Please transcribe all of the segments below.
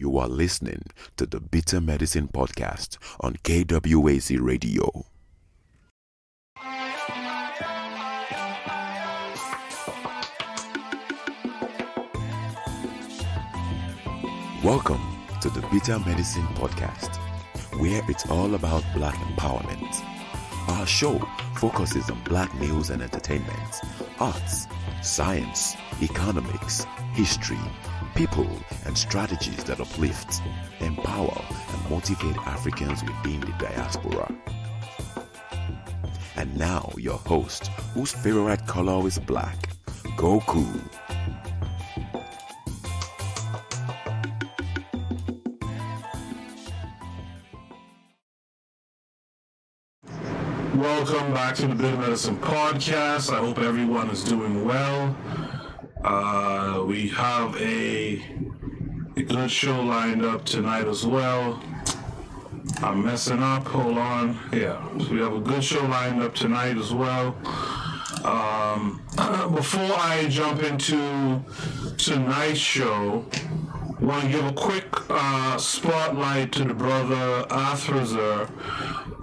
You are listening to the Bitter Medicine Podcast on KWAZ Radio. Welcome to the Bitter Medicine Podcast, where it's all about Black empowerment. Our show focuses on Black news and entertainment, arts, science, economics, history, people, and strategies that uplift, empower, and motivate Africans within the diaspora. And now, your host, whose favorite color is black, Goku. Welcome back to the Bitter Medicine Podcast. I hope everyone is doing well. We have a good show lined up tonight as well. I'm messing up. Hold on. Yeah, so we have a good show lined up tonight as well. Before I jump into tonight's show, I want to give a quick spotlight to the brother Arthur.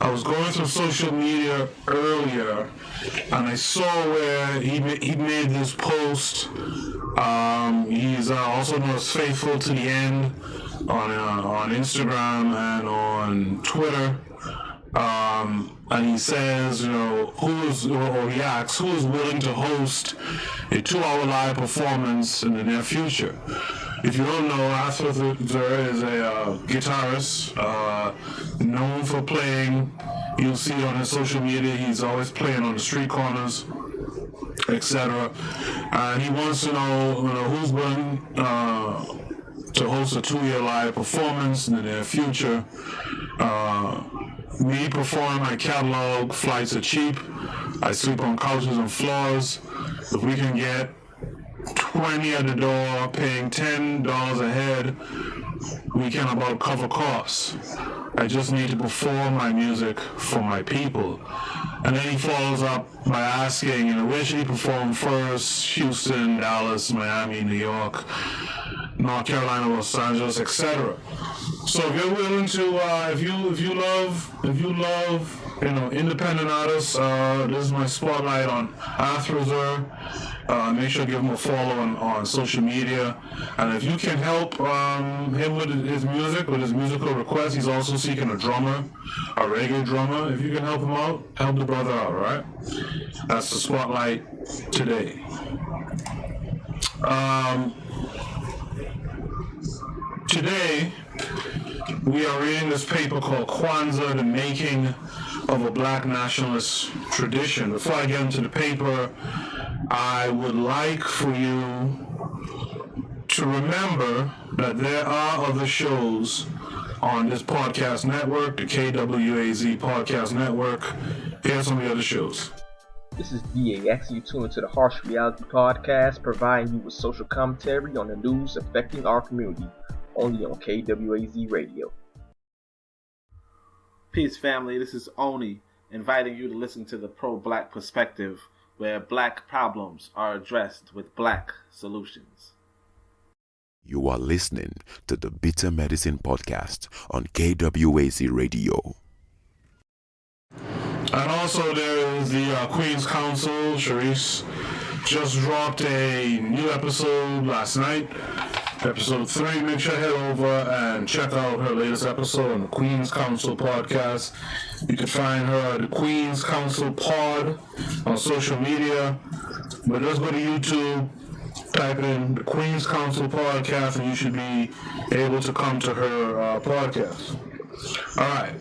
I was going through social media earlier, and I saw where he made this post. He's also known as Faithful to the End on Instagram and on Twitter. And he says, he asks, who is willing to host a 2-hour live performance in the near future? If you don't know, Arthur is a guitarist, known for playing. You'll see on his social media, he's always playing on the street corners, etc. And he wants to know, who's willing to host a 2-year live performance in the near future. Me performing my catalog, flights are cheap. I sleep on couches and floors. If we can get 20 at the door, paying $10 a head, we can about cover costs. I just need to perform my music for my people. And then he follows up by asking, where should he perform first? Houston, Dallas, Miami, New York, North Carolina, Los Angeles, etc. So if you're willing to, if you love, independent artists, this is my spotlight on Arthur. Make sure to give him a follow on social media. And if you can help him with his music, with his musical requests, he's also seeking a drummer, a reggae drummer. If you can help him out, help the brother out, all right? That's the spotlight today. Today, we are reading this paper called Kwanzaa, the Making of a Black Nationalist Tradition. Before I get into the paper, I would like for you to remember that there are other shows on this podcast network, the KWAZ Podcast Network. Here's some of the other shows. This is DAX. You tune into the Harsh Reality Podcast, providing you with social commentary on the news affecting our community, only on KWAZ Radio. Peace, family. This is Oni, inviting you to listen to the pro-Black perspective, where Black problems are addressed with Black solutions. You are listening to the Bitter Medicine Podcast on KWAZ Radio. And also there is the Queen's Council. Sharice just dropped a new episode last night, episode 3. Make sure to head over and check out her latest episode on the Queen's Council podcast. You can find her at the Queen's Council Pod on social media. But just go to YouTube, type in the Queen's Council Podcast, and you should be able to come to her podcast. All right.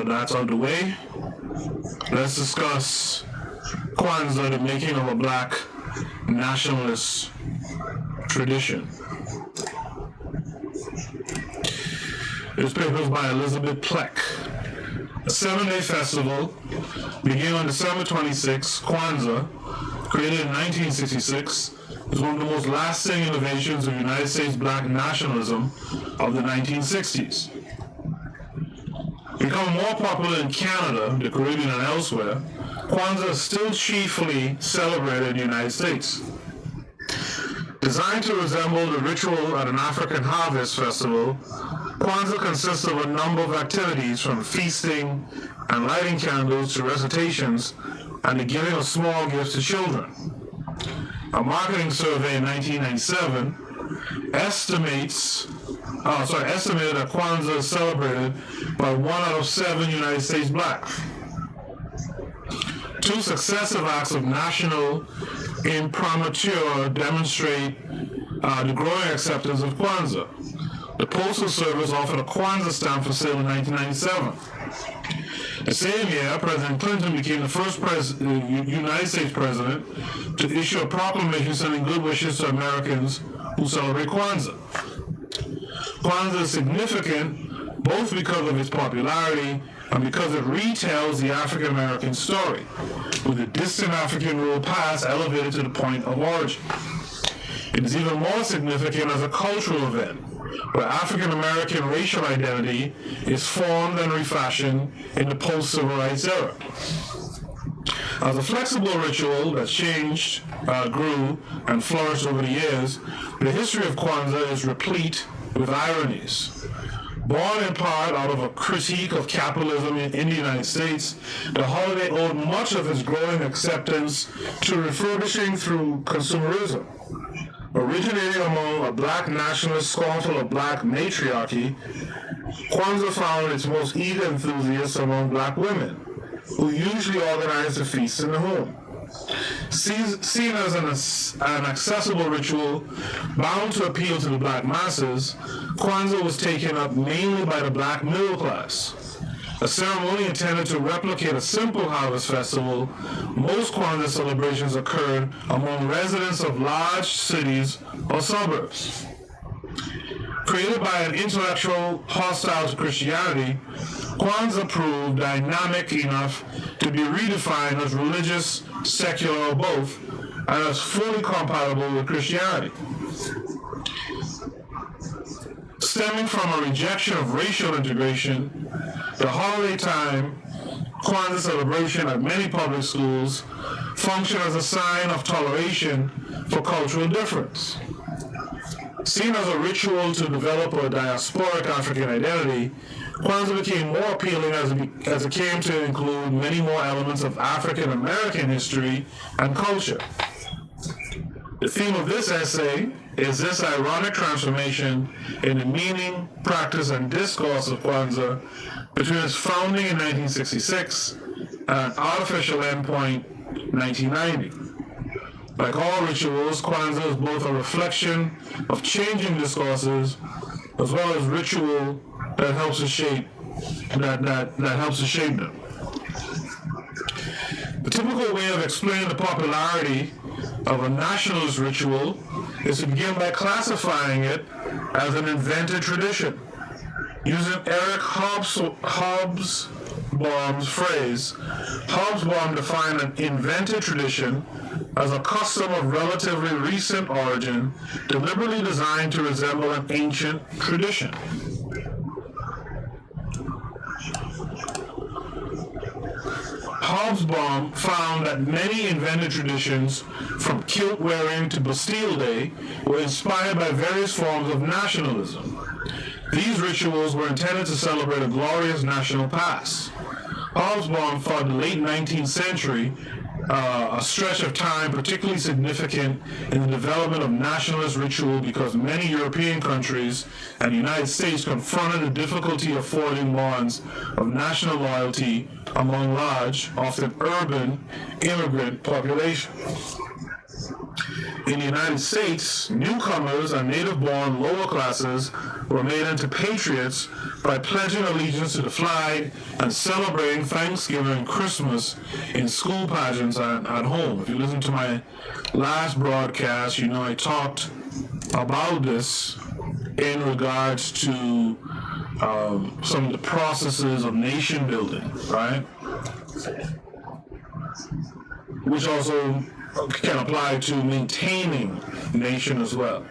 That's out of the way. Let's discuss Kwanzaa, the Making of a Black Nationalist Tradition. This paper is by Elizabeth Pleck. A 7-day festival beginning on December 26, Kwanzaa, created in 1966, is one of the most lasting innovations of United States Black nationalism of the 1960s. Becoming more popular in Canada, the Caribbean, and elsewhere, Kwanzaa is still chiefly celebrated in the United States. Designed to resemble the ritual at an African harvest festival, Kwanzaa consists of a number of activities from feasting and lighting candles to recitations and the giving of small gifts to children. A marketing survey in 1997 estimated that Kwanzaa is celebrated by 1 out of 7 United States blacks. 2 successive acts of national imprimatur demonstrate the growing acceptance of Kwanzaa. The Postal Service offered a Kwanzaa stamp for sale in 1997. The same year, President Clinton became the first United States president to issue a proclamation sending good wishes to Americans who celebrate Kwanzaa. Kwanzaa is significant both because of its popularity and because it retells the African American story, with the distant African rule past elevated to the point of origin. It is even more significant as a cultural event, where African American racial identity is formed and refashioned in the post-civil rights era. As a flexible ritual that changed, grew, and flourished over the years, the history of Kwanzaa is replete with ironies. Born in part out of a critique of capitalism in the United States, the holiday owed much of its growing acceptance to refurbishing through consumerism. Originating among a black nationalist scornful of black matriarchy, Kwanzaa found its most eager enthusiasts among black women, who usually organized the feasts in the home. Seen as an accessible ritual bound to appeal to the black masses, Kwanzaa was taken up mainly by the black middle class. A ceremony intended to replicate a simple harvest festival, most Kwanzaa celebrations occurred among residents of large cities or suburbs. Created by an intellectual hostile to Christianity, Kwanzaa proved dynamic enough to be redefined as religious, secular, or both, and as fully compatible with Christianity. Stemming from a rejection of racial integration, the holiday time Kwanzaa celebration at many public schools function as a sign of toleration for cultural difference. Seen as a ritual to develop a diasporic African identity, Kwanzaa became more appealing as it came to include many more elements of African American history and culture. The theme of this essay is this ironic transformation in the meaning, practice, and discourse of Kwanzaa between its founding in 1966 and an artificial endpoint 1990. Like all rituals, Kwanzaa is both a reflection of changing discourses as well as ritual that helps to shape them. The typical way of explaining the popularity of a nationalist ritual is to begin by classifying it as an invented tradition. Using Eric Hobsbawm's phrase, Hobsbawm defined an invented tradition as a custom of relatively recent origin, deliberately designed to resemble an ancient tradition. Hobsbawm found that many invented traditions, from kilt wearing to Bastille Day, were inspired by various forms of nationalism. These rituals were intended to celebrate a glorious national past. Hobsbawm thought the late 19th century a stretch of time particularly significant in the development of nationalist ritual because many European countries and the United States confronted the difficulty of forging bonds of national loyalty among large, often urban, immigrant populations. In the United States, newcomers and native-born lower classes were made into patriots by pledging allegiance to the flag and celebrating Thanksgiving and Christmas in school pageants and at home. If you listen to my last broadcast, you know I talked about this in regards to some of the processes of nation building, right? Which also can apply to maintaining nation as well.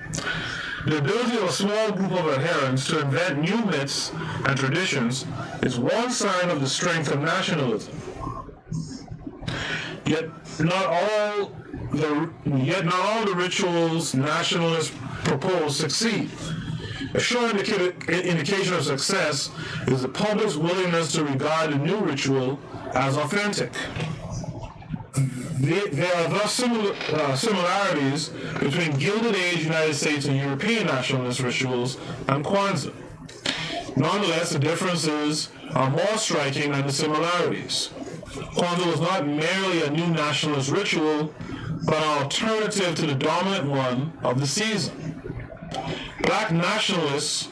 The ability of a small group of adherents to invent new myths and traditions is one sign of the strength of nationalism. Yet not all the rituals nationalists propose succeed. A sure indication of success is the public's willingness to regard the new ritual as authentic. There are thus similarities between Gilded Age United States and European nationalist rituals and Kwanzaa. Nonetheless, the differences are more striking than the similarities. Kwanzaa was not merely a new nationalist ritual, but an alternative to the dominant one of the season. Black nationalists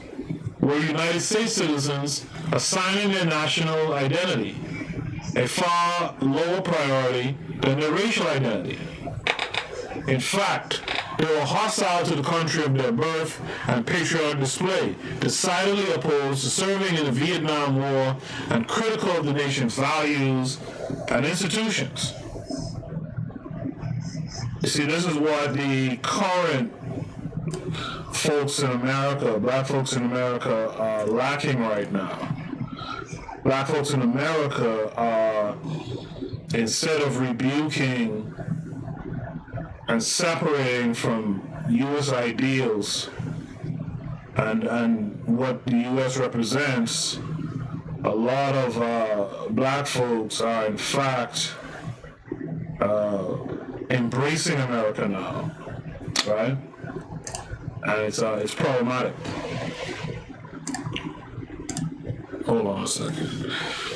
were United States citizens assigning their national identity a far lower priority than their racial identity. In fact, they were hostile to the country of their birth and patriotic display, decidedly opposed to serving in the Vietnam War and critical of the nation's values and institutions. You see, this is what the current folks in America, black folks in America, are lacking right now. Black folks in America are, instead of rebuking and separating from U.S. ideals and what the U.S. represents, a lot of black folks are in fact embracing America now, right? And it's problematic. Hold on a second.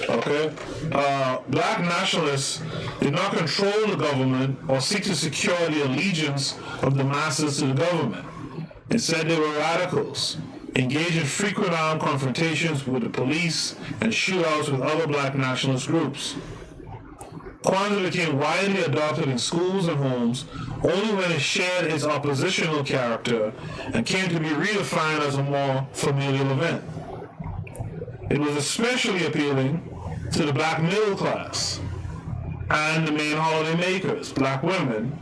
Okay? Black nationalists did not control the government or seek to secure the allegiance of the masses to the government. Instead, they were radicals, engaged in frequent armed confrontations with the police and shootouts with other black nationalist groups. Kwanzaa became widely adopted in schools and homes only when it shared its oppositional character and came to be redefined as a more familial event. It was especially appealing to the black middle class and the main holiday makers, black women,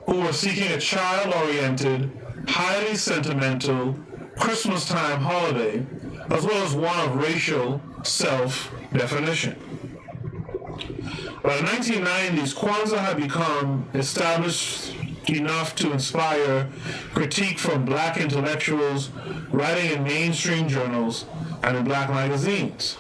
who were seeking a child-oriented, highly sentimental Christmas time holiday, as well as one of racial self-definition. By the 1990s, Kwanzaa had become established enough to inspire critique from black intellectuals writing in mainstream journals and in black magazines.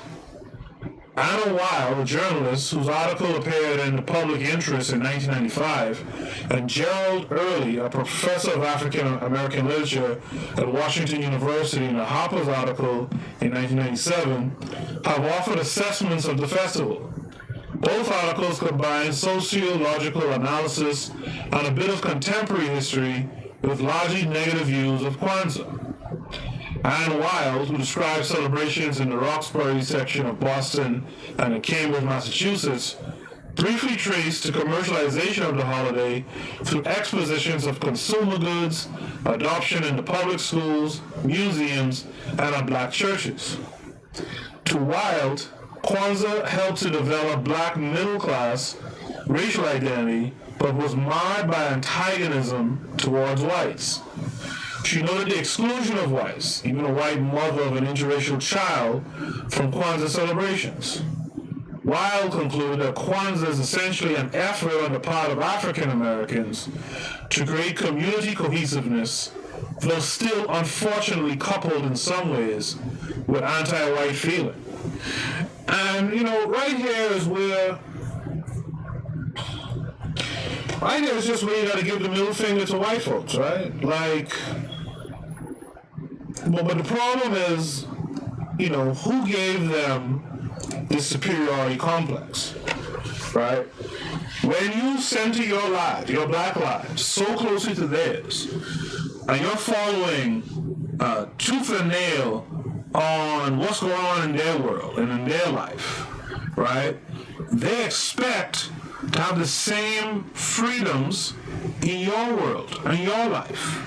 Anna Weil, a journalist whose article appeared in the Public Interest in 1995, and Gerald Early, a professor of African American literature at Washington University, in a Harper's article in 1997, have offered assessments of the festival. Both articles combine sociological analysis and a bit of contemporary history with largely negative views of Kwanzaa. Anne Wild, who describes celebrations in the Roxbury section of Boston and in Cambridge, Massachusetts, briefly traced the commercialization of the holiday through expositions of consumer goods, adoption in the public schools, museums, and at black churches. To Wild, Kwanzaa helped to develop black middle-class racial identity, but was marred by antagonism towards whites. She noted the exclusion of whites, even a white mother of an interracial child, from Kwanzaa celebrations. Weil concluded that Kwanzaa is essentially an effort on the part of African Americans to create community cohesiveness, though still unfortunately coupled in some ways with anti-white feeling. And, right here is just where you gotta give the middle finger to white folks, right? But the problem is, who gave them this superiority complex, right? When you center your lives, your black lives, so closely to theirs, and you're following tooth and nail on what's going on in their world and in their life, right? They expect to have the same freedoms in your world and your life.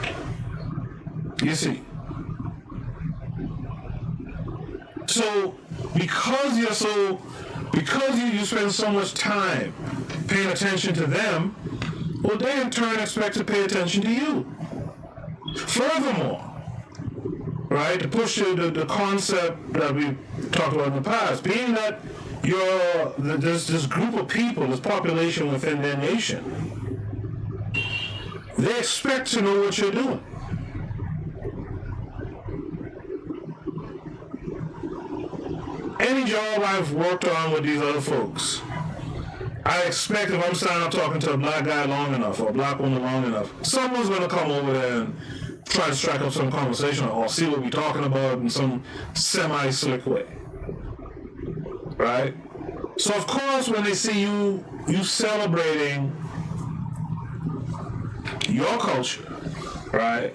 You see? So, because you spend so much time paying attention to them, well, they in turn expect to pay attention to you. Furthermore, right, to push the concept that we talked about in the past, being that there's this group of people, this population within their nation. They expect to know what you're doing. Any job I've worked on with these other folks, I expect if I'm standing up talking to a black guy long enough or a black woman long enough, someone's going to come over there and try to strike up some conversation or see what we're talking about in some semi-slick way. Right? So of course when they see you celebrating your culture, right?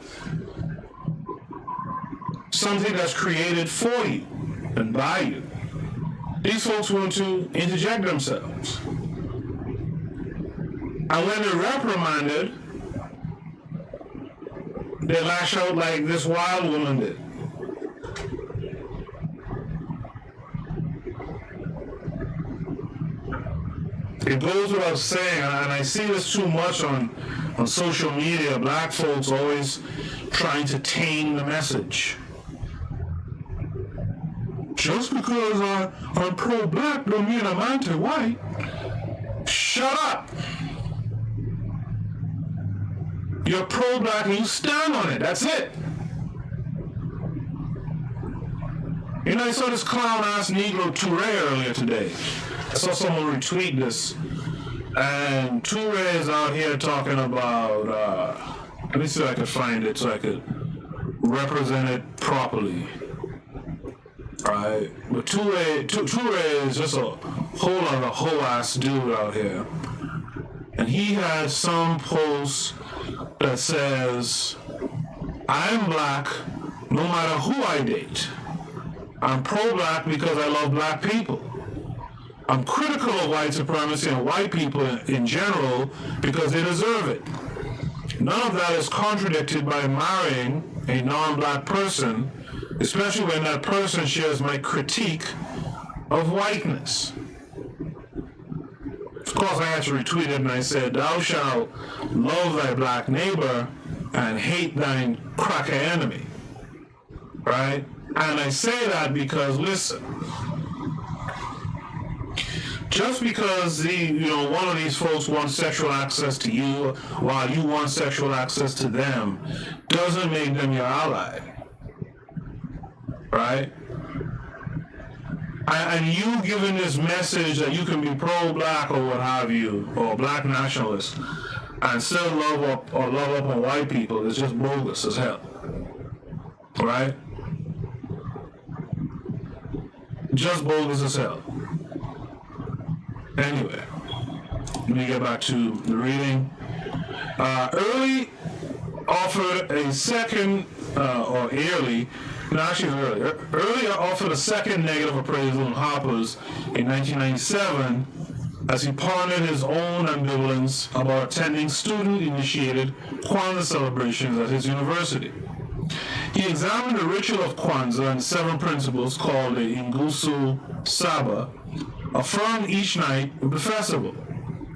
Something that's created for you and by you. These folks want to interject themselves. And when they're reprimanded, they lash out like this wild woman did. It goes without saying, and I see this too much on social media, black folks always trying to tame the message. Just because I'm pro-black don't mean I'm anti-white. Shut up. You're pro-black and you stand on it. That's it. You know, I saw this clown-ass Negro Touré earlier today. I saw someone retweet this. And Touré is out here talking about, let me see if I can find it so I could represent it properly. Right? But Touré is just a whole other whole-ass dude out here. And he had some post that says, I'm black no matter who I date. I'm pro-black because I love black people. I'm critical of white supremacy and white people in general because they deserve it. None of that is contradicted by marrying a non-black person, especially when that person shares my critique of whiteness. Of course, I had to retweet it and I said, thou shalt love thy black neighbor and hate thine cracker enemy. Right? And I say that because, listen, just because one of these folks wants sexual access to you while you want sexual access to them doesn't make them your ally. Right? And you giving this message that you can be pro-black or what have you, or black nationalist, and still love up on white people is just bogus as hell. Right? Just bogus as hell. Anyway, let me get back to the reading. Early offered a second, Early offered a second negative appraisal on Harper's in 1997 as he pondered his own ambivalence about attending student-initiated Kwanzaa celebrations at his university. He examined the ritual of Kwanzaa and 7 principles called the Ingusu Saba, affirmed each night of the festival.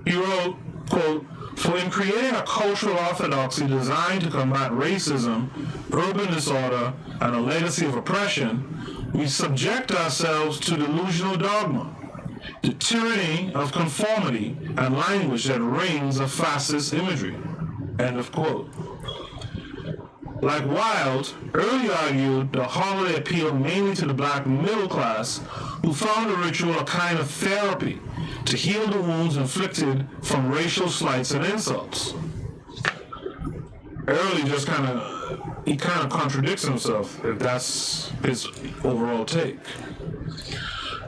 He wrote, quote, for in creating a cultural orthodoxy designed to combat racism, urban disorder, and a legacy of oppression, we subject ourselves to delusional dogma, the tyranny of conformity and language that rings of fascist imagery. End of quote. Like Wilde, Early argued the holiday appealed mainly to the black middle class who found the ritual a kind of therapy to heal the wounds inflicted from racial slights and insults. Early just kind of contradicts himself if that's his overall take.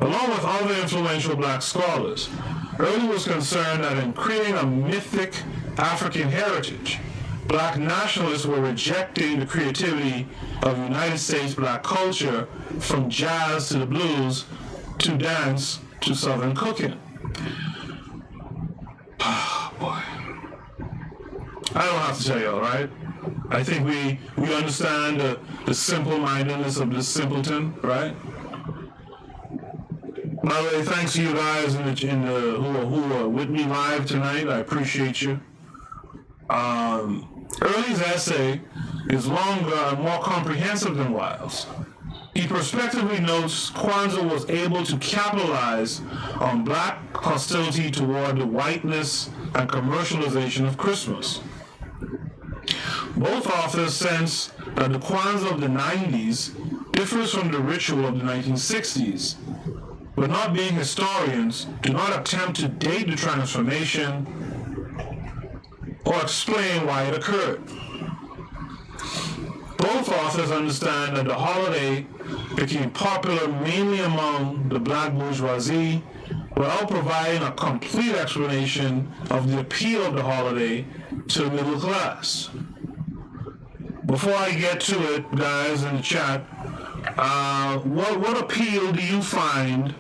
Along with other influential black scholars, Early was concerned that in creating a mythic African heritage, black nationalists were rejecting the creativity of United States black culture, from jazz to the blues, to dance, to Southern cooking. Oh, boy. I don't have to tell y'all, right? I think we understand the simple-mindedness of this simpleton, right? By the way, thanks to you guys who are with me live tonight. I appreciate you. Early's essay is longer and more comprehensive than Wilde's. He prospectively notes Kwanzaa was able to capitalize on black hostility toward the whiteness and commercialization of Christmas. Both authors sense that the Kwanzaa of the 90s differs from the ritual of the 1960s, but not being historians, do not attempt to date the transformation or explain why it occurred. Both authors understand that the holiday became popular mainly among the black bourgeoisie, without providing a complete explanation of the appeal of the holiday to the middle class. Before I get to it, guys in the chat, what appeal do you find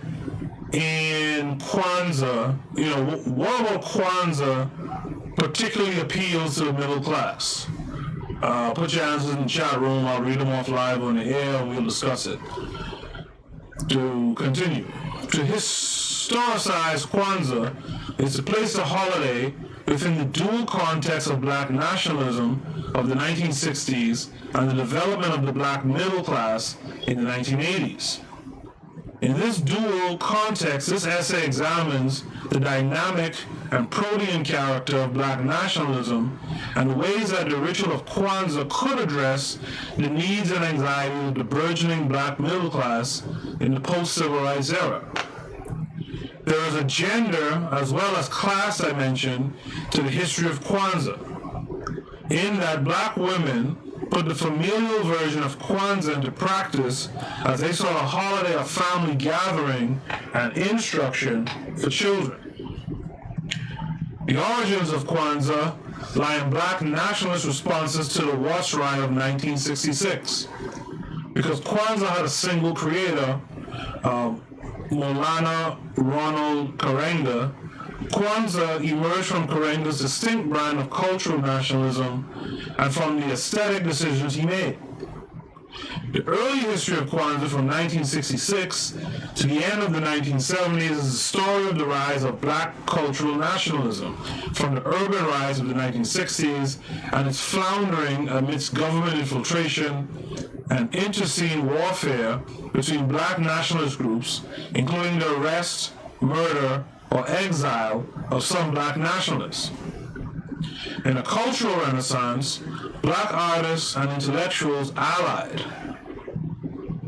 in Kwanzaa? You know, what about Kwanzaa particularly appeals to the middle class? Put your answers in the chat room. I'll read them off live on the air and we'll discuss it. To continue, to historicize Kwanzaa is to place the holiday within the dual context of black nationalism of the 1960s and the development of the black middle class in the 1980s. In this dual context, this essay examines the dynamic and protean character of black nationalism and the ways that the ritual of Kwanzaa could address the needs and anxieties of the burgeoning black middle class in the post-civil rights era. There is a gender as well as class dimension to the history of Kwanzaa, in that black women put the familial version of Kwanzaa into practice as they saw a holiday of family gathering and instruction for children. The origins of Kwanzaa lie in black nationalist responses to the Watts Riot of 1966. Because Kwanzaa had a single creator, Maulana Ronald Karenga, Kwanzaa emerged from Karenga's distinct brand of cultural nationalism and from the aesthetic decisions he made. The early history of Kwanzaa from 1966 to the end of the 1970s is the story of the rise of black cultural nationalism from the urban rise of the 1960s and its floundering amidst government infiltration and interscene warfare between black nationalist groups, including the arrest, murder, or exile of some black nationalists. In a cultural renaissance, black artists and intellectuals allied.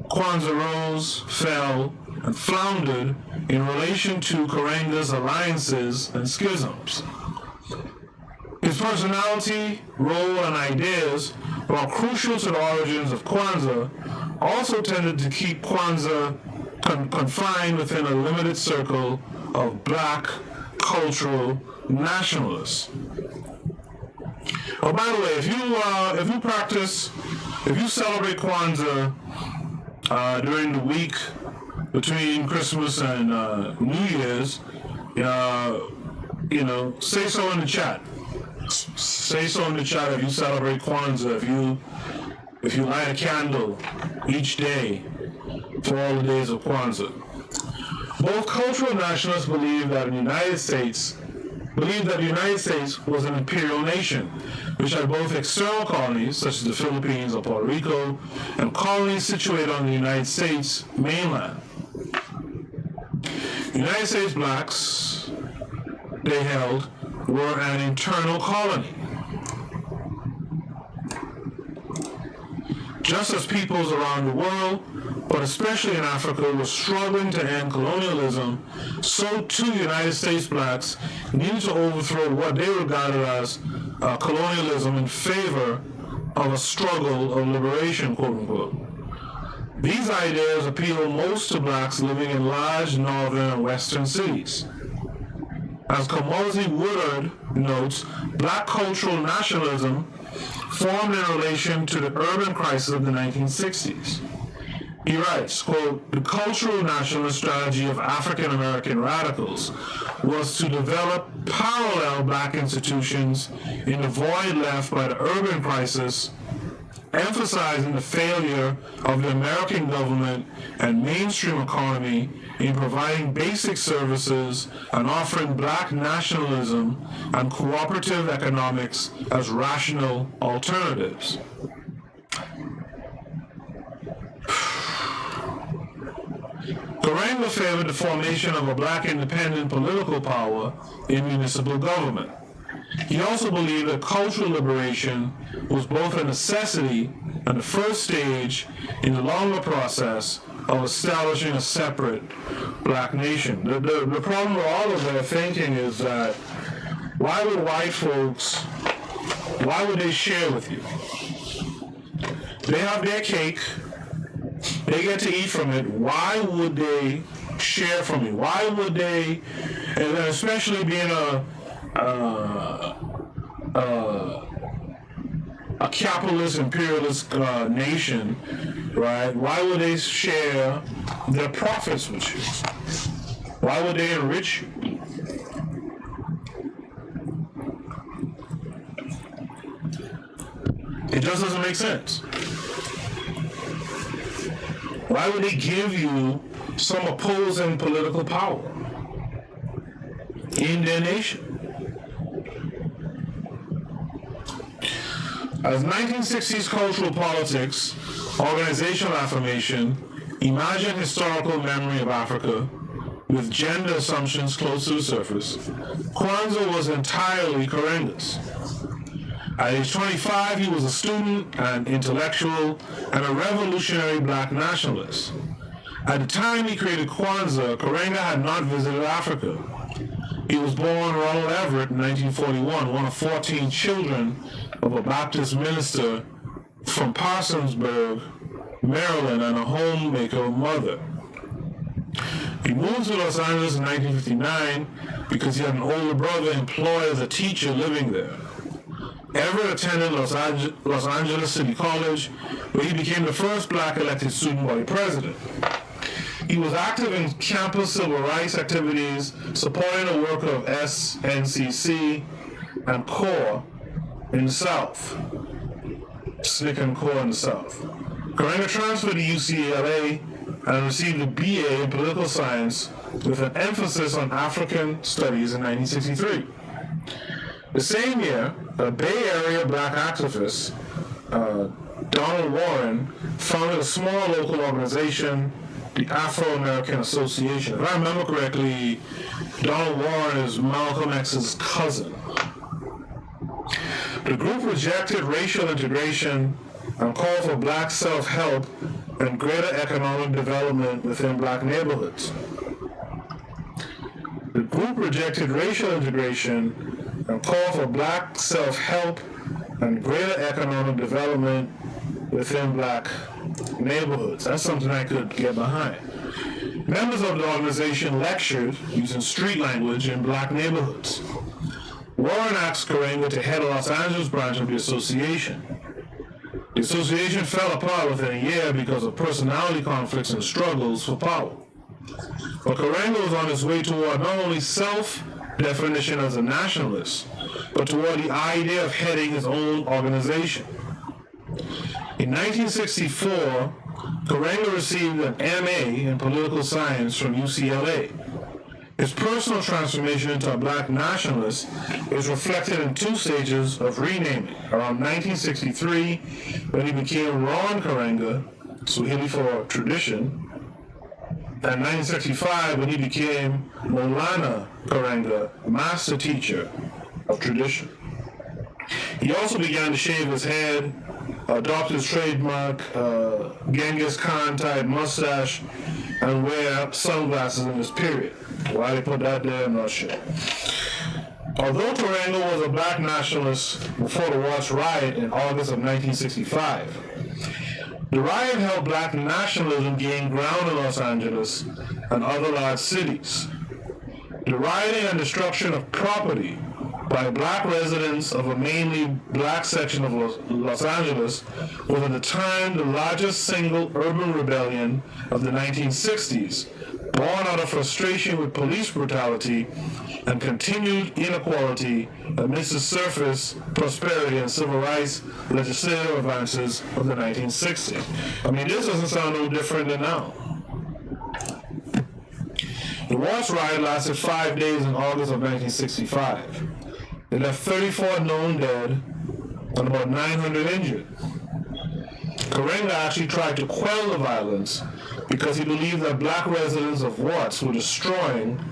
Kwanzaa rose, fell, and floundered in relation to Karenga's alliances and schisms. His personality, role, and ideas, while crucial to the origins of Kwanzaa, also tended to keep Kwanzaa confined within a limited circle of black cultural nationalists. Oh, by the way, if you celebrate Kwanzaa during the week between Christmas and New Year's, say so in the chat. Say so in the chat if you celebrate Kwanzaa, if you light a candle each day for all the days of Kwanzaa. Both cultural nationalists believe that the United States was an imperial nation, which had both external colonies, such as the Philippines or Puerto Rico, and colonies situated on the United States mainland. United States blacks, they held, were an internal colony. Just as peoples around the world, but especially in Africa, were struggling to end colonialism, so too United States blacks needed to overthrow what they regarded as colonialism in favor of a struggle of liberation, quote unquote. These ideas appeal most to blacks living in large northern and western cities. As Kamauzi Woodard notes, black cultural nationalism formed in relation to the urban crisis of the 1960s. He writes, quote, "The cultural nationalist strategy of African American radicals was to develop parallel black institutions in the void left by the urban crisis, emphasizing the failure of the American government and mainstream economy in providing basic services and offering black nationalism and cooperative economics as rational alternatives." Karenga favored the formation of a black independent political power in municipal government. He also believed that cultural liberation was both a necessity and the first stage in the longer process of establishing a separate black nation. The problem with all of their thinking is that why would white folks, why would they share with you? They have their cake, they get to eat from it. Why would they share from you? Why would they, and especially being a capitalist, imperialist nation, right? Why would they share their profits with you? Why would they enrich you? It just doesn't make sense. Why would they give you some opposing political power in their nation? As 1960s cultural politics, organizational affirmation, imagined historical memory of Africa with gender assumptions close to the surface, Kwanzaa was entirely Karenga's. At age 25, he was a student, an intellectual, and a revolutionary black nationalist. At the time he created Kwanzaa, Karenga had not visited Africa. He was born Ronald Everett in 1941, one of 14 children of a Baptist minister from Parsonsburg, Maryland, and a homemaker mother. He moved to Los Angeles in 1959 because he had an older brother employed as a teacher living there. Everett attended Los Angeles City College, where he became the first black elected student body president. He was active in campus civil rights activities, supporting the work of SNCC and CORE in the South. SNCC and CORE in the South. Karenga transferred to UCLA and received a BA in political science with an emphasis on African studies in 1963. The same year, a Bay Area black activist, Donald Warren, founded a small local organization, the Afro-American Association. If I remember correctly, Donald Warren is Malcolm X's cousin. The group rejected racial integration and called for black self-help and greater economic development within black neighborhoods. The group rejected racial integration and called for black self-help and greater economic development within black neighborhoods. That's something I could get behind. Members of the organization lectured using street language in black neighborhoods. Warren asked Karenga to head a Los Angeles branch of the association. The association fell apart within a year because of personality conflicts and struggles for power. But Karenga was on his way toward not only self-definition as a nationalist, but toward the idea of heading his own organization. In 1964, Karenga received an MA in political science from UCLA. His personal transformation into a black nationalist is reflected in two stages of renaming. Around 1963, when he became Ron Karenga, Swahili for tradition, and 1965, when he became Maulana Karenga, master teacher of tradition. He also began to shave his head, adopt his trademark Genghis Khan type mustache, and wear sunglasses in this period. Why they put that there, I'm not sure. Although Karenga was a black nationalist before the Watts riot in August of 1965, the riot helped black nationalism gain ground in Los Angeles and other large cities. The rioting and destruction of property by black residents of a mainly black section of Los Angeles was at the time the largest single urban rebellion of the 1960s, born out of frustration with police brutality and continued inequality amidst the surface prosperity and civil rights legislative advances of the 1960s. I mean, this doesn't sound no different than now. The Watts riot lasted 5 days in August of 1965. It left 34 known dead and about 900 injured. Karenga actually tried to quell the violence because he believed that black residents of Watts were destroying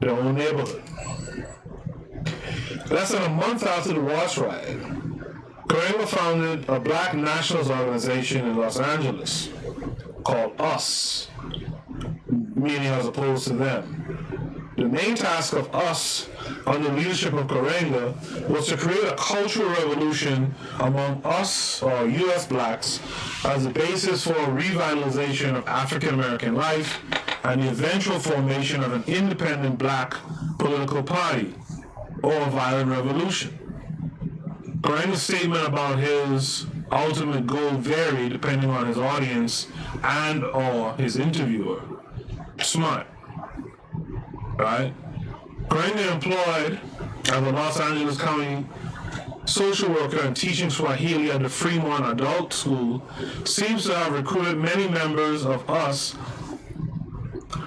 their own neighborhood. Less than a month after the Watts riot, Karenga founded a black nationalist organization in Los Angeles called US, meaning as opposed to them. The main task of US, under the leadership of Karenga, was to create a cultural revolution among us, or U.S. blacks, as the basis for a revitalization of African American life and the eventual formation of an independent black political party, or a violent revolution. Karenga's statement about his ultimate goal varied depending on his audience and or his interviewer. Smart. Right? Karenga, employed as a Los Angeles County social worker and teaching Swahili at the Fremont Adult School, seems to have recruited many members of us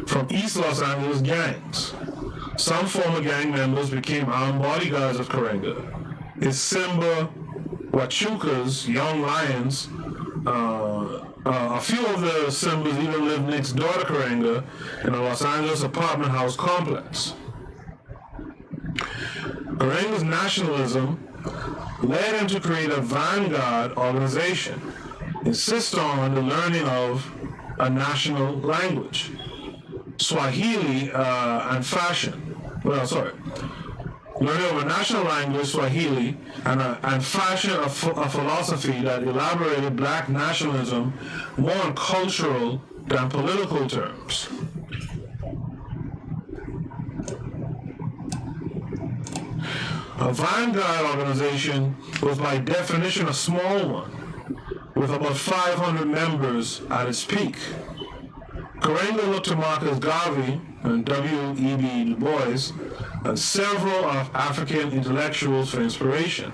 from East Los Angeles gangs. Some former gang members became armed bodyguards of Karenga. His Simba Wachukas, young lions, a few of the Simbas even lived next door to Karenga in a Los Angeles apartment house complex. Karenga's nationalism led him to create a vanguard organization, insist on the learning of a national language, Swahili and fashion. Learning of a national language, Swahili, and fashion a philosophy that elaborated black nationalism more in cultural than political terms. A vanguard organization was by definition a small one, with about 500 members at its peak. Karenga looked to Marcus Garvey and W.E.B. Du Bois and several of African intellectuals for inspiration.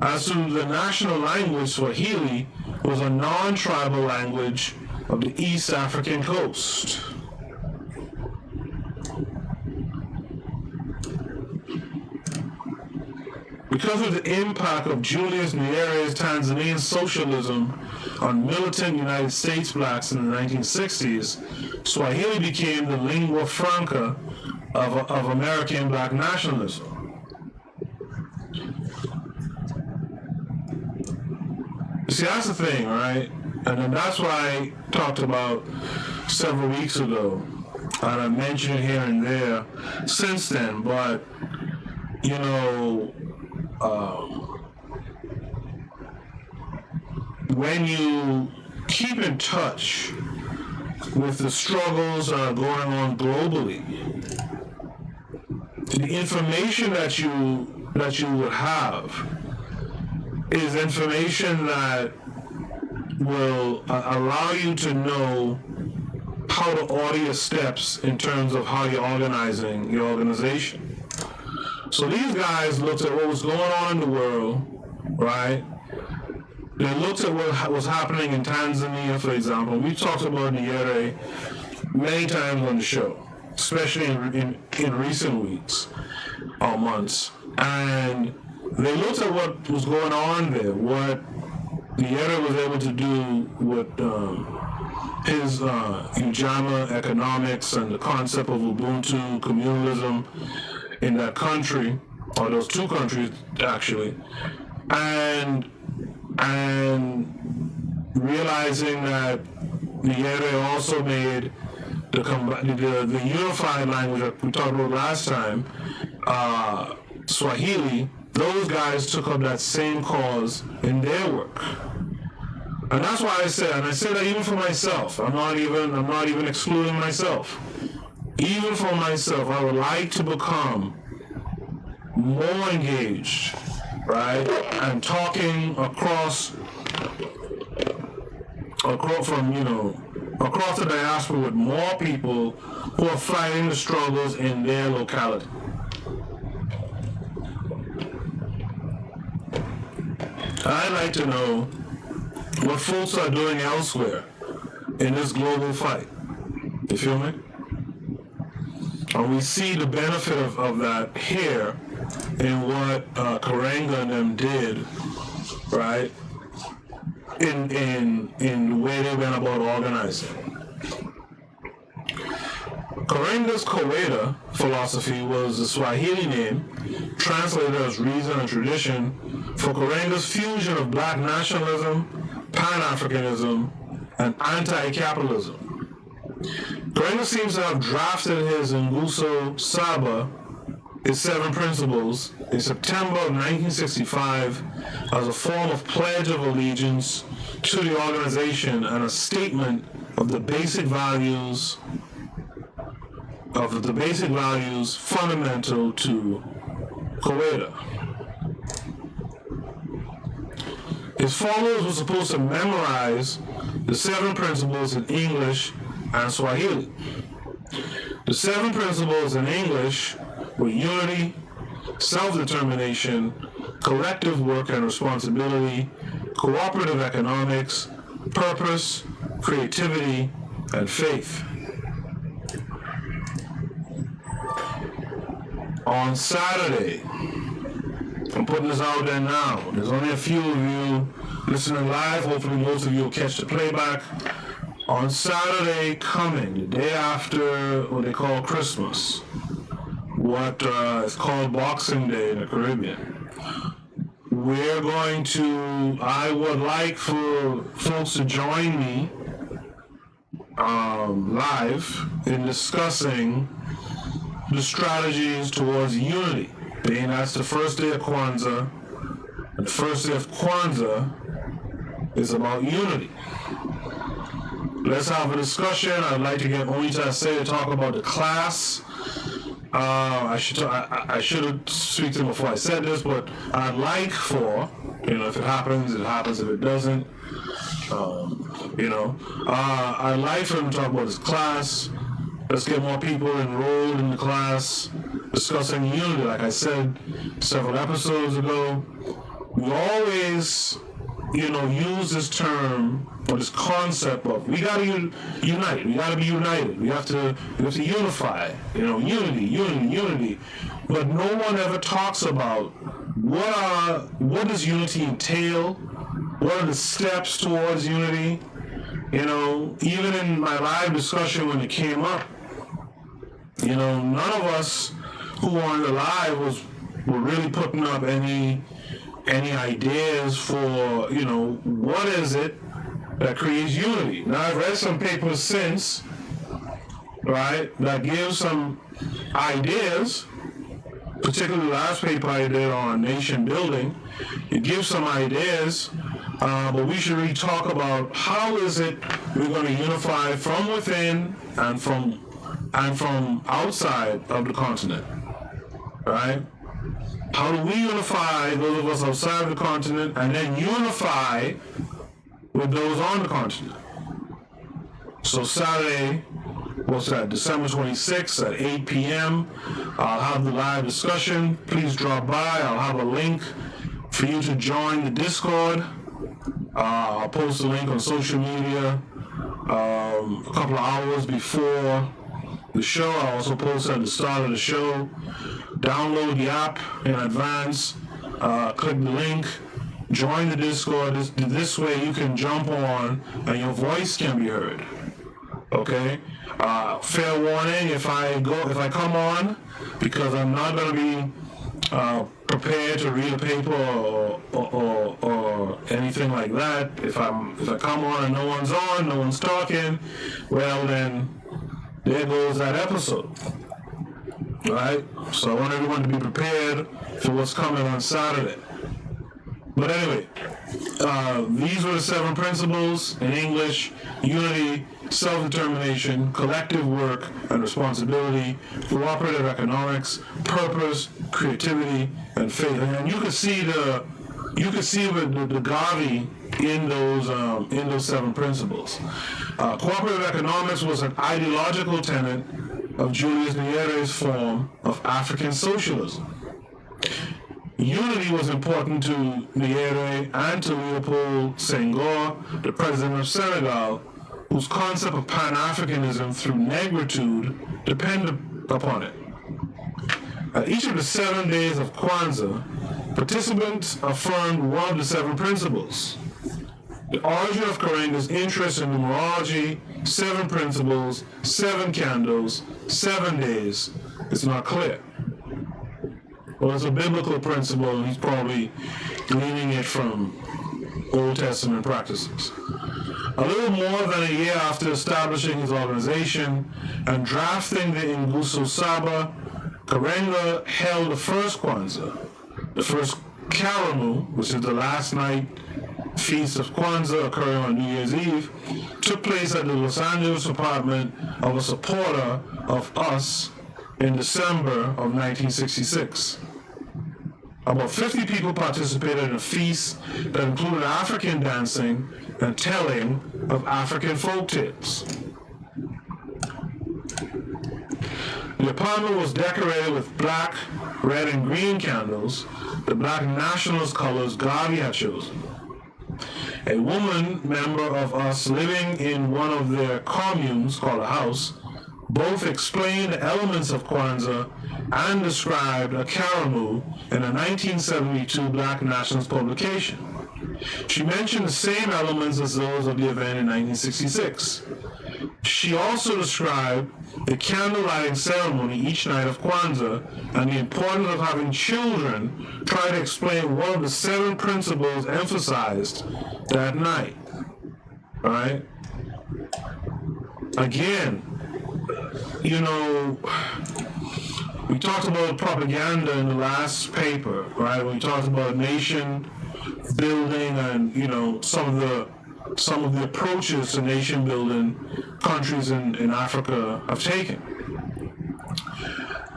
As to the national language, Swahili was a non-tribal language of the East African coast. Because of the impact of Julius Nyerere's Tanzanian socialism on militant United States blacks in the 1960s, Swahili became the lingua franca of American black nationalism. See, that's the thing, right? And then that's what I talked about several weeks ago. And I mentioned it here and there since then, but, you know, when you keep in touch with the struggles that are going on globally, the information that you would have is information that will allow you to know how to order your steps in terms of how you're organizing your organization. So these guys looked at what was going on in the world, right? They looked at what was happening in Tanzania, for example. We talked about Nyerere many times on the show, especially in recent weeks or months. And they looked at what was going on there, what Nyerere was able to do with his Ujamaa economics and the concept of Ubuntu, communalism in that country, or those two countries actually, and realizing that Nyerere also made the unified language that we talked about last time, Swahili. Those guys took up that same cause in their work. And that's why I say that even for myself, I'm not even excluding myself. Even for myself, I would like to become more engaged, right? And talking across the diaspora with more people who are fighting the struggles in their locality. I'd like to know what folks are doing elsewhere in this global fight. You feel me? And we see the benefit of that here in what Karenga and them did, right? In the way they went about organizing. Karenga's KWAZ philosophy was the Swahili name, translated as reason and tradition, for Karenga's fusion of black nationalism, pan-Africanism, and anti-capitalism. Karenga seems to have drafted his Nguso Saba, his 7 principles, in September of 1965 as a form of pledge of allegiance to the organization and a statement of the basic values fundamental to KWAZ. His followers were supposed to memorize the 7 principles in English and Swahili. The 7 principles in English were unity, self-determination, collective work and responsibility, cooperative economics, purpose, creativity, and faith. On Saturday, I'm putting this out there now. There's only a few of you listening live. Hopefully most of you will catch the playback. On Saturday coming, the day after what they call Christmas, what is called Boxing Day in the Caribbean, I would like for folks to join me live in discussing the strategies towards unity, being that's the first day of Kwanzaa, and the first day of Kwanzaa is about unity. Let's have a discussion. I'd like to get Onita to talk about the class. I should have speak to him before I said this, but I'd like for, if it happens, it happens. If it doesn't, I'd like for him to talk about his class. Let's get more people enrolled in the class, discussing unity. Like I said several episodes ago, we always, use this term or this concept of we gotta unite. We gotta be united. We have to unify. Unity. But no one ever talks about what does unity entail? What are the steps towards unity? Even in my live discussion when it came up, none of us who were on the live were really putting up any ideas for, what is it that creates unity. Now, I've read some papers since, right, that give some ideas, particularly the last paper I did on nation building. It gives some ideas, but we should really talk about how is it we're going to unify from within and from outside of the continent, right? How do we unify those of us outside of the continent and then unify with those on the continent? So Saturday, December 26th at 8 p.m., I'll have the live discussion. Please drop by. I'll have a link for you to join the Discord. I'll post the link on social media a couple of hours before the show. I'll also post at the start of the show. Download the app in advance, click the link, join the Discord. This way you can jump on and your voice can be heard. Okay? Fair warning, if I come on, because I'm not going to be prepared to read a paper or anything like that. If I come on and no one's talking, well then there goes that episode. Right? So I want everyone to be prepared for what's coming on Saturday. But anyway, these were the 7 principles in English: unity, self-determination, collective work and responsibility, cooperative economics, purpose, creativity, and faith. And you can see the Gavi in those 7 principles. Cooperative economics was an ideological tenet of Julius Nyerere's form of African socialism. Unity was important to Nyerere and to Leopold Senghor, the president of Senegal, whose concept of Pan-Africanism through negritude depended upon it. At each of the 7 days of Kwanzaa, participants affirmed one of the 7 principles. The origin of Karenga's interest in numerology, 7 principles, 7 candles, 7 days is not clear. Well, it's a biblical principle, and he's probably gleaning it from Old Testament practices. A little more than a year after establishing his organization and drafting the Nguso Saba, Karenga held the first Kwanzaa. The first Karamu, which is the last night feast of Kwanzaa occurring on New Year's Eve, took place at the Los Angeles apartment of a supporter of us in December of 1966. About 50 people participated in a feast that included African dancing and telling of African folk tales. The apartment was decorated with black, red, and green candles, the Black Nationalist colors Garvey had chosen. A woman member of us living in one of their communes called a house both explained the elements of Kwanzaa and described a Karamu in a 1972 Black Nationalist publication. She mentioned the same elements as those of the event in 1966. She also described the candle lighting ceremony each night of Kwanzaa and the importance of having children try to explain one of the 7 principles emphasized that night. All right? Again, you know, we talked about propaganda in the last paper, right? We talked about nation building and, you know, some of the approaches to nation building countries in Africa have taken.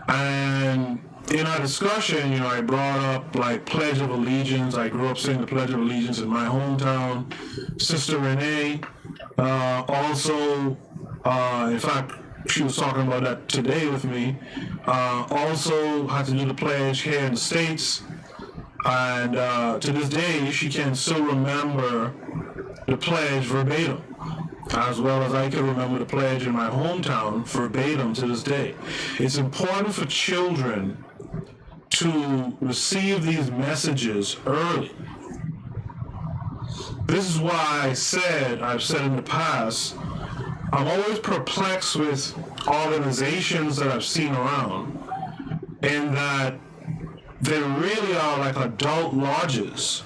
And in our discussion, you know, I brought up like Pledge of Allegiance. I grew up saying the Pledge of Allegiance in my hometown. Sister Renee also, in fact, she was talking about that today with me. Also had to do the pledge here in the States. And to this day, she can still remember the pledge verbatim, as well as I can remember the pledge in my hometown verbatim to this day. It's important for children to receive these messages early. This is why I've said in the past, I'm always perplexed with organizations that I've seen around, in that they really are like adult lodges.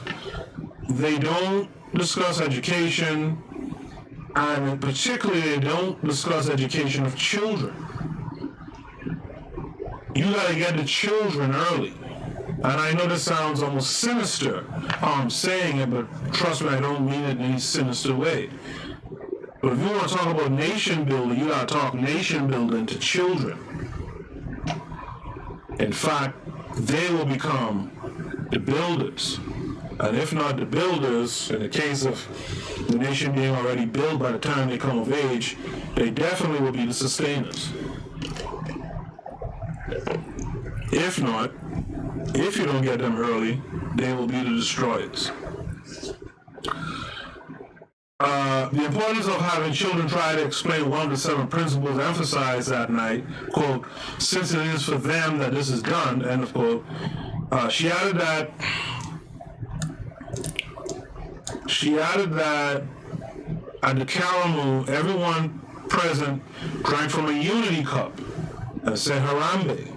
They don't discuss education, and particularly they don't discuss education of children. You gotta get the children early. And I know this sounds almost sinister how I'm saying it, but trust me, I don't mean it in any sinister way. But if you want to talk about nation building, you gotta talk nation building to children. In fact, they will become the builders. And if not the builders, in the case of the nation being already built by the time they come of age, they definitely will be the sustainers. If not, if you don't get them early, they will be the destroyers. The importance of having children try to explain one of the 7 principles emphasized that night, quote, since it is for them that this is done, end of quote. She added that at the Karamu, everyone present drank from a unity cup and said Harambe.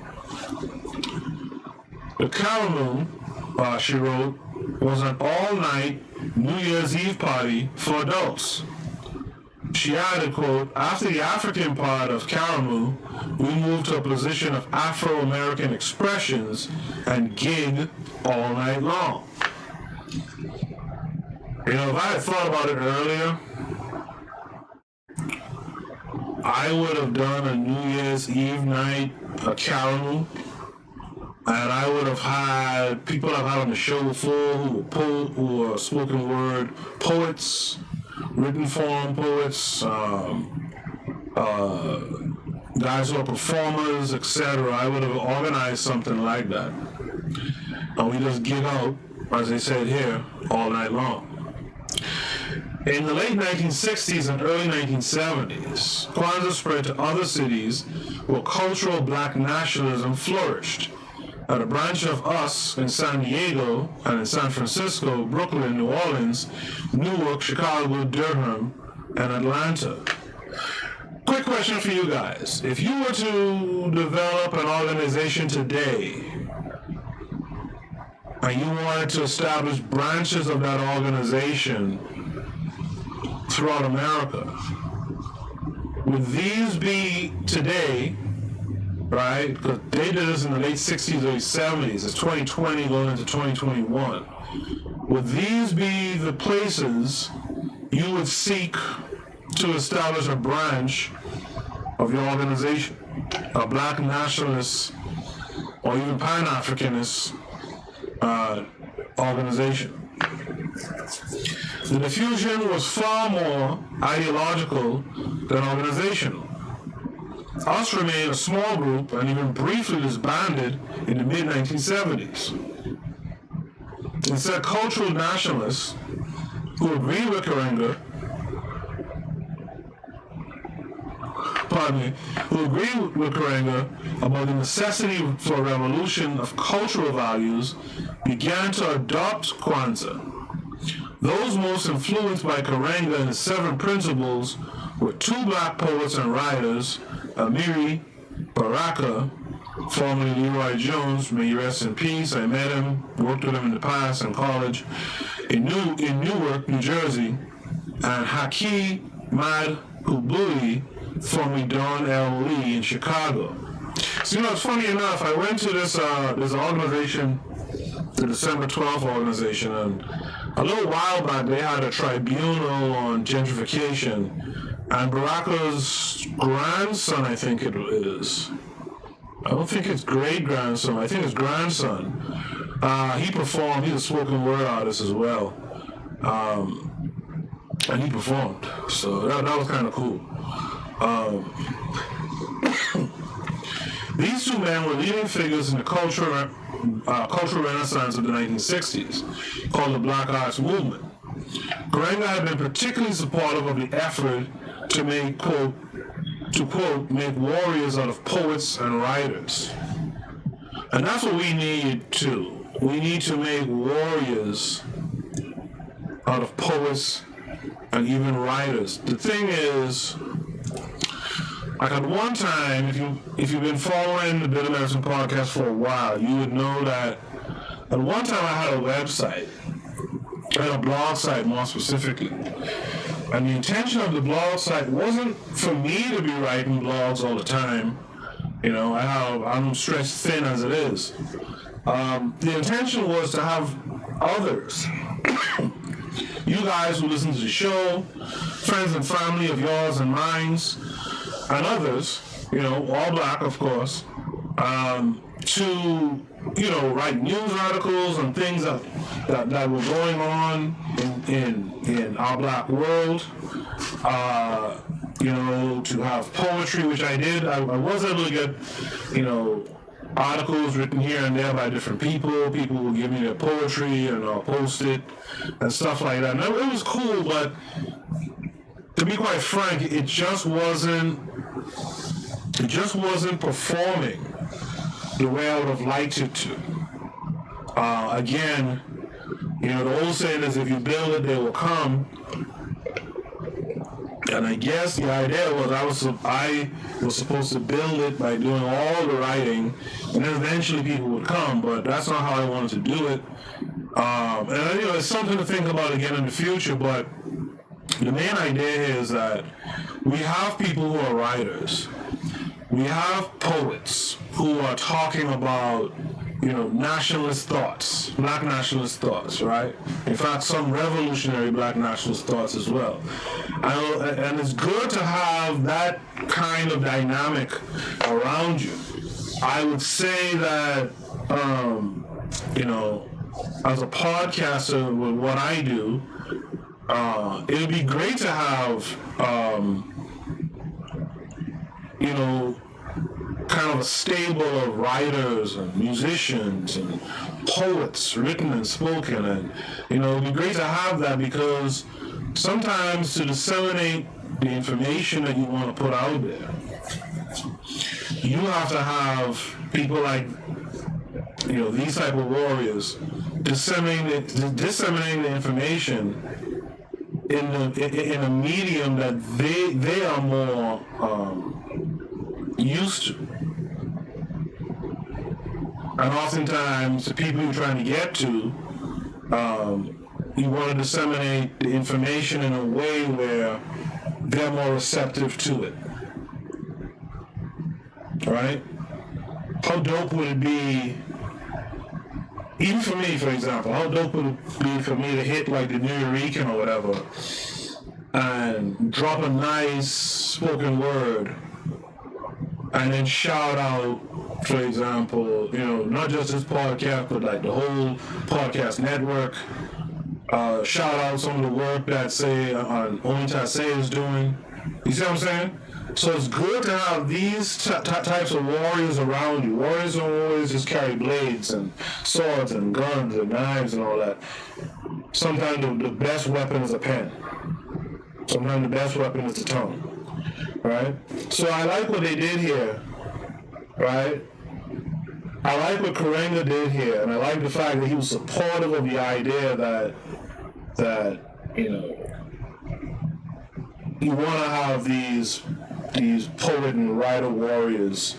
The Karamu, she wrote, was an all-night New Year's Eve party for adults. She added, quote, after the African part of Karamu, we moved to a position of Afro-American expressions and gig all night long. You know, if I had thought about it earlier, I would have done a New Year's Eve night, a Karamu, and I would have had people I've had on the show before who were spoken word poets, written form poets, guys who are performers, etc. I would have organized something like that. And we just gig out, as they said here, all night long. In the late 1960s and early 1970s, Kwanzaa spread to other cities where cultural black nationalism flourished. a branch of us in San Diego and in San Francisco, Brooklyn, New Orleans, Newark, Chicago, Durham, and Atlanta. Quick question for you guys. If you were to develop an organization today, and you wanted to establish branches of that organization throughout America, would these be today, right? Because they did this in the late 60s, early 70s. It's 2020 going into 2021. Would these be the places you would seek to establish a branch of your organization, a Black nationalist or even pan-Africanist organization? The diffusion was far more ideological than organizational. Us remained a small group and even briefly disbanded in the mid-1970s. Instead, cultural nationalists who agreed with Karenga, about the necessity for a revolution of cultural values began to adopt Kwanzaa. Those most influenced by Karenga and his 7 principles were 2 black poets and writers, Amiri Baraka, formerly Leroy Jones, may he rest in peace. I met him, worked with him in the past in college, in Newark, New Jersey, and Haki Madhubuti, formerly Don L. Lee in Chicago. So, it's funny enough, I went to this organization, the December 12th organization, and a little while back they had a tribunal on gentrification, and Baraka's grandson, I think it is. I don't think it's great-grandson, I think it's grandson. He performed, he's a spoken word artist as well. And he performed, so that was kind of cool. These 2 men were leading figures in the cultural renaissance of the 1960s, called the Black Arts Movement. Karenga had been particularly supportive of the effort to make, quote, make warriors out of poets and writers. And that's what we need too. We need to make warriors out of poets and even writers. The thing is, like at one time, if you've been following the Bitter Medicine podcast for a while, you would know that at one time I had a website, I had a blog site more specifically. And the intention of the blog site wasn't for me to be writing blogs all the time. I'm stretched thin as it is. The intention was to have others, you guys who listen to the show, friends and family of yours and mine, and others, all black, of course, to, write news articles on things that were going on in our black world, to have poetry, which I did. I was able to get, articles written here and there by different people. People will give me their poetry and I'll post it and stuff like that. And it was cool, but to be quite frank, it just wasn't performing the way I would have liked it to. Again, the old saying is, if you build it, they will come. And I guess the idea was I was supposed to build it by doing all the writing, and then eventually people would come, but that's not how I wanted to do it. And it's something to think about again in the future, but the main idea is that we have people who are writers. We have poets who are talking about, nationalist thoughts, black nationalist thoughts, right? In fact, some revolutionary black nationalist thoughts as well. And it's good to have that kind of dynamic around you. I would say that, as a podcaster with what I do, it would be great to have, kind of a stable of writers and musicians and poets, written and spoken, and it would be great to have that, because sometimes to disseminate the information that you want to put out there, you have to have people like these type of warriors disseminating the information in a medium that they are more used to. And oftentimes, the people you're trying to get to, you want to disseminate the information in a way where they're more receptive to it. All right? How dope would it be, even for me, for example, how dope would it be for me to hit like the New Eureka or whatever and drop a nice spoken word and then shout out, for example, not just this podcast, but like the whole podcast network. Shout out some of the work that say Untitled Chapter is doing. You see what I'm saying? So it's good to have these types of warriors around you. Warriors don't always just carry blades and swords and guns and knives and all that. Sometimes the best weapon is a pen. Sometimes the best weapon is the tongue. Right? So I like what they did here. Right? I like what Karenga did here, and I like the fact that he was supportive of the idea that you want to have these poet and writer warriors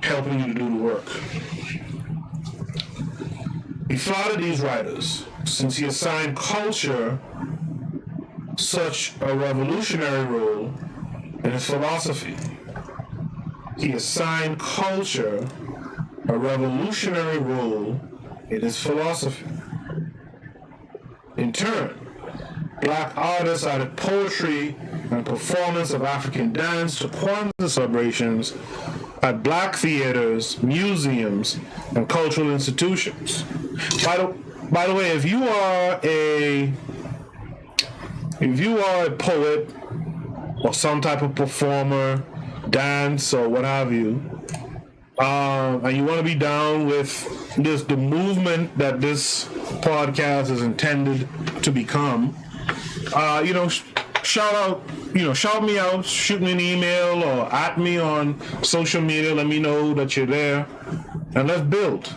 helping you to do the work. He flattered these writers since he assigned culture such a revolutionary role in his philosophy. He assigned culture a revolutionary role in his philosophy. In turn, Black artists added poetry and performance of African dance to Kwanzaa celebrations at Black theaters, museums, and cultural institutions. By the way, if you are a poet or some type of performer, dance or what have you, and you want to be down with the movement that this podcast is intended to become, shout me out, shoot me an email or at me on social media, let me know that you're there, and let's build.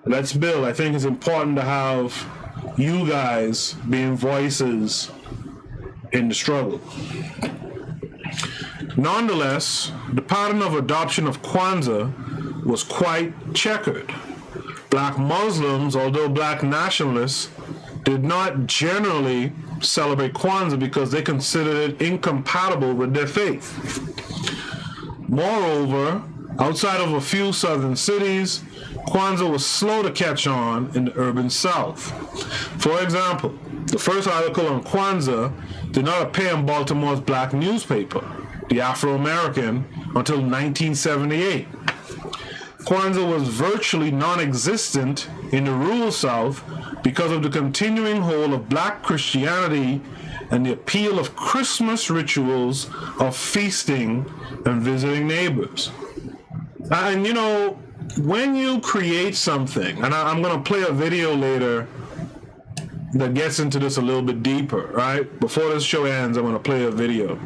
I think it's important to have you guys being voices in the struggle. Nonetheless, the pattern of adoption of Kwanzaa was quite checkered. Black Muslims, although Black nationalists, did not generally celebrate Kwanzaa because they considered it incompatible with their faith. Moreover, outside of a few southern cities, Kwanzaa was slow to catch on in the urban South. For example, the first article on Kwanzaa did not appear in Baltimore's black newspaper, the Afro-American, until 1978. Kwanzaa was virtually non-existent in the rural South because of the continuing hold of Black Christianity and the appeal of Christmas rituals of feasting and visiting neighbors. And when you create something, and I'm going to play a video later that gets into this a little bit deeper, right? Before this show ends, I'm going to play a video.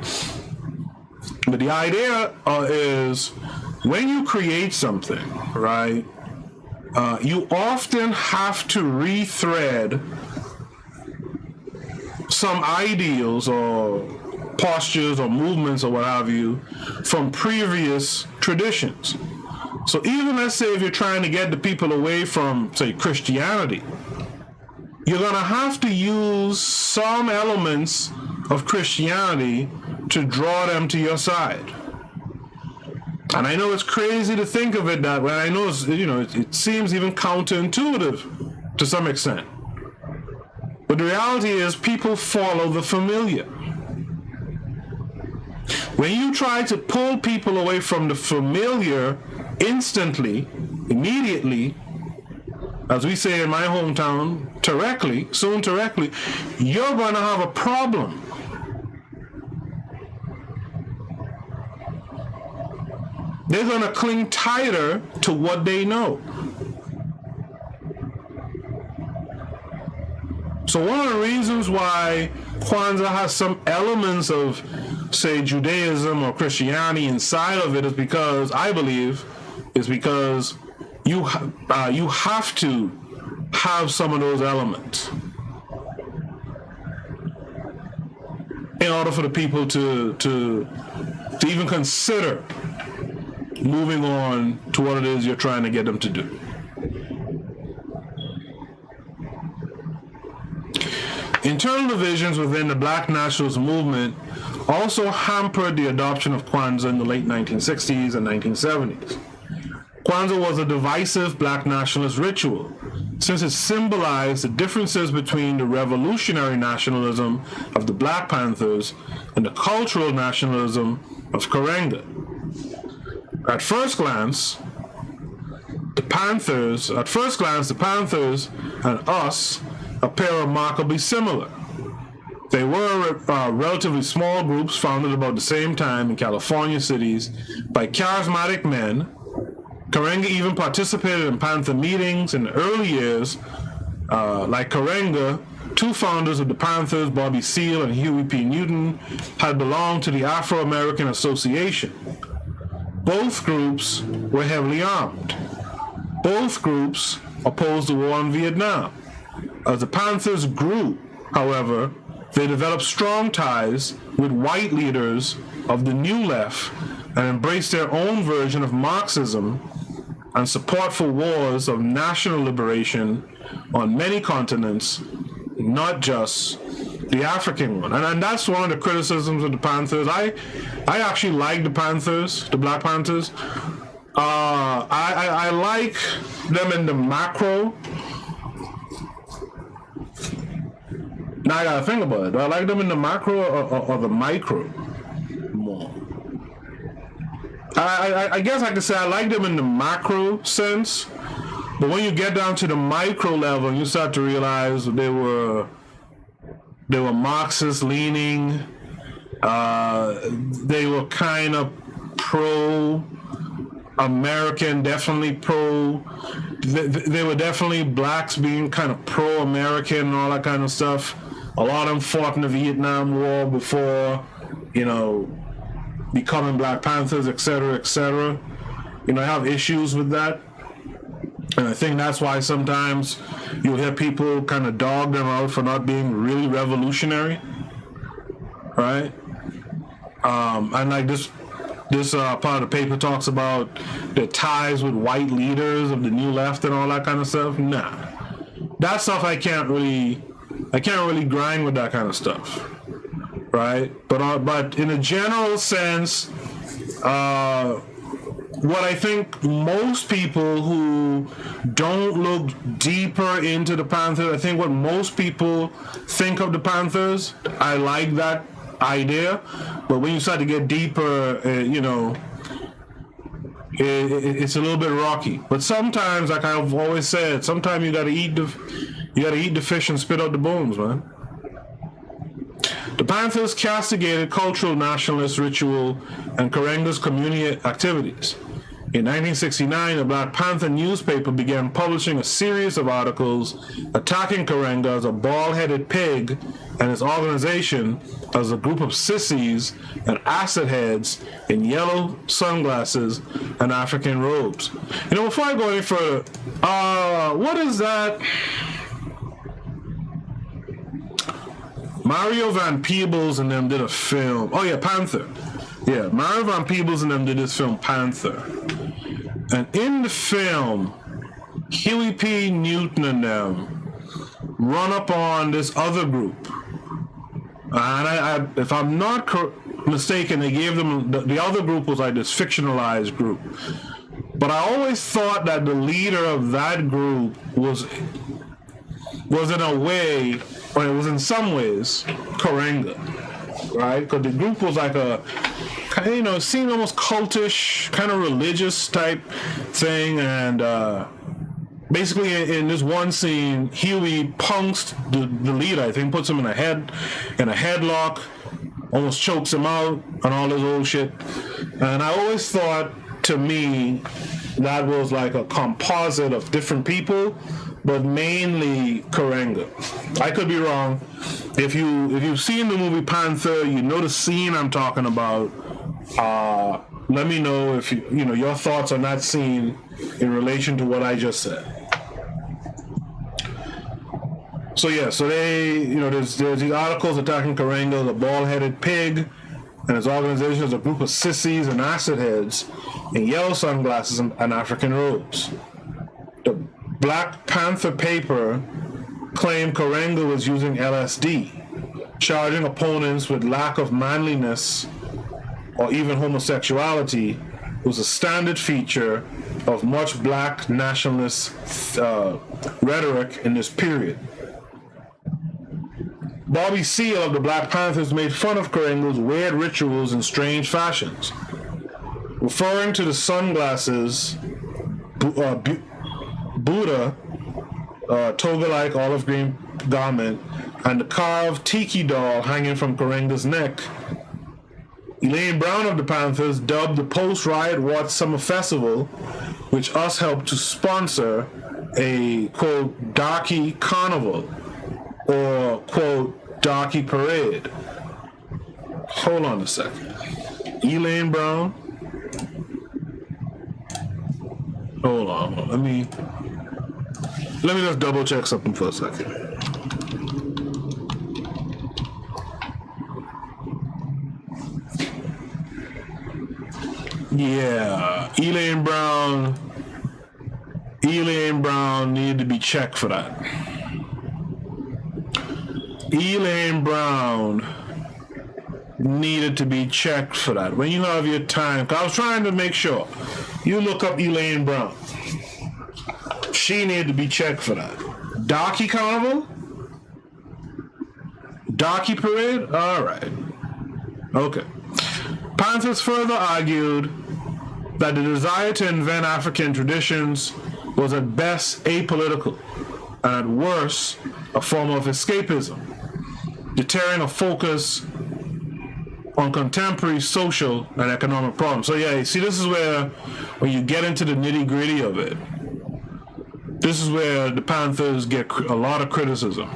But the idea is when you create something, right, you often have to rethread some ideals or postures or movements or what have you from previous traditions. So even, let's say, if you're trying to get the people away from, say, Christianity, you're going to have to use some elements of Christianity to draw them to your side. And I know it's crazy to think of it that way. I know it seems even counterintuitive to some extent. But the reality is people follow the familiar. When you try to pull people away from the familiar instantly, immediately, as we say in my hometown, soon directly, you're going to have a problem. They're going to cling tighter to what they know. So one of the reasons why Kwanzaa has some elements of, say, Judaism or Christianity inside of it is because, I believe, you have to have some of those elements in order for the people to even consider moving on to what it is you're trying to get them to do. Internal divisions within the Black Nationalist movement also hampered the adoption of Kwanzaa in the late 1960s and 1970s. Kwanzaa was a divisive Black nationalist ritual, since it symbolized the differences between the revolutionary nationalism of the Black Panthers and the cultural nationalism of Karenga. At first glance, the Panthers and us appear remarkably similar. They were relatively small groups founded about the same time in California cities by charismatic men. Karenga even participated in Panther meetings in the early years. Like Karenga, two founders of the Panthers, Bobby Seale and Huey P. Newton, had belonged to the Afro-American Association. Both groups were heavily armed. Both groups opposed the war in Vietnam. As the Panthers grew, however, they developed strong ties with white leaders of the New Left and embraced their own version of Marxism and support for wars of national liberation on many continents, not just the African one. And that's one of the criticisms of the Panthers. I actually like the Panthers, the Black Panthers. I like them in the macro. Now I gotta think about it. Do I like them in the macro or the micro more? I guess I could say I like them in the macro sense, but when you get down to the micro level, you start to realize they were Marxist leaning. They were kind of pro-American, definitely pro. They were definitely blacks being kind of pro-American and all that kind of stuff. A lot of them fought in the Vietnam War before, becoming Black Panthers, etc., etc. I have issues with that. And I think that's why sometimes you'll hear people kind of dog them out for not being really revolutionary, right? And like this part of the paper talks about their ties with white leaders of the New Left and all that kind of stuff. Nah, that stuff I can't really grind with that kind of stuff, right? But in a general sense, what I think most people who don't look deeper into the Panthers, I think what most people think of the Panthers, I like that idea, but when you start to get deeper, it's a little bit rocky. But sometimes, like I've always said, sometimes you gotta eat the fish and spit out the bones, man. The Panthers castigated cultural nationalist ritual and Karenga's community activities. In 1969, the Black Panther newspaper began publishing a series of articles attacking Karenga as a bald-headed pig and his organization as a group of sissies and acid heads in yellow sunglasses and African robes. Before I go any further, what is that? Mario Van Peebles and them did a film. Oh yeah, Panther. Yeah, Mario Van Peebles and them did this film, Panther. And in the film, Huey P. Newton and them run up on this other group. And if I'm not mistaken, they gave them, the other group was like this fictionalized group. But I always thought that the leader of that group was in a way, or it was in some ways, Karenga, right? Because the group was like a, it seemed almost cultish, kind of religious type thing, and basically in this one scene, Huey punks the leader, I think, puts him in a headlock, almost chokes him out, and all this old shit. And I always thought, to me, that was like a composite of different people, but mainly Karenga. I could be wrong. If you've seen the movie Panther, you know the scene I'm talking about. let me know if your thoughts on that scene in relation to what I just said. So they, there's these articles attacking Karenga, the bald-headed pig, and his organization is a group of sissies and acid heads in yellow sunglasses and African robes. The Black Panther paper claimed Karenga was using LSD, charging opponents with lack of manliness or even homosexuality was a standard feature of much black nationalist rhetoric in this period. Bobby Seale of the Black Panthers made fun of Karenga's weird rituals and strange fashions, referring to the sunglasses, Buddha, toga-like olive green garment, and the carved tiki doll hanging from Karenga's neck. Elaine Brown of the Panthers dubbed the post-riot Watts Summer Festival, which us helped to sponsor, a, quote, darky carnival, or, quote, darky parade. Hold on a second. Elaine Brown? Hold on. Let me just double check something for a second. Yeah, Elaine Brown needed to be checked for that. Elaine Brown needed to be checked for that. When you have your time, 'cause I was trying to make sure you look up Elaine Brown. She needed to be checked for that. Darky Carnival? Darky Parade? All right. Okay. Panthers further argued that the desire to invent African traditions was at best apolitical and at worst a form of escapism, deterring a focus on contemporary social and economic problems. So yeah, you see, this is where, when you get into the nitty-gritty of it, this is where the Panthers get a lot of criticism,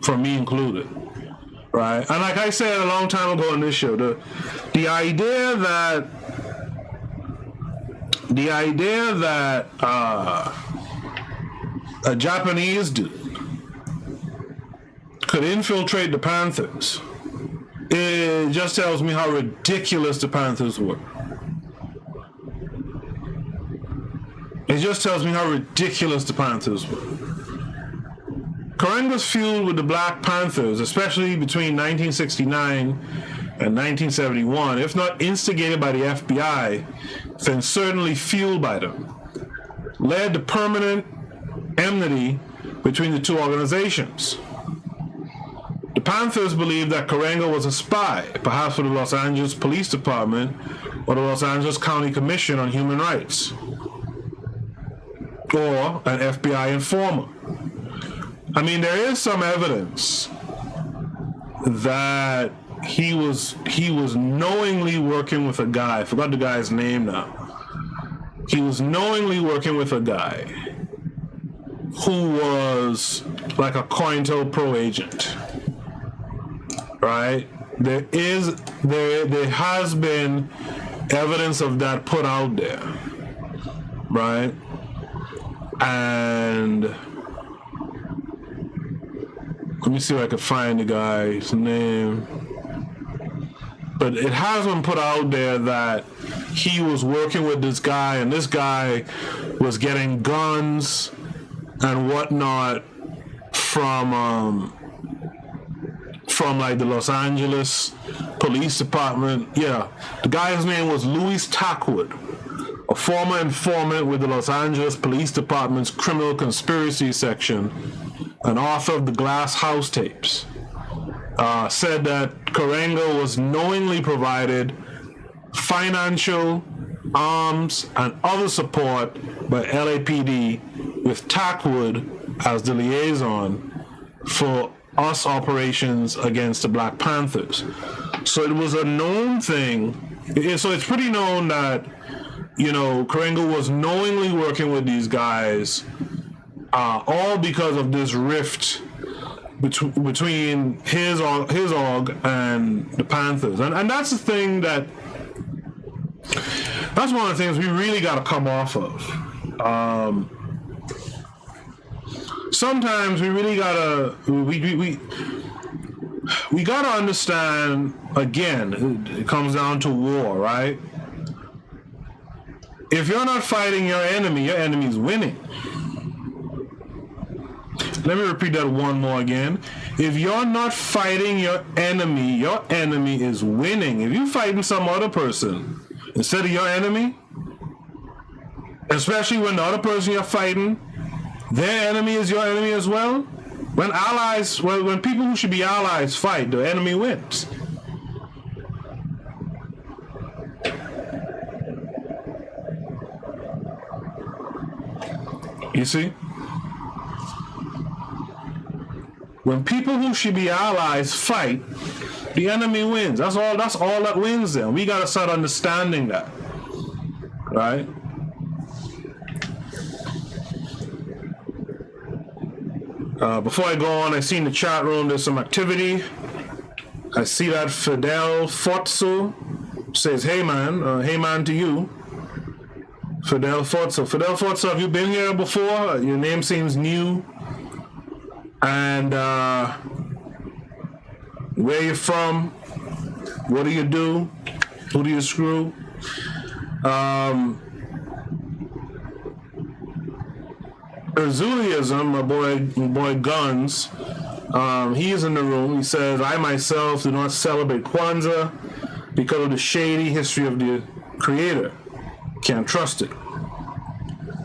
from me included, right? And like I said a long time ago on this show, the idea that a Japanese dude could infiltrate the Panthers, it just tells me how ridiculous the Panthers were. It just tells me how ridiculous the Panthers were. Karenga's feud with the Black Panthers, especially between 1969 and 1971, if not instigated by the FBI, then certainly fueled by them, led to permanent enmity between the two organizations. The Panthers believed that Karenga was a spy, perhaps for the Los Angeles Police Department or the Los Angeles County Commission on Human Rights, or an FBI informer. I mean, there is some evidence that he was knowingly working with a guy. I forgot the guy's name now. He was knowingly working with a guy who was like a COINTELPRO agent, right? There has been evidence of that put out there, right? And let me see if I can find the guy's name. But it has been put out there that he was working with this guy, and this guy was getting guns and whatnot from like the Los Angeles Police Department. Yeah, the guy's name was Louis Tackwood, a former informant with the Los Angeles Police Department's Criminal Conspiracy Section, an author of the Glass House tapes. Said that Karenga was knowingly provided financial, arms, and other support by LAPD, with Tackwood as the liaison for US operations against the Black Panthers. So it was a known thing. So it's pretty known that, Karenga was knowingly working with these guys, all because of this rift between his org and the Panthers. And that's the thing that That's one of the things we really got to come off of. Sometimes we really gotta we gotta understand. Again, it comes down to war, right? If you're not fighting your enemy's winning. Let me repeat that one more again. If you're not fighting your enemy is winning. If you're fighting some other person instead of your enemy, especially when the other person you're fighting, their enemy is your enemy as well. When people who should be allies fight, the enemy wins. You see? When people who should be allies fight, the enemy wins. That's all that wins them. We gotta start understanding that. Right? Before I go on, I see in the chat room there's some activity. I see that Fidel Forzo says, hey man to you. Fidel Forzo, have you been here before? Your name seems new. And where you from? What do you do? Who do you screw? Resurgence, my boy Guns, he is in the room. He says, I myself do not celebrate Kwanzaa because of the shady history of the creator. Can't trust it.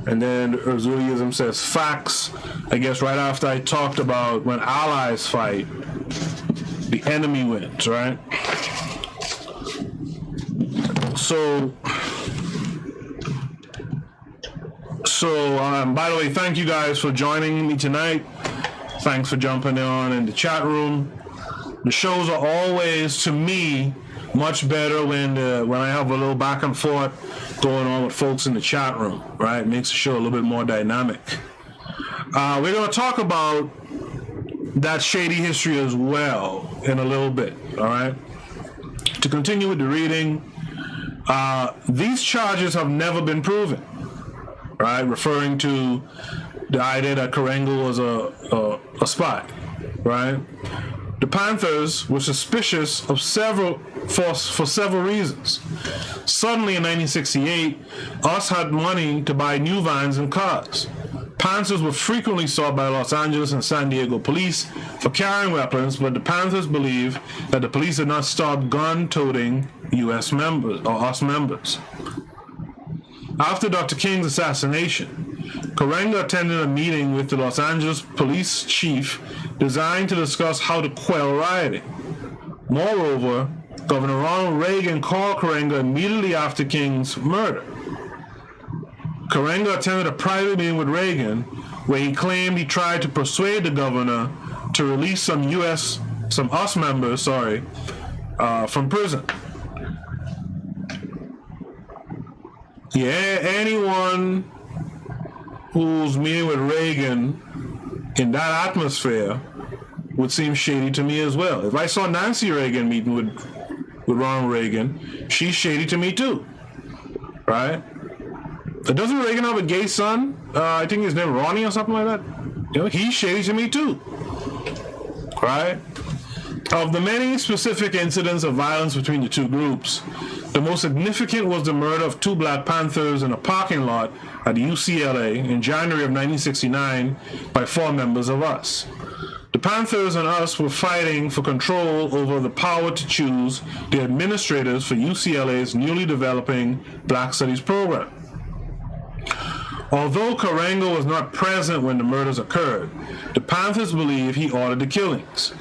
And then Resurgence says, facts. I guess right after I talked about when allies fight, the enemy wins, right? So by the way, thank you guys for joining me tonight. Thanks for jumping on in the chat room. The shows are always, to me, much better when I have a little back and forth going on with folks in the chat room, right? Makes the show a little bit more dynamic. We're going to talk about that shady history as well in a little bit, all right? To continue with the reading, these charges have never been proven, right? Referring to the idea that Karenga was a spy, right? The Panthers were suspicious of for several reasons. Suddenly in 1968, US had money to buy new vans and cars. Panthers were frequently sought by Los Angeles and San Diego police for carrying weapons, but the Panthers believe that the police had not stopped gun-toting US members or US members. After Dr. King's assassination, Karenga attended a meeting with the Los Angeles police chief designed to discuss how to quell rioting. Moreover, Governor Ronald Reagan called Karenga immediately after King's murder. Karenga attended a private meeting with Reagan where he claimed he tried to persuade the governor to release some US members, from prison. Yeah, anyone who's meeting with Reagan in that atmosphere would seem shady to me as well. If I saw Nancy Reagan meeting with Ronald Reagan, she's shady to me too, right? Doesn't Reagan have a gay son? I think his name Ronnie or something like that. You know, he's shady to me too, right? Of the many specific incidents of violence between the two groups, the most significant was the murder of 2 Black Panthers in a parking lot at UCLA in January of 1969 by 4 members of US. The Panthers and us were fighting for control over the power to choose the administrators for UCLA's newly developing Black Studies program. Although Karenga was not present when the murders occurred, the Panthers believe he ordered the killings.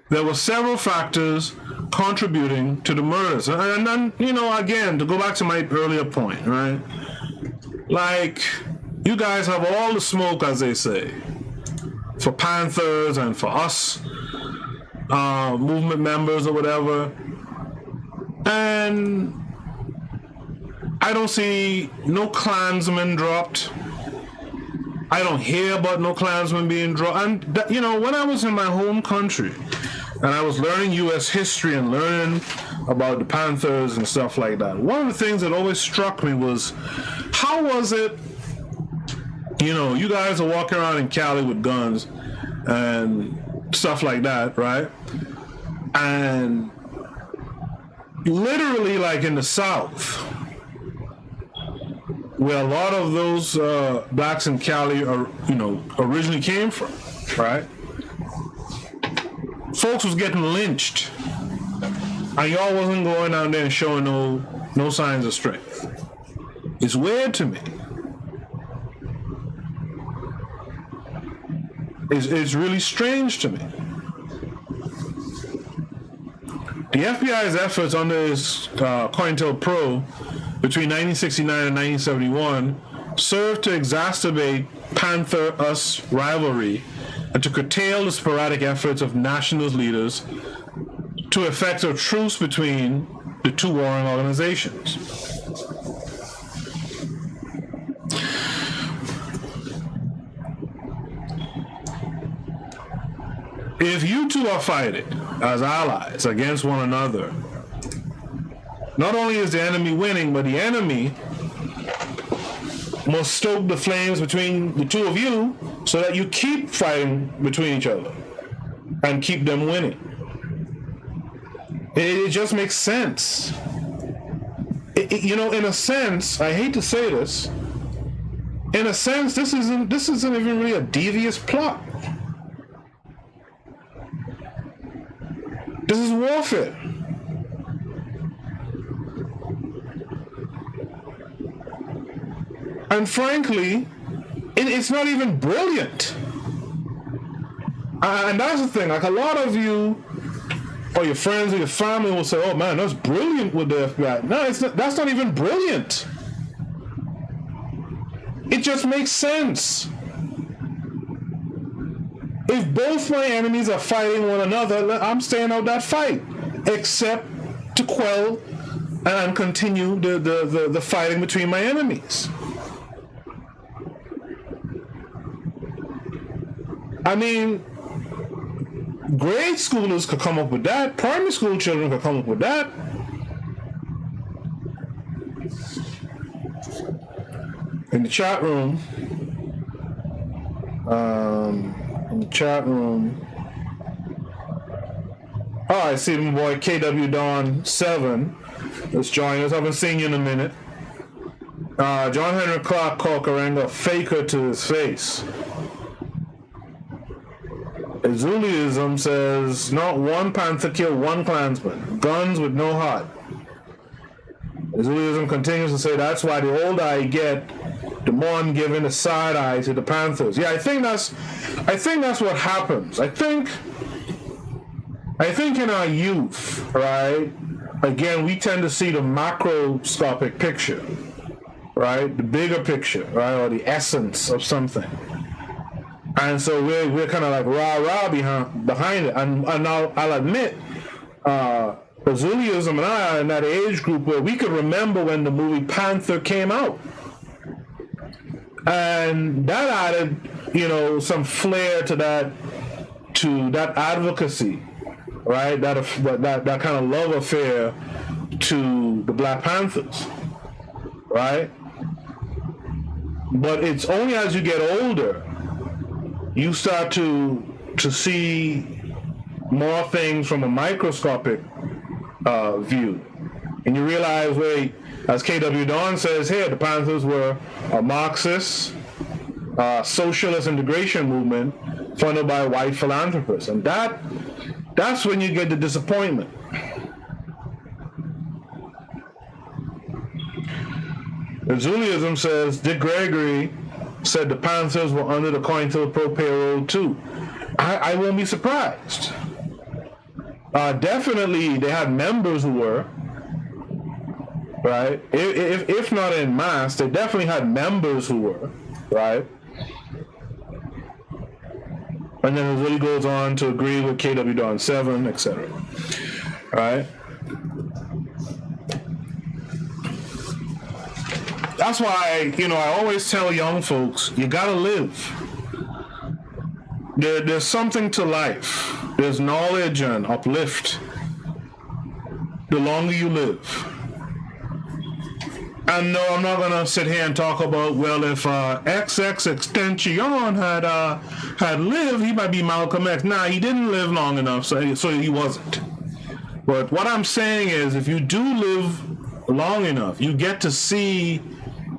There were several factors contributing to the murders. And then, again, to go back to my earlier point, right? Like, you guys have all the smoke, as they say, for Panthers and for us, movement members or whatever. And I don't see no Klansmen dropped. I don't hear about no Klansmen being dropped. And, when I was in my home country, and I was learning U.S. history and learning about the Panthers and stuff like that, one of the things that always struck me was, how was it, you guys are walking around in Cali with guns and stuff like that, right? And literally, like in the South, where a lot of those blacks in Cali are, originally came from, right? Folks was getting lynched, and y'all wasn't going out there and showing no signs of strength. It's weird to me. It's really strange to me. The FBI's efforts under its COINTELPRO between 1969 and 1971 served to exacerbate Panther-US rivalry and to curtail the sporadic efforts of nationalist leaders to effect a truce between the two warring organizations. If you two are fighting as allies against one another, not only is the enemy winning, but the enemy must stoke the flames between the two of you so that you keep fighting between each other and keep them winning. It just makes sense. In a sense, I hate to say this, in a sense, this isn't even really a devious plot. This is warfare. And frankly, it's not even brilliant. And that's the thing. Like, a lot of you, or your friends or your family, will say, "Oh man, that's brilliant with the FBI." No, it's not. That's not even brilliant. It just makes sense. If both my enemies are fighting one another, I'm staying out that fight, except to quell and continue the fighting between my enemies. I mean, grade schoolers could come up with that. Primary school children could come up with that. In the chat room, oh, I see my boy KW Dawn 7 is joining us. I haven't seen you in a minute. John Henry Clark called Karenga a faker to his face. Azuliism says, not one Panther killed one Klansman. Guns with no heart. Azuliism continues to say, that's why the older I get, the more I'm giving a side eye to the Panthers. Yeah, I think that's what happens. I think in our youth, right, again, we tend to see the macroscopic picture, right, the bigger picture, right, or the essence of something. And so we're kind of like rah-rah behind it. And I'll admit, Azuliism and I are in that age group where we could remember when the movie Panther came out. And that added, some flair to that advocacy, right? That kind of love affair to the Black Panthers, right? But it's only as you get older you start to see more things from a microscopic view, and you realize, wait, as KW Dawn says here, the Panthers were a Marxist, socialist integration movement funded by white philanthropists, and that's when you get the disappointment. Azuliism says Dick Gregory said the Panthers were under the COINTELPRO payroll too. I won't be surprised. Definitely they had members who were, right? If not en masse, they definitely had members who were, right? And then it really goes on to agree with KW Dawn 7, etc. Right? That's why, I always tell young folks, you gotta live. There's something to life. There's knowledge and uplift. the longer you live. And no, I'm not gonna sit here and talk about, well, if XX Extension had lived, he might be Malcolm X. Nah, he didn't live long enough, so he wasn't. But what I'm saying is, if you do live long enough, you get to see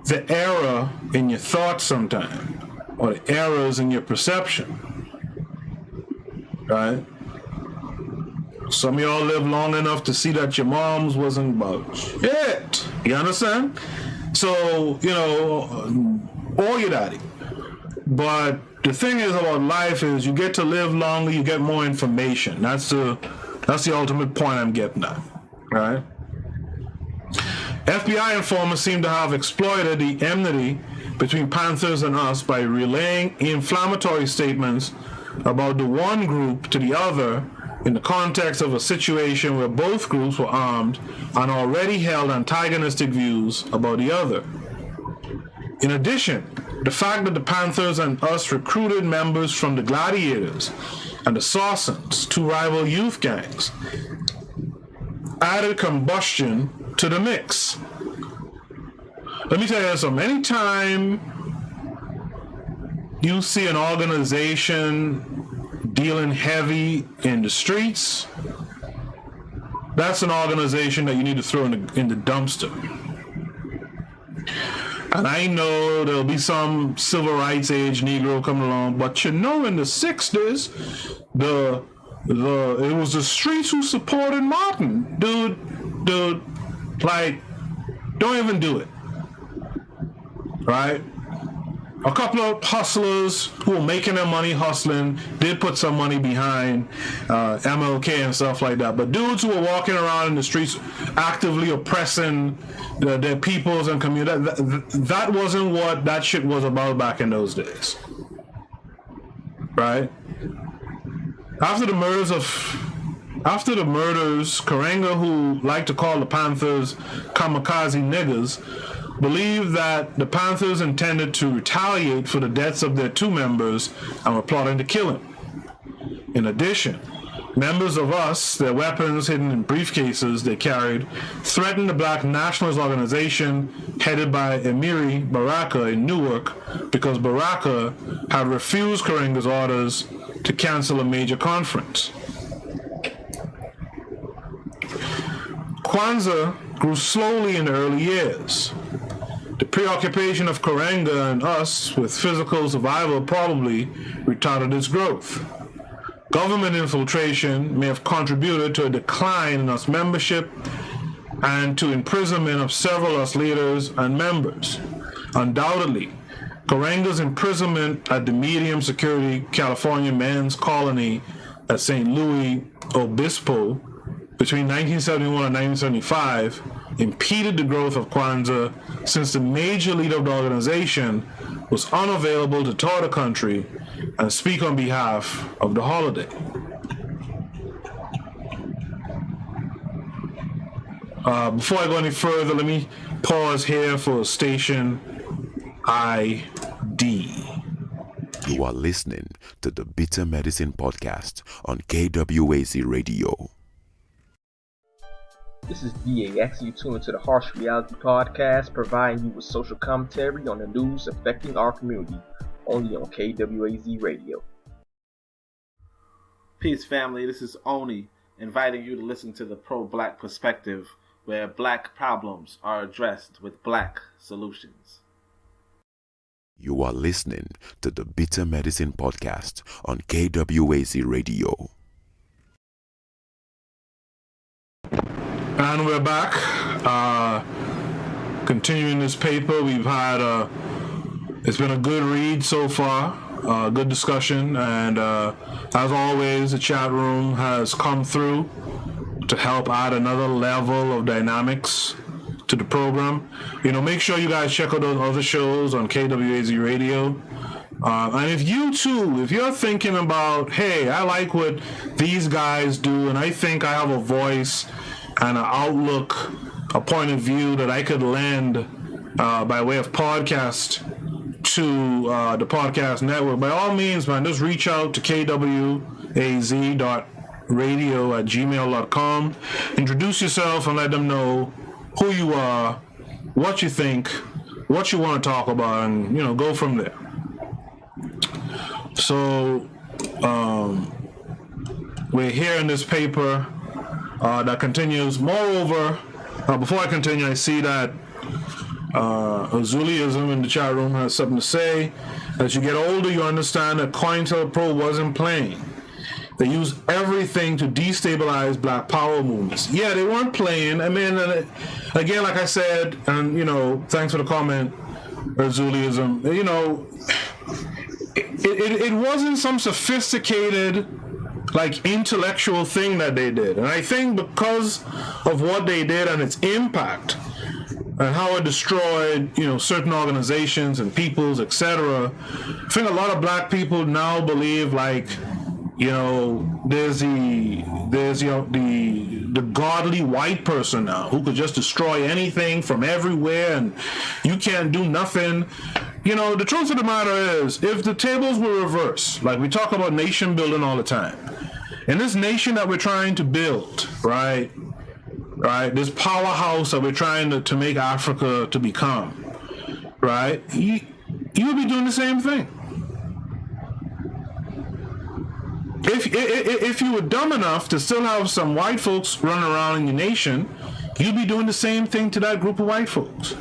the error in your thoughts sometimes, or the errors in your perception, right? Some of y'all live long enough to see that your moms wasn't about shit. You understand? So, or your daddy. But the thing is about life is you get to live longer, you get more information. That's the ultimate point I'm getting at, right? FBI informers seem to have exploited the enmity between Panthers and us by relaying inflammatory statements about the one group to the other in the context of a situation where both groups were armed and already held antagonistic views about the other. In addition, the fact that the Panthers and us recruited members from the Gladiators and the Sausons, two rival youth gangs, added combustion to the mix. Let me tell you something. Anytime you see an organization dealing heavy in the streets, that's an organization that you need to throw in the dumpster. And I know there'll be some civil rights age Negro coming along, but in the 60s, it was the streets who supported Martin. Dude, like, don't even do it. Right? A couple of hustlers who were making their money hustling did put some money behind MLK and stuff like that. But dudes who were walking around in the streets actively oppressing their peoples and community, that wasn't what that shit was about back in those days. Right? After the murders, Karenga, who like to call the Panthers kamikaze niggas, believed that the Panthers intended to retaliate for the deaths of their two members and were plotting to kill him. In addition, members of us, their weapons hidden in briefcases they carried, threatened the Black Nationalist Organization headed by Emiri Baraka in Newark because Baraka had refused Karenga's orders to cancel a major conference. Kwanzaa grew slowly in the early years. The preoccupation of Karenga and us with physical survival probably retarded its growth. Government infiltration may have contributed to a decline in us membership and to imprisonment of several us leaders and members. Undoubtedly, Karenga's imprisonment at the medium security California men's colony at St. Louis Obispo between 1971 and 1975 impeded the growth of Kwanzaa since the major leader of the organization was unavailable to tour the country and speak on behalf of the holiday. Before I go any further, let me pause here for station ID. You are listening to the Bitter Medicine Podcast on KWAZ Radio. This is DAX. You tune into the Harsh Reality Podcast, providing you with social commentary on the news affecting our community, only on KWAZ Radio. Peace, family. This is Oni, inviting you to listen to the pro-black perspective, where black problems are addressed with black solutions. You are listening to the Bitter Medicine Podcast on KWAZ Radio. And we're back. Continuing this paper, we've had it's been a good read so far, good discussion, and as always, the chat room has come through to help add another level of dynamics to the program. Make sure you guys check out those other shows on KWAZ Radio. And if you're thinking about, hey, I like what these guys do, and I think I have a voice and an outlook, a point of view that I could lend by way of podcast to the podcast network, by all means, man, just reach out to kwaz.org radio@gmail.com. Introduce yourself and let them know who you are, what you think, what you want to talk about, and go from there. So we're here in this paper that continues. Moreover, before I continue, I see that Azuliism in the chat room has something to say. As you get older, you understand that COINTELPRO wasn't playing. They used everything to destabilize Black Power movements. Yeah, they weren't playing. I mean, again, like I said, and thanks for the comment, Azuliism. It wasn't some sophisticated, intellectual thing that they did. And I think because of what they did and its impact and how it destroyed, certain organizations and peoples, etc., I think a lot of Black people now believe, there's the godly white person now who could just destroy anything from everywhere and you can't do nothing. The truth of the matter is, if the tables were reversed, like we talk about nation building all the time, in this nation that we're trying to build, right, this powerhouse that we're trying to make Africa to become, right, you would be doing the same thing. If you were dumb enough to still have some white folks running around in your nation, you'd be doing the same thing to that group of white folks.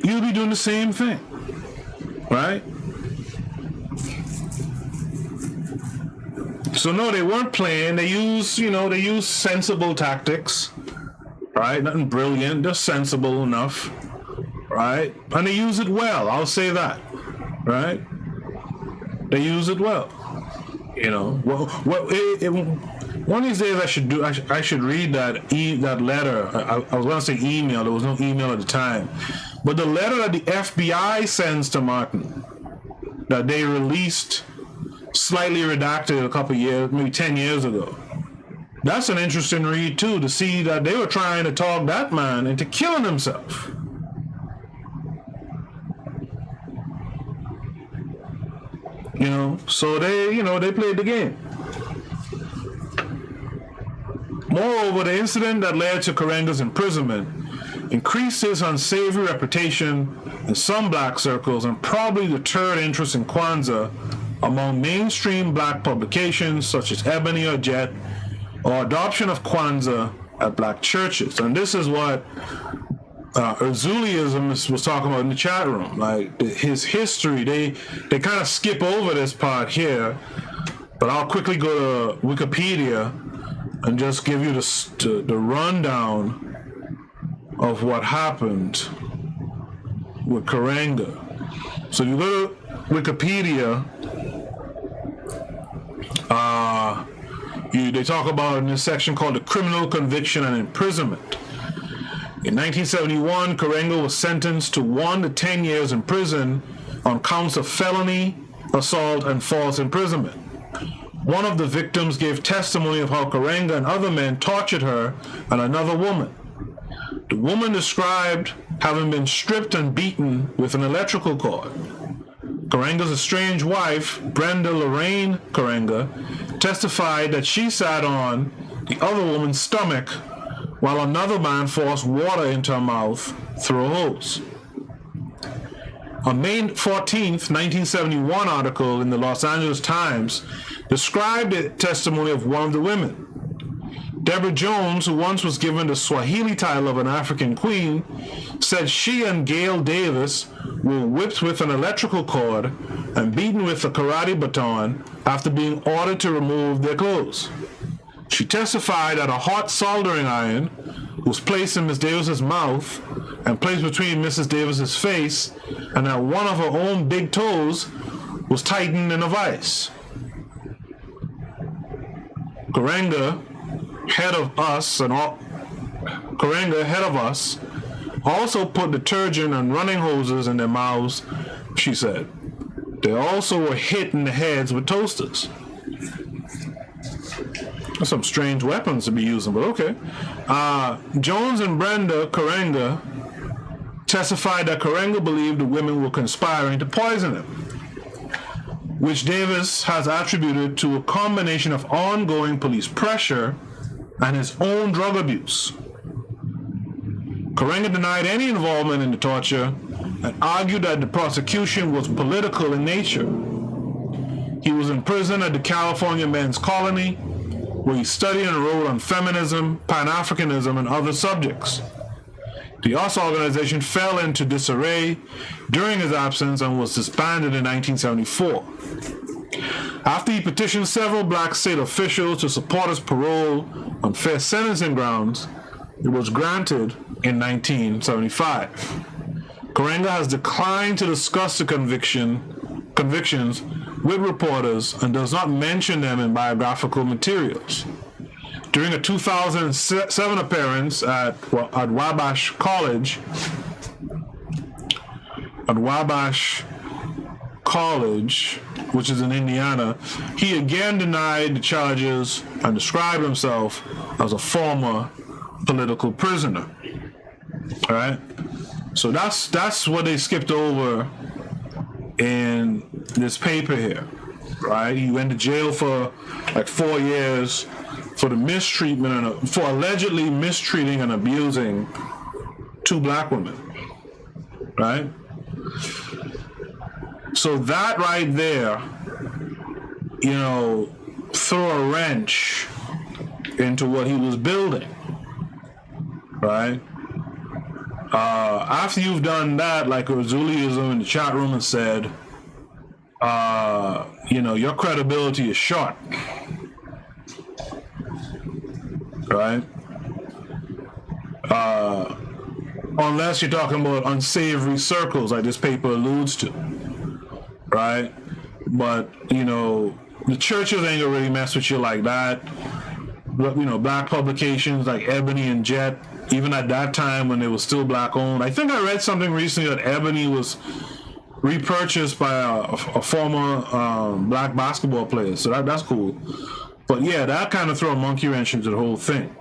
You'd be doing the same thing, right? So no, they weren't playing. They used sensible tactics, right? Nothing brilliant, just sensible enough. Right? And they use it well, I'll say that. Right? They use it well. One of these days I should read that letter. I was going to say email, there was no email at the time. But the letter that the FBI sends to Martin, that they released slightly redacted a couple years, maybe 10 years ago. That's an interesting read too, to see that they were trying to talk that man into killing himself. So they played the game. Moreover, the incident that led to Karenga's imprisonment increased his unsavory reputation in some Black circles and probably deterred interest in Kwanzaa among mainstream Black publications such as Ebony or Jet, or adoption of Kwanzaa at Black churches. And this is what Azuliism was talking about in the chat room, his history. They kind of skip over this part here, but I'll quickly go to Wikipedia and just give you the rundown of what happened with Karenga. So you go to Wikipedia, they talk about in this section called the criminal conviction and imprisonment. In 1971, Karenga was sentenced to 1 to 10 years in prison on counts of felony, assault, and false imprisonment. One of the victims gave testimony of how Karenga and other men tortured her and another woman. The woman described having been stripped and beaten with an electrical cord. Karenga's estranged wife, Brenda Lorraine Karenga, testified that she sat on the other woman's stomach while another man forced water into her mouth through a hose. A May 14th, 1971 article in the Los Angeles Times described the testimony of one of the women. Deborah Jones, who once was given the Swahili title of an African queen, said she and Gail Davis were whipped with an electrical cord and beaten with a karate baton after being ordered to remove their clothes. She testified that a hot soldering iron was placed in Miss Davis's mouth and placed between Mrs. Davis's face, and that one of her own big toes was tightened in a vice. Karenga, head of us, also put detergent and running hoses in their mouths, she said. They also were hit in the heads with toasters. Some strange weapons to be using, but okay. Jones and Brenda Karenga testified that Karenga believed the women were conspiring to poison him, which Davis has attributed to a combination of ongoing police pressure and his own drug abuse. Karenga denied any involvement in the torture and argued that the prosecution was political in nature. He was in prison at the California Men's Colony, where he studied and wrote on feminism, Pan-Africanism, and other subjects. The US organization fell into disarray during his absence and was disbanded in 1974. After he petitioned several black state officials to support his parole on fair sentencing grounds, it was granted in 1975. Karenga has declined to discuss the convictions with reporters and does not mention them in biographical materials. During a 2007 appearance at Wabash College, which is in Indiana, he again denied the charges and described himself as a former political prisoner. All right, so that's what they skipped over in this paper here, right? He went to jail for like 4 years for the mistreatment and for allegedly mistreating and abusing 2 black women, right? So that right there, you know, threw a wrench into what he was building, right? After you've done that, like Resurgence in the chat room and said, you know, your credibility is shot, right? Unless you're talking about unsavory circles like this paper alludes to, right? But, you know, the churches ain't gonna really mess with you like that. But, you know, black publications like Ebony and Jet, even at that time when they were still black owned. I think I read something recently that Ebony was repurchased by a former black basketball player, so that's cool. But yeah, that kind of threw a monkey wrench into the whole thing.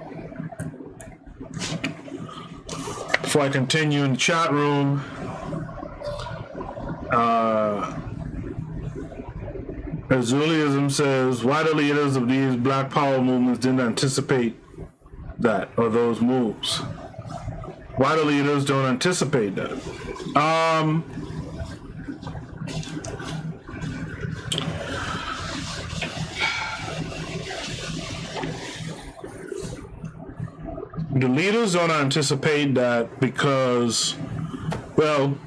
Before I continue in the chat room, Resurgence says, why the leaders of these black power movements didn't anticipate that, or those moves? Why the leaders don't anticipate that? The leaders don't anticipate that because, well,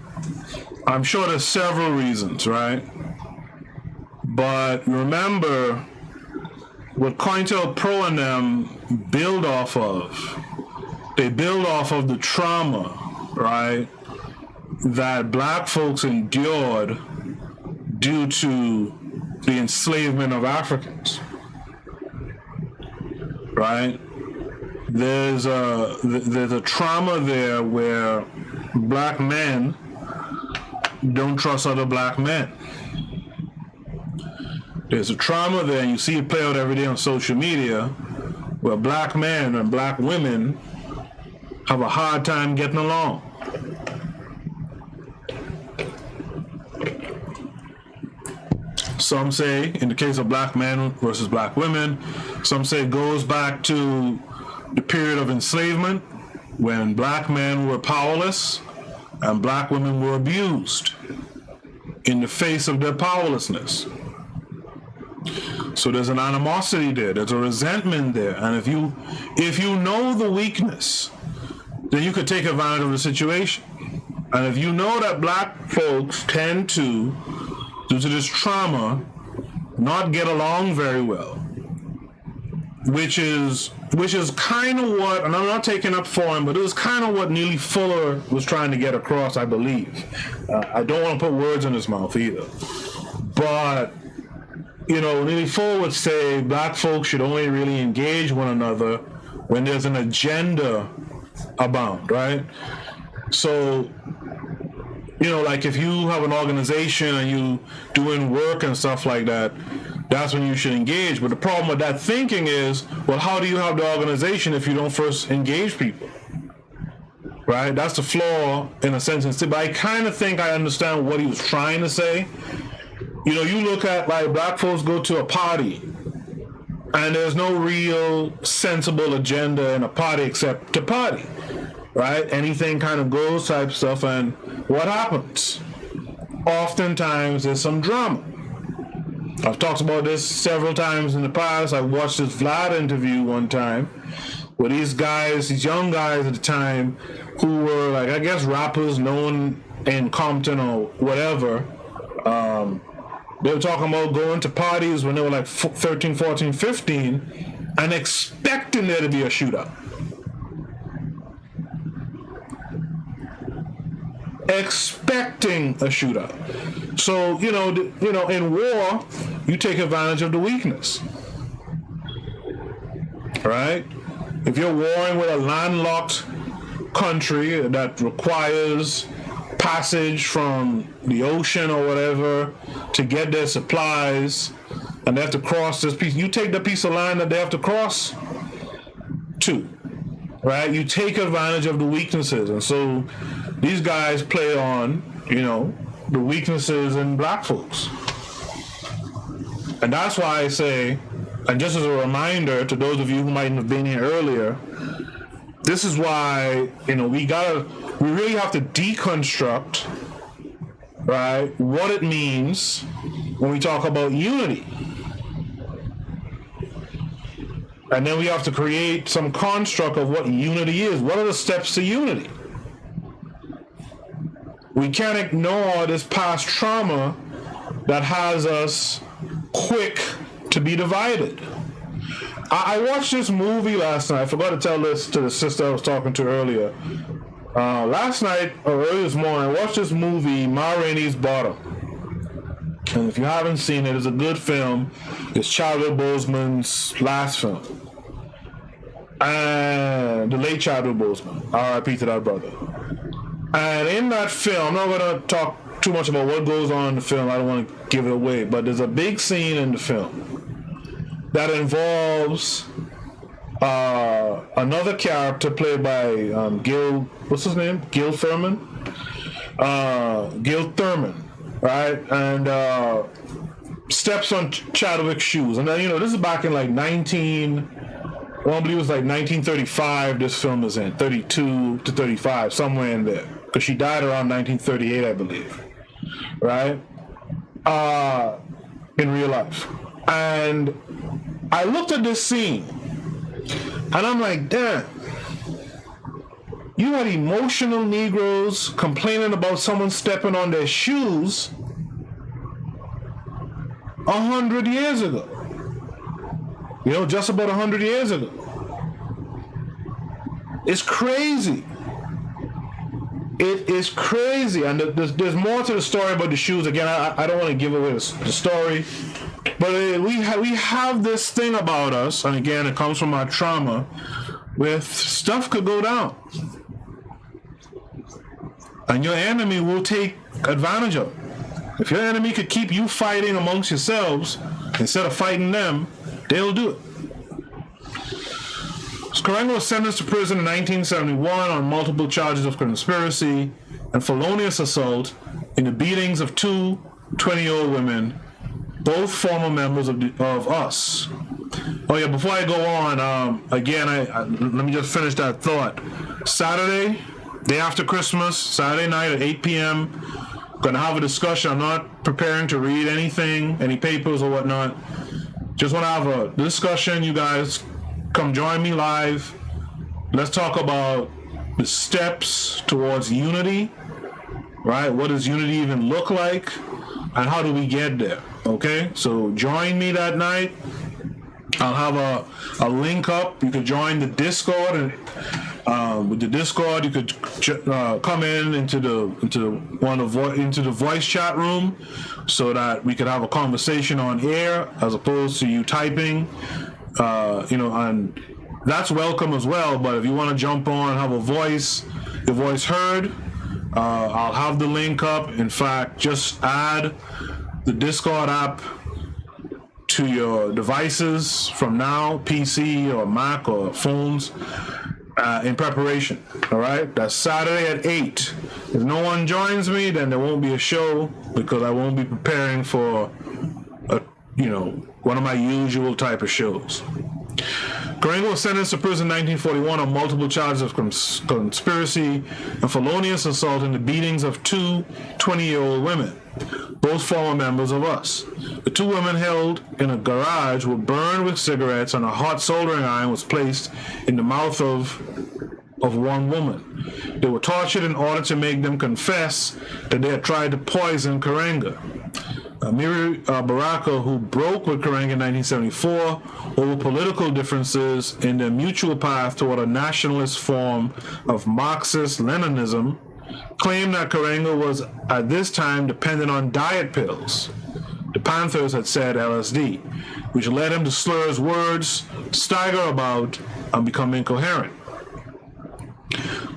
I'm sure there's several reasons, right? But remember, what COINTELPRO and them build off of, they build off of the trauma, right, that black folks endured due to the enslavement of Africans, right? There's a trauma there where black men don't trust other black men. There's a trauma there, and you see it play out every day on social media, where black men and black women have a hard time getting along. Some say, in the case of black men versus black women, some say it goes back to the period of enslavement when black men were powerless and black women were abused in the face of their powerlessness. So there's an animosity there, there's a resentment there, and if you know the weakness, then you could take advantage of the situation. And if you know that black folks tend to, due to this trauma, not get along very well, which is kind of what, and I'm not taking up for him, but it was kind of what Neely Fuller was trying to get across, I believe. I don't want to put words in his mouth either. But, you know, Neely Fuller would say black folks should only really engage one another when there's an agenda abound, right? So, you know, like if you have an organization and you doing work and stuff like that, that's when you should engage. But the problem with that thinking is, well, how do you have the organization if you don't first engage people? right? That's the flaw in a sentence. But I kind of think I understand what he was trying to say. You know, you look at, like, black folks go to a party, and there's no real sensible agenda in a party except to party, right? Anything kind of goes type stuff, and what happens? Oftentimes there's some drama. I've talked about this several times in the past. I watched this Vlad interview one time with these guys, these young guys at the time, who were, like, I guess rappers known in Compton or whatever. They were talking about going to parties when they were like 13, 14, 15 and expecting there to be a shootout. Expecting a shootout. So, you know, in war, you take advantage of the weakness. Right? If you're warring with a landlocked country that requires passage from the ocean or whatever to get their supplies, and they have to cross this piece, you take the piece of land that they have to cross to, right? You take advantage of the weaknesses. And so these guys play on, you know, the weaknesses in black folks. And that's why I say, and just as a reminder to those of you who mightn't have been here earlier, this is why, you know, we really have to deconstruct, right, what it means when we talk about unity. And then we have to create some construct of what unity is. What are the steps to unity? We can't ignore this past trauma that has us quick to be divided. I watched this movie last night. I forgot to tell this to the sister I was talking to earlier. Last night, or early this morning, I watched this movie, Ma Rainey's Bottom. And if you haven't seen it, it's a good film. It's Chadwick Boseman's last film. And the late Chadwick Boseman. R.I.P. to that brother. And in that film, I'm not going to talk too much about what goes on in the film. I don't want to give it away. But there's a big scene in the film that involves another character played by Gil, what's his name? Gil Thurman? Gil Thurman, right? And steps on Chadwick's shoes. And then, you know, this is back in like I believe it was like 1935 this film is in, 32 to 35, somewhere in there. Because she died around 1938, I believe. Right? In real life. And I looked at this scene, and I'm like, damn. You had emotional Negroes complaining about someone stepping on their shoes 100 years ago. You know, just about 100 years ago. It's crazy. It is crazy. And there's more to the story about the shoes. Again, I don't want to give away the story. But we have this thing about us, and again, it comes from our trauma, where stuff could go down. And your enemy will take advantage of it. If your enemy could keep you fighting amongst yourselves instead of fighting them, they'll do it. Karenga was sentenced to prison in 1971 on multiple charges of conspiracy and felonious assault in the beatings of two 20-year-old women, both former members of US. Oh yeah, before I go on, again, let me just finish that thought. Saturday, day after Christmas, Saturday night at 8 p.m., gonna have a discussion. I'm not preparing to read anything, any papers or whatnot. Just want to have a discussion. You guys come join me live. Let's talk about the steps towards unity, right? What does unity even look like? And how do we get there? Okay, so join me that night. I'll have a link up. You could join the Discord, and with the Discord, you could come into the voice chat room, so that we could have a conversation on air as opposed to you typing. And that's welcome as well. But if you want to jump on and have your voice heard, I'll have the link up. In fact, just add the Discord app to your devices from now, PC or Mac or phones, in preparation. All right, that's Saturday at 8. If no one joins me, then there won't be a show because I won't be preparing for one of my usual type of shows. Karenga was sentenced to prison in 1941 on multiple charges of conspiracy and felonious assault in the beatings of two 20-year-old women, both former members of US. The two women held in a garage were burned with cigarettes, and a hot soldering iron was placed in the mouth of one woman. They were tortured in order to make them confess that they had tried to poison Karenga. Amiri Baraka, who broke with Karenga in 1974 over political differences in their mutual path toward a nationalist form of Marxist-Leninism, claimed that Karenga was at this time dependent on diet pills. The Panthers had said LSD, which led him to slur his words, stagger about, and become incoherent.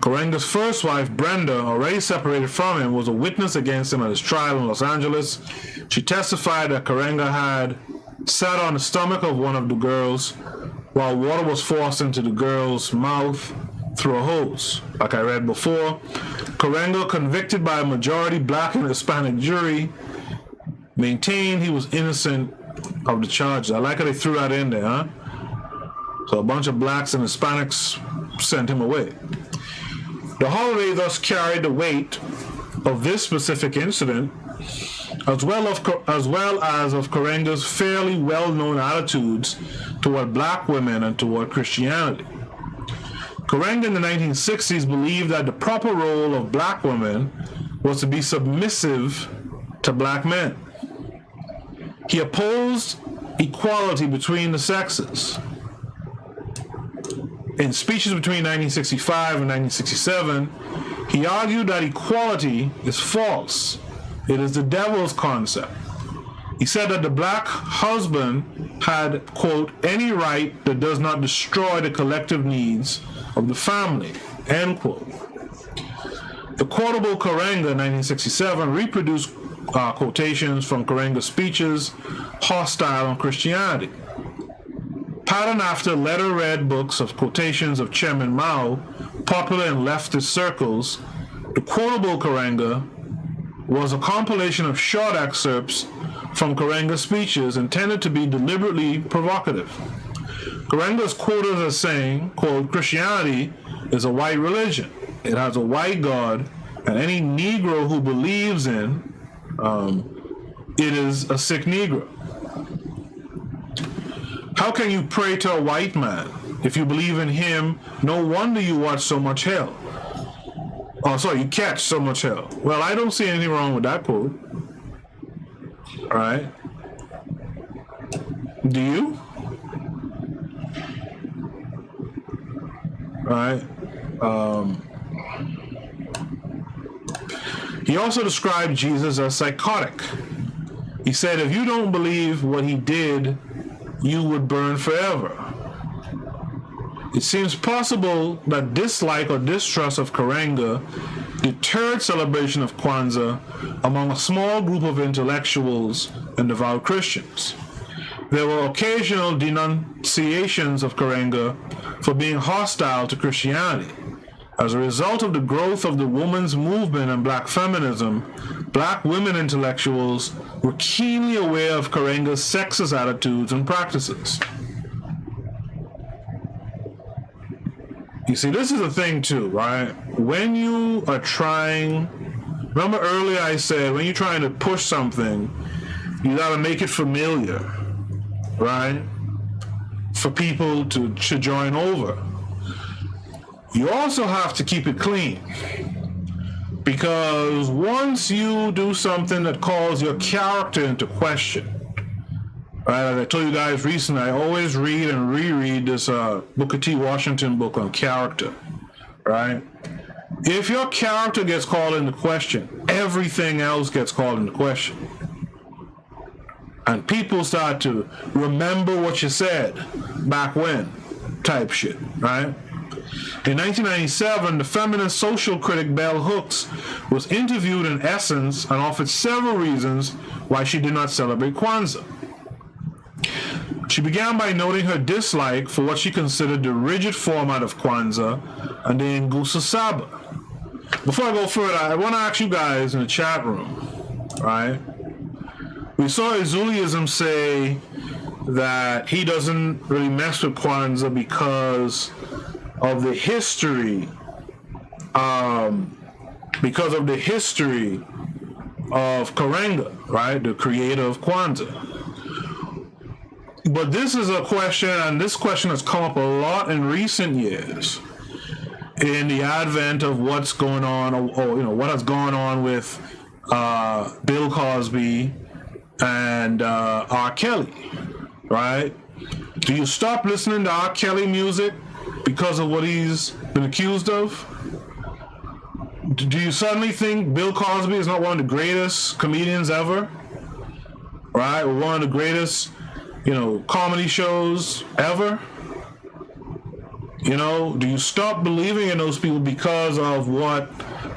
Karenga's first wife, Brenda, already separated from him, was a witness against him at his trial in Los Angeles. She testified that Karenga had sat on the stomach of one of the girls while water was forced into the girl's mouth through a hose. Like I read before, Karenga, convicted by a majority black and Hispanic jury, maintained he was innocent of the charges. I like how they threw that in there, huh? So a bunch of blacks and Hispanics sent him away. The holiday thus carried the weight of this specific incident, as well as of Karenga's fairly well-known attitudes toward black women and toward Christianity. Karenga in the 1960s believed that the proper role of black women was to be submissive to black men. He opposed equality between the sexes. In speeches between 1965 and 1967, he argued that equality is false. It is the devil's concept. He said that the black husband had, quote, any right that does not destroy the collective needs of the family, end quote. The quotable Karenga, 1967, reproduced quotations from Karenga's speeches hostile on Christianity. Patterned after letter-read books of quotations of Chairman Mao, popular in leftist circles, the quotable Karenga was a compilation of short excerpts from Karenga's speeches intended to be deliberately provocative. Karenga is quoted as saying, quote, Christianity is a white religion. It has a white God, and any Negro who believes in it is a sick Negro. How can you pray to a white man? If you believe in him, no wonder you watch so much hell. Oh, sorry, you catch so much hell. Well, I don't see anything wrong with that quote. All right. Do you? All right. He also described Jesus as psychotic. He said, if you don't believe what he did, you would burn forever. It seems possible that dislike or distrust of Karenga deterred celebration of Kwanzaa among a small group of intellectuals and devout Christians. There were occasional denunciations of Karenga for being hostile to Christianity. As a result of the growth of the women's movement and black feminism, black women intellectuals were keenly aware of Karenga's sexist attitudes and practices. You see, this is the thing too, right? When you are trying, remember earlier I said, when you're trying to push something, you gotta make it familiar, right? For people to join over. You also have to keep it clean, because once you do something that calls your character into question, right? As I told you guys recently, I always read and reread this Booker T. Washington book on character, right? If your character gets called into question, everything else gets called into question. And people start to remember what you said back when, type shit, right? In 1997, the feminist social critic Bell Hooks was interviewed in Essence and offered several reasons why she did not celebrate Kwanzaa. She began by noting her dislike for what she considered the rigid format of Kwanzaa and the Ngusa Saba. Before I go further, I want to ask you guys in the chat room, right? We saw Azuliism say that he doesn't really mess with Kwanzaa because of the history, of Karenga, right? The creator of Kwanzaa. But this is a question, and this question has come up a lot in recent years in the advent of what's going on, or what has gone on with Bill Cosby and R. Kelly, right? Do you stop listening to R. Kelly music because of what he's been accused of? Do you suddenly think Bill Cosby is not one of the greatest comedians ever? Right? Or one of the greatest, comedy shows ever? Do you stop believing in those people because of what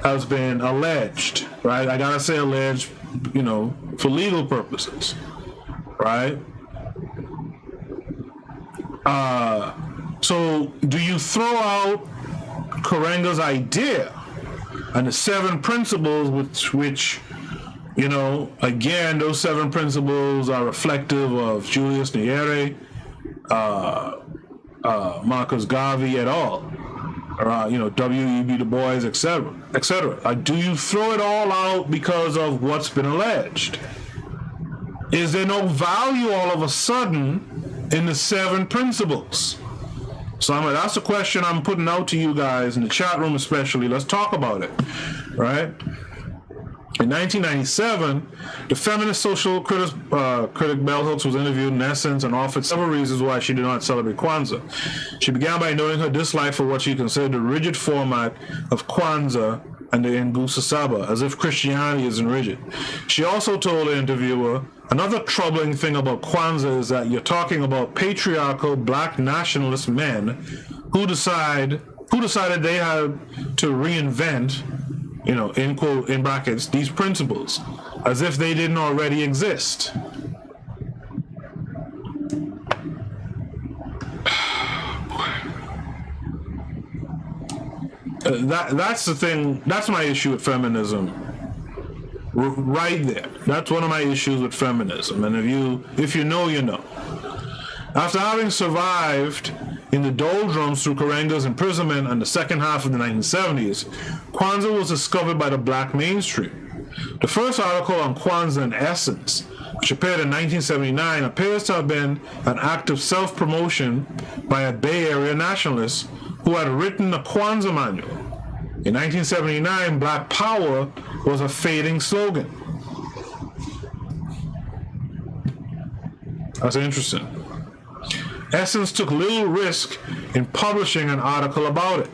has been alleged? Right? I gotta say alleged, for legal purposes. Right? So do you throw out Karenga's idea and the 7 principles which again, those 7 principles are reflective of Julius Nyerere, Marcus Garvey et al., W.E.B. Du Bois, etc., etc. Do you throw it all out because of what's been alleged? Is there no value all of a sudden in the 7 principles? So that's a question I'm putting out to you guys in the chat room especially. Let's talk about it, right? In 1997, the feminist social critic Bell Hooks was interviewed in Essence and offered several reasons why she did not celebrate Kwanzaa. She began by noting her dislike for what she considered the rigid format of Kwanzaa and the Ngusa Saba, as if Christianity isn't rigid. She also told the interviewer, another troubling thing about Kwanzaa is that you're talking about patriarchal black nationalist men who decided they had to reinvent, in quote, in brackets, these principles, as if they didn't already exist. That's the thing. That's my issue with feminism. Right there. That's one of my issues with feminism. And if you know, you know. After having survived in the doldrums through Karenga's imprisonment and the second half of the 1970s, Kwanzaa was discovered by the black mainstream. The first article on Kwanzaa in Essence, which appeared in 1979, appears to have been an act of self-promotion by a Bay Area nationalist who had written a Kwanzaa manual. In 1979, Black Power was a fading slogan. That's interesting. Essence took little risk in publishing an article about it.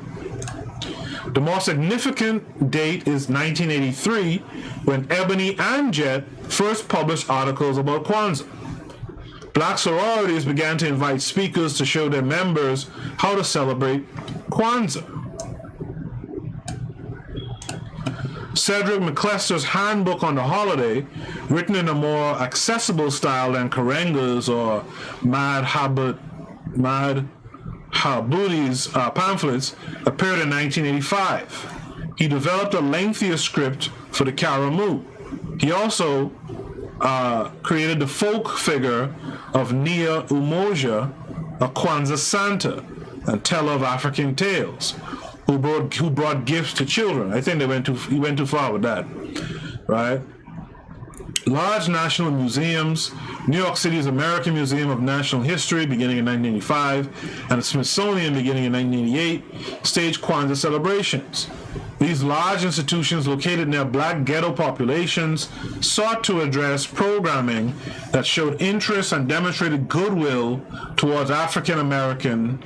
The more significant date is 1983, when Ebony and Jet first published articles about Kwanzaa. Black sororities began to invite speakers to show their members how to celebrate Kwanzaa. Cedric McClester's Handbook on the Holiday, written in a more accessible style than Karenga's or Mad Habuti's pamphlets, appeared in 1985. He developed a lengthier script for the Karamu. He also created the folk figure of Nia Umoja, a Kwanzaa Santa and teller of African tales, who brought gifts to children. I think he went too far with that, right? Large national museums, New York City's American Museum of National History beginning in 1985 and the Smithsonian beginning in 1988 staged Kwanzaa celebrations. These large institutions located near black ghetto populations sought to address programming that showed interest and demonstrated goodwill towards African Americans.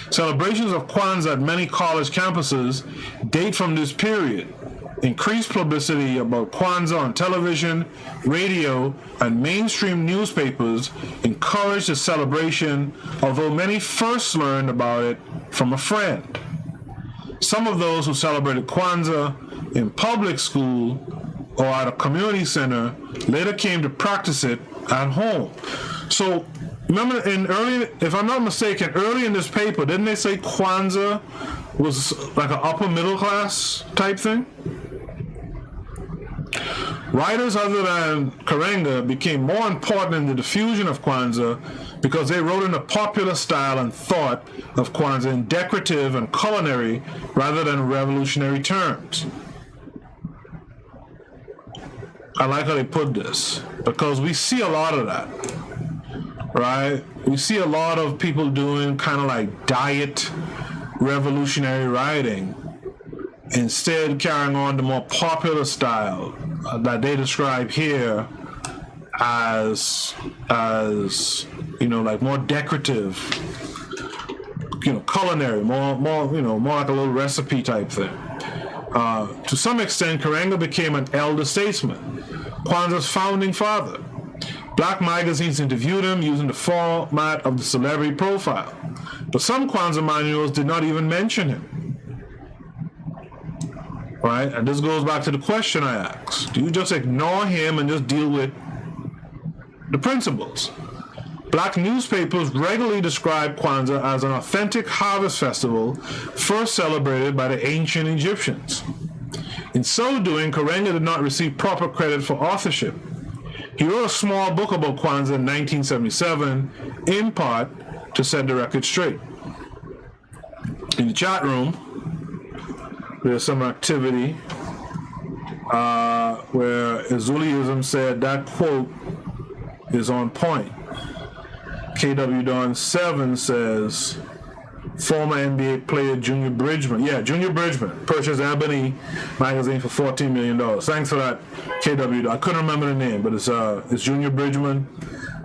Celebrations of Kwanzaa at many college campuses date from this period. Increased publicity about Kwanzaa on television, radio, and mainstream newspapers encouraged the celebration, although many first learned about it from a friend. Some of those who celebrated Kwanzaa in public school or at a community center later came to practice it at home. So Remember, if I'm not mistaken, early in this paper, didn't they say Kwanzaa was like an upper middle class type thing? Writers other than Karenga became more important in the diffusion of Kwanzaa because they wrote in the popular style and thought of Kwanzaa in decorative and culinary rather than revolutionary terms. I like how they put this, because we see a lot of that, right? We see a lot of people doing kind of like diet revolutionary writing, instead carrying on the more popular style that they describe here as like more decorative, culinary, more like a little recipe type thing. To some extent, Karenga became an elder statesman, Kwanzaa's founding father. Black magazines interviewed him using the format of the celebrity profile, but some Kwanzaa manuals did not even mention him. Right? And this goes back to the question I asked. Do you just ignore him and just deal with the principles? Black newspapers regularly describe Kwanzaa as an authentic harvest festival first celebrated by the ancient Egyptians. In so doing, Karenga did not receive proper credit for authorship. He wrote a small book about Kwanzaa in 1977, in part to set the record straight. In the chat room, there's some activity where Azuliism said that quote is on point. KW Don 7 says, former NBA player Junior Bridgman. Yeah, Junior Bridgman purchased Ebony magazine for $14 million. Thanks for that, KW. I couldn't remember the name, but it's Junior Bridgman.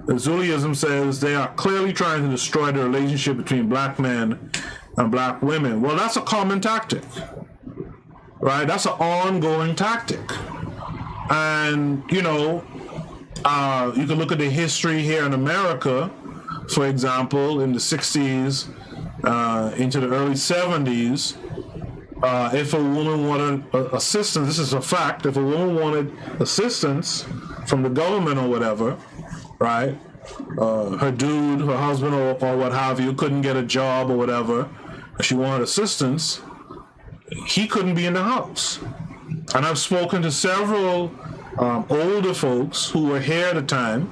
Azuliism says they are clearly trying to destroy the relationship between black men and black women. Well, that's a common tactic. Right? That's an ongoing tactic. And, you can look at the history here in America, for example, in the 60s into the early 70s, if a woman wanted assistance, this is a fact, if a woman wanted assistance from the government or whatever, right, her dude, her husband or what have you, couldn't get a job or whatever, and she wanted assistance, he couldn't be in the house. And I've spoken to several older folks who were here at the time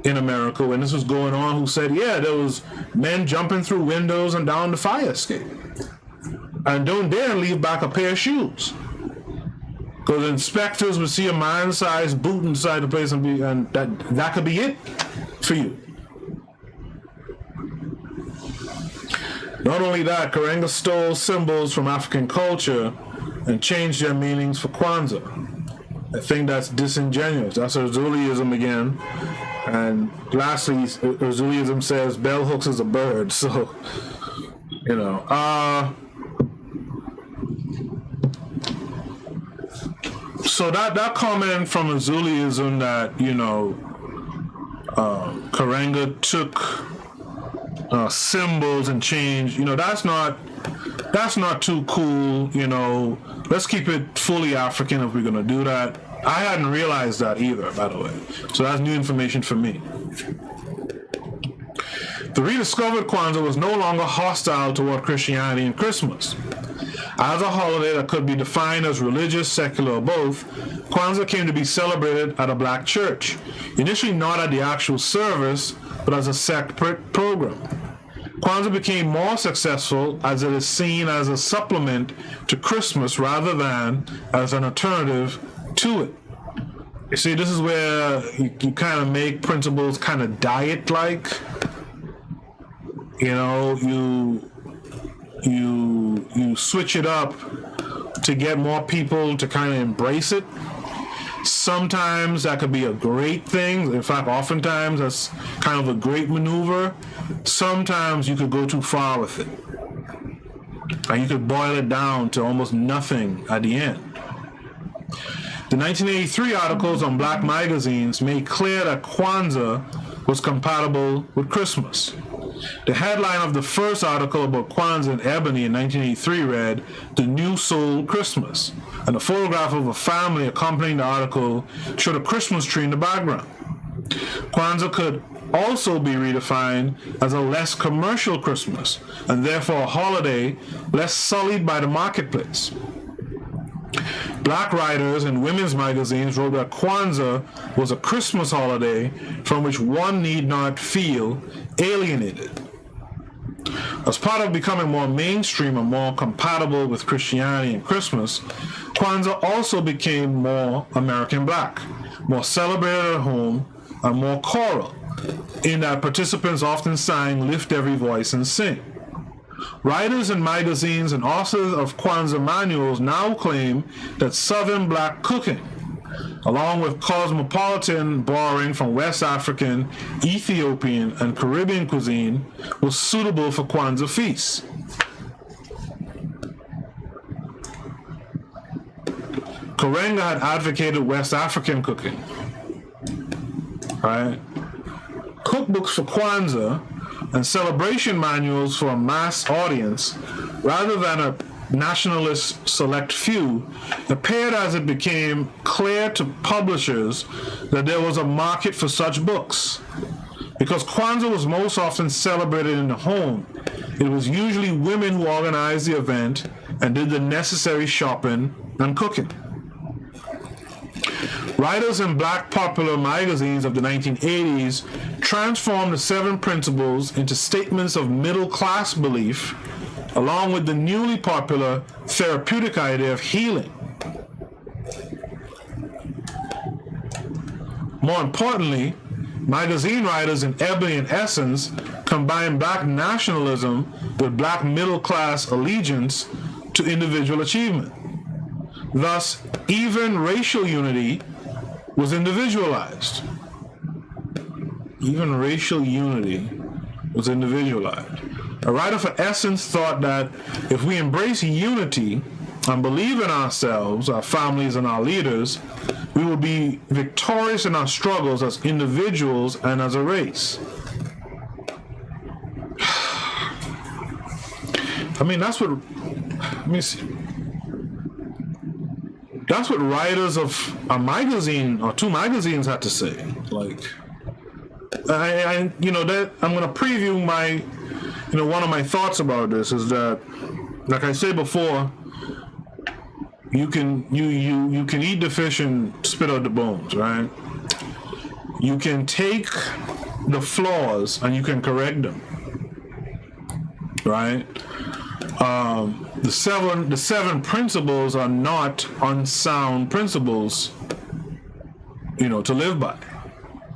in America when this was going on, who said, yeah, there was men jumping through windows and down the fire escape. And don't dare leave back a pair of shoes, because inspectors would see a man-sized boot inside the place and that could be it for you. Not only that, Karenga stole symbols from African culture and changed their meanings for Kwanzaa. I think that's disingenuous. That's Azuliism again. And lastly, Azuliism says bell hooks is a bird. So, so that comment from Azuliism that, Karenga took symbols and changed, that's not too cool. Let's keep it fully African if we're gonna do that. I hadn't realized that either, by the way, so that's new information for me. The rediscovered Kwanzaa was no longer hostile toward Christianity and Christmas. As a holiday that could be defined as religious, secular, or both, Kwanzaa came to be celebrated at a black church, initially not at the actual service, but as a separate program. Kwanzaa became more successful as it is seen as a supplement to Christmas rather than as an alternative to it. You see, this is where you kind of make principles kind of diet-like. You switch it up to get more people to kind of embrace it. Sometimes that could be a great thing. In fact, oftentimes that's kind of a great maneuver. Sometimes you could go too far with it, and you could boil it down to almost nothing at the end. The 1983 articles on black magazines made clear that Kwanzaa was compatible with Christmas. The headline of the first article about Kwanzaa in Ebony in 1983 read, "The New Soul Christmas," and a photograph of a family accompanying the article showed a Christmas tree in the background. Kwanzaa could also be redefined as a less commercial Christmas, and therefore a holiday less sullied by the marketplace. Black writers in women's magazines wrote that Kwanzaa was a Christmas holiday from which one need not feel alienated. As part of becoming more mainstream and more compatible with Christianity and Christmas, Kwanzaa also became more American Black, more celebrated at home, and more choral, in that participants often sang "Lift Every Voice and Sing." Writers in magazines and authors of Kwanzaa manuals now claim that Southern Black cooking, along with cosmopolitan borrowing from West African, Ethiopian, and Caribbean cuisine, was suitable for Kwanzaa feasts. Karenga had advocated West African cooking. Right? Cookbooks for Kwanzaa and celebration manuals for a mass audience, rather than a nationalist select few, appeared as it became clear to publishers that there was a market for such books. Because Kwanzaa was most often celebrated in the home, it was usually women who organized the event and did the necessary shopping and cooking. Writers in Black popular magazines of the 1980s transformed the 7 principles into statements of middle-class belief, along with the newly popular therapeutic idea of healing. More importantly, magazine writers in Ebony and Essence combined Black nationalism with Black middle-class allegiance to individual achievement. Thus, even racial unity was individualized. Even racial unity was individualized. A writer for Essence thought that if we embrace unity and believe in ourselves, our families, and our leaders, we will be victorious in our struggles as individuals and as a race. I mean, that's what writers of a magazine or 2 magazines had to say. Like, I'm going to preview my, one of my thoughts about this is that, like I said before, you can eat the fish and spit out the bones, right? You can take the flaws and you can correct them, right? The seven principles are not unsound principles, to live by,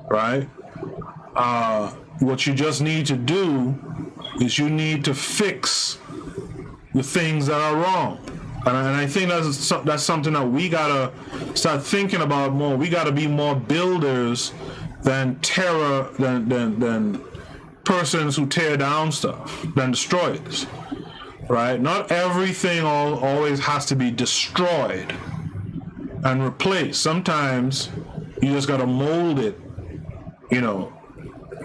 right? What you just need to do is you need to fix the things that are wrong. And I think that's something that we gotta start thinking about more. We gotta be more builders than than persons who tear down stuff, than destroyers. Right? Not everything always has to be destroyed and replaced. Sometimes you just gotta mold it,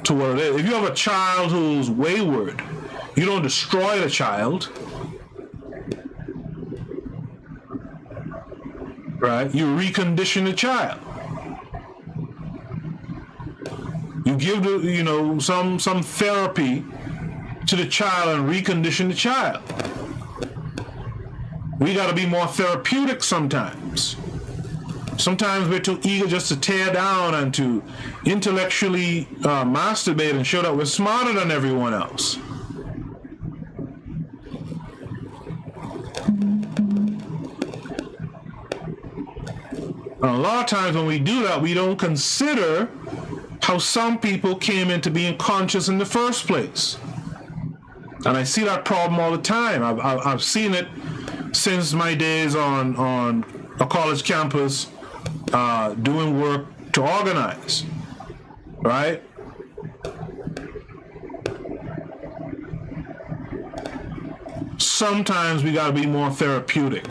to what it is. If you have a child who's wayward, you don't destroy the child. Right? You recondition the child. You give some therapy to the child and recondition the child. We got to be more therapeutic sometimes. Sometimes we're too eager just to tear down and to intellectually masturbate and show that we're smarter than everyone else. And a lot of times when we do that, we don't consider how some people came into being conscious in the first place. And I see that problem all the time. I've seen it since my days on a college campus doing work to organize, right? Sometimes we gotta be more therapeutic.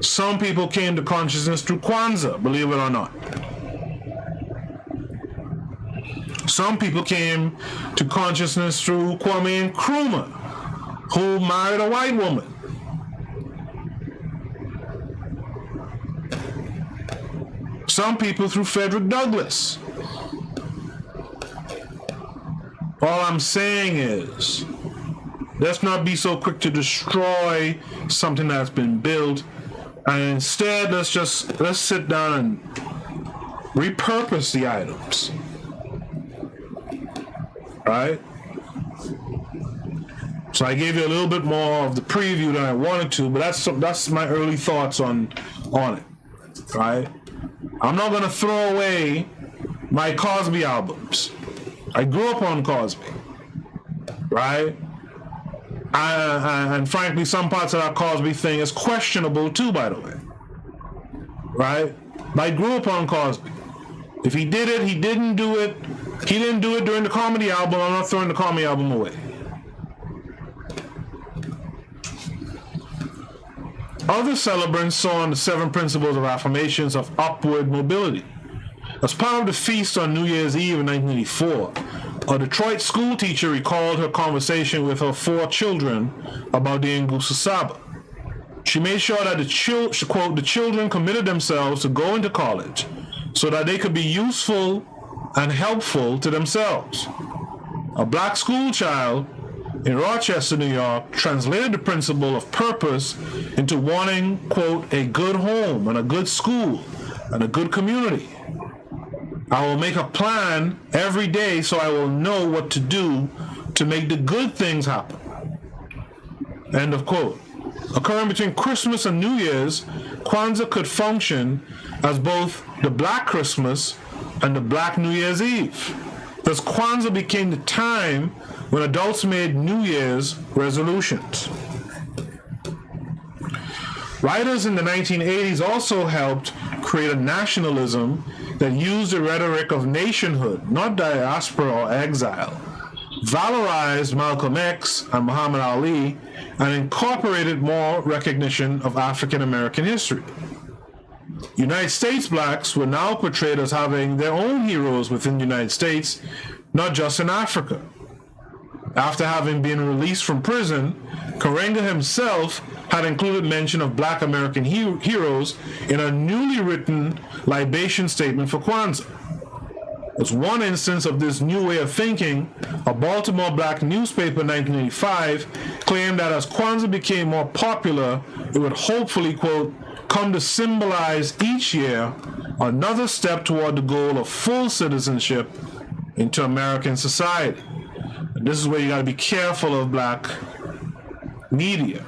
Some people came to consciousness through Kwanzaa, believe it or not. Some people came to consciousness through Kwame Nkrumah, who married a white woman. Some people through Frederick Douglass. All I'm saying is, let's not be so quick to destroy something that's been built, and instead let's sit down and repurpose the items. Right? So I gave you a little bit more of the preview than I wanted to, but that's my early thoughts on it. Right? I'm not gonna throw away my Cosby albums. I grew up on Cosby. Right? And frankly, some parts of that Cosby thing is questionable too, by the way. Right? But I grew up on Cosby. If he did it, he didn't do it. He didn't do it during the comedy album. I'm not throwing the comedy album away. Other celebrants saw on the 7 principles of affirmations of upward mobility. As part of the feast on New Year's Eve in 1984, a Detroit school teacher recalled her conversation with her 4 children about the Ngusa Saba. She made sure that the children committed themselves to go into college so that they could be useful and helpful to themselves. A black school child in Rochester, New York, translated the principle of purpose into wanting, quote, a good home and a good school and a good community. I will make a plan every day so I will know what to do to make the good things happen. End of quote. Occurring between Christmas and New Year's, Kwanzaa could function as both the Black Christmas and the Black New Year's Eve. Thus, Kwanzaa became the time when adults made New Year's resolutions. Writers in the 1980s also helped create a nationalism that used the rhetoric of nationhood, not diaspora or exile, valorized Malcolm X and Muhammad Ali, and incorporated more recognition of African American history. United States blacks were now portrayed as having their own heroes within the United States, not just in Africa. After having been released from prison, Karenga himself had included mention of black American heroes in a newly written libation statement for Kwanzaa. As one instance of this new way of thinking, a Baltimore black newspaper in 1985 claimed that as Kwanzaa became more popular, it would hopefully, quote, come to symbolize each year another step toward the goal of full citizenship into American society. And this is where you got to be careful of black media.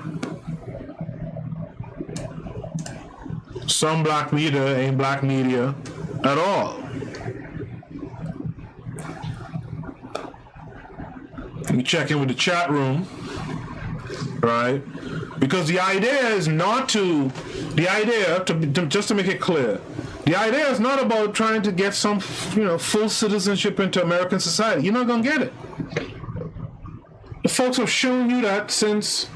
Some black media ain't black media at all. Let me check in with the chat room, right? Because the idea is not to, just to make it clear, the idea is not about trying to get some, full citizenship into American society. You're not going to get it. The folks have shown you that since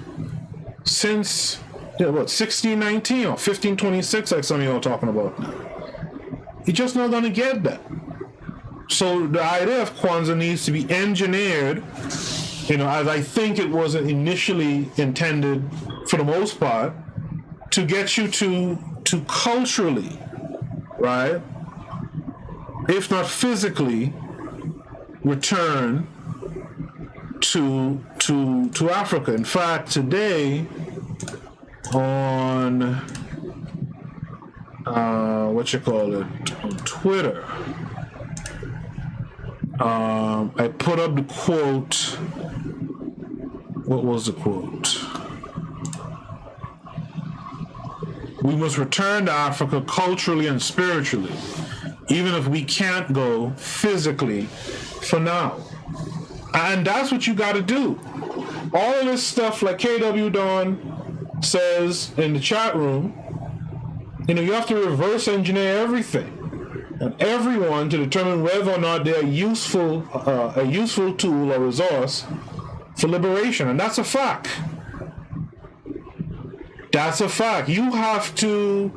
1619 or 1526, like some of you are talking about now. You're just not going to get that. So the idea of Kwanzaa needs to be engineered, as I think it was initially intended for the most part, to get you to culturally, right, if not physically, return to Africa. In fact, today on on Twitter, I put up the quote. What was the quote? We must return to Africa culturally and spiritually, even if we can't go physically for now. And that's what you got to do. All of this stuff, like KW Dawn says in the chat room, you have to reverse engineer everything and everyone to determine whether or not they're a useful tool or resource for liberation. And that's a fact. That's a fact. You have to,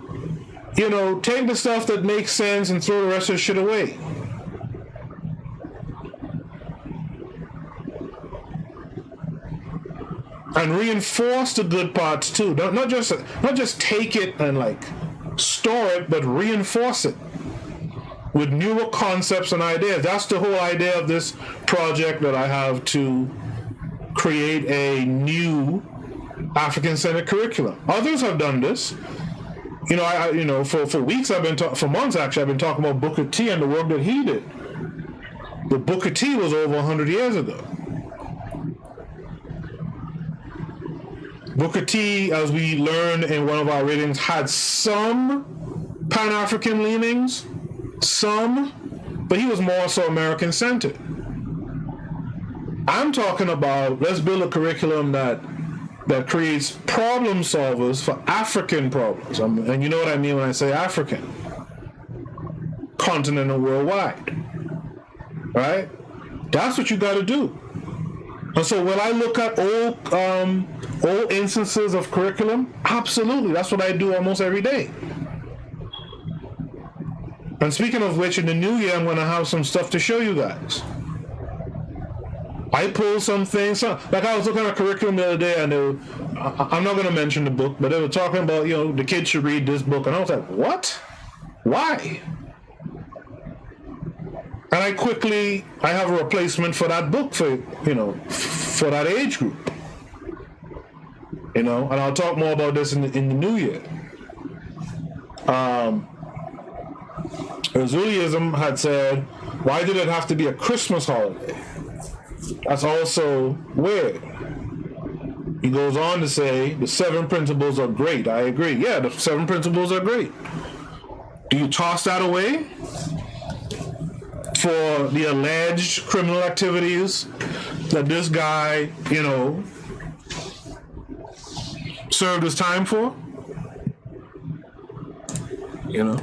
take the stuff that makes sense and throw the rest of the shit away. And reinforce the good parts too. Not just take it and store it, but reinforce it. with newer concepts and ideas. That's the whole idea of this project that I have, to create a new African-centered curriculum. Others have done this. You know, for weeks for months actually, I've been talking about Booker T and the work that he did. But Booker T was over 100 years ago. Booker T, as we learned in one of our readings, had some Pan-African leanings, but he was more so American-centered. I'm talking about, let's build a curriculum that creates problem solvers for African problems. And you know what I mean when I say African. Continent and worldwide. Right? That's what you got to do. And so when I look at old instances of curriculum, absolutely, that's what I do almost every day. And speaking of which, in the new year, I'm going to have some stuff to show you guys. I pulled some things, like I was looking at a curriculum the other day, and I'm not going to mention the book, but they were talking about, you know, the kids should read this book, and I was like, what? Why? And I have a replacement for that book for that age group. You know, and I'll talk more about this in the new year. Resurgence had said, why did it have to be a Christmas holiday? That's also weird. He goes on to say, the 7 principles are great. I agree. Yeah, the 7 principles are great. Do you toss that away for the alleged criminal activities that this guy, you know, served his time for? You know?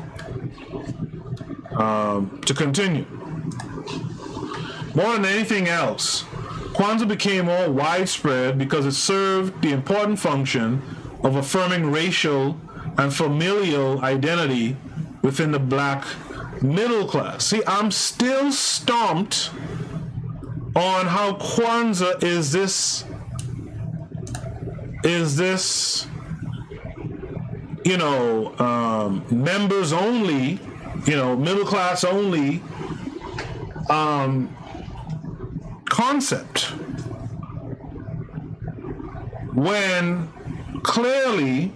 To continue. More than anything else, Kwanzaa became more widespread because it served the important function of affirming racial and familial identity within the black middle class. See, I'm still stumped on how Kwanzaa is this, you know, members only, you know, middle class only concept, when clearly,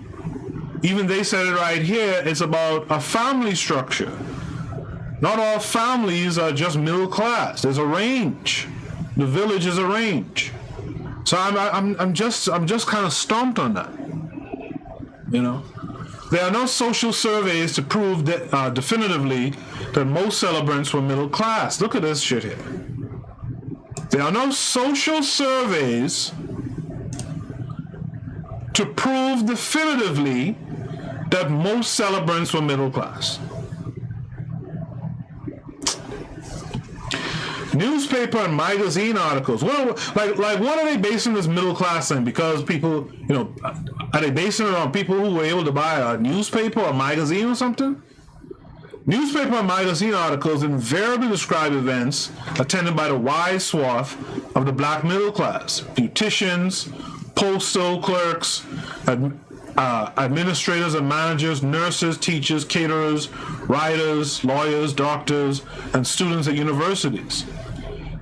even they said it right here, it's about a family structure. Not all families are just middle class. There's a range. The village is a range. So I'm just kind of stumped on that. You know, there are no social surveys to prove that definitively that most celebrants were middle class. Look at this shit here. There are no social surveys to prove definitively that most celebrants were middle class. Newspaper and magazine articles. Well, like what are they basing this middle class on? Because people, you know, are they basing it on people who were able to buy a newspaper or magazine or something? Newspaper and magazine articles invariably describe events attended by the wide swath of the black middle class: beauticians, postal clerks, administrators and managers, nurses, teachers, caterers, writers, lawyers, doctors, and students at universities.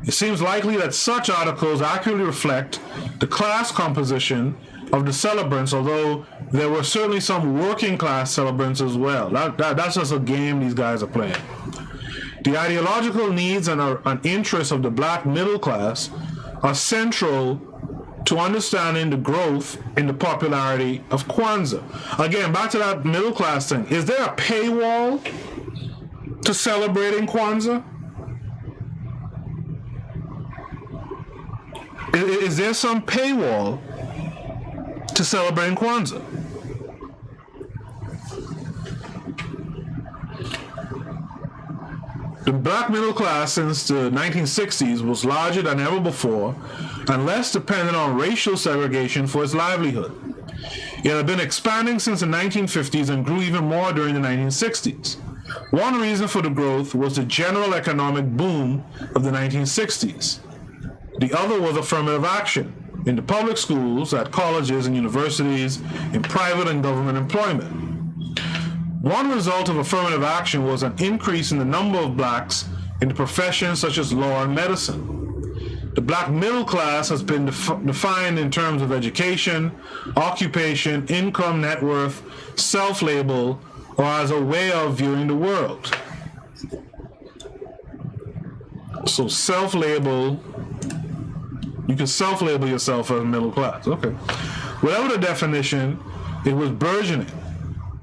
It seems likely that such articles accurately reflect the class composition of the celebrants, although there were certainly some working class celebrants as well. That's just a game these guys are playing. The ideological needs and interests of the black middle class are central to understanding the growth in the popularity of Kwanzaa. Again, back to that middle class thing. Is there a paywall to celebrating Kwanzaa? Is there some paywall to celebrating Kwanzaa? The black middle class since the 1960s was larger than ever before and less dependent on racial segregation for its livelihood. It had been expanding since the 1950s and grew even more during the 1960s. One reason for the growth was the general economic boom of the 1960s. The other was affirmative action in the public schools, at colleges and universities, in private and government employment. One result of affirmative action was an increase in the number of blacks in professions such as law and medicine. The black middle class has been defined in terms of education, occupation, income, net worth, self-label, or as a way of viewing the world. So self-label, you can self-label yourself as middle class. Okay. Whatever the definition, it was burgeoning.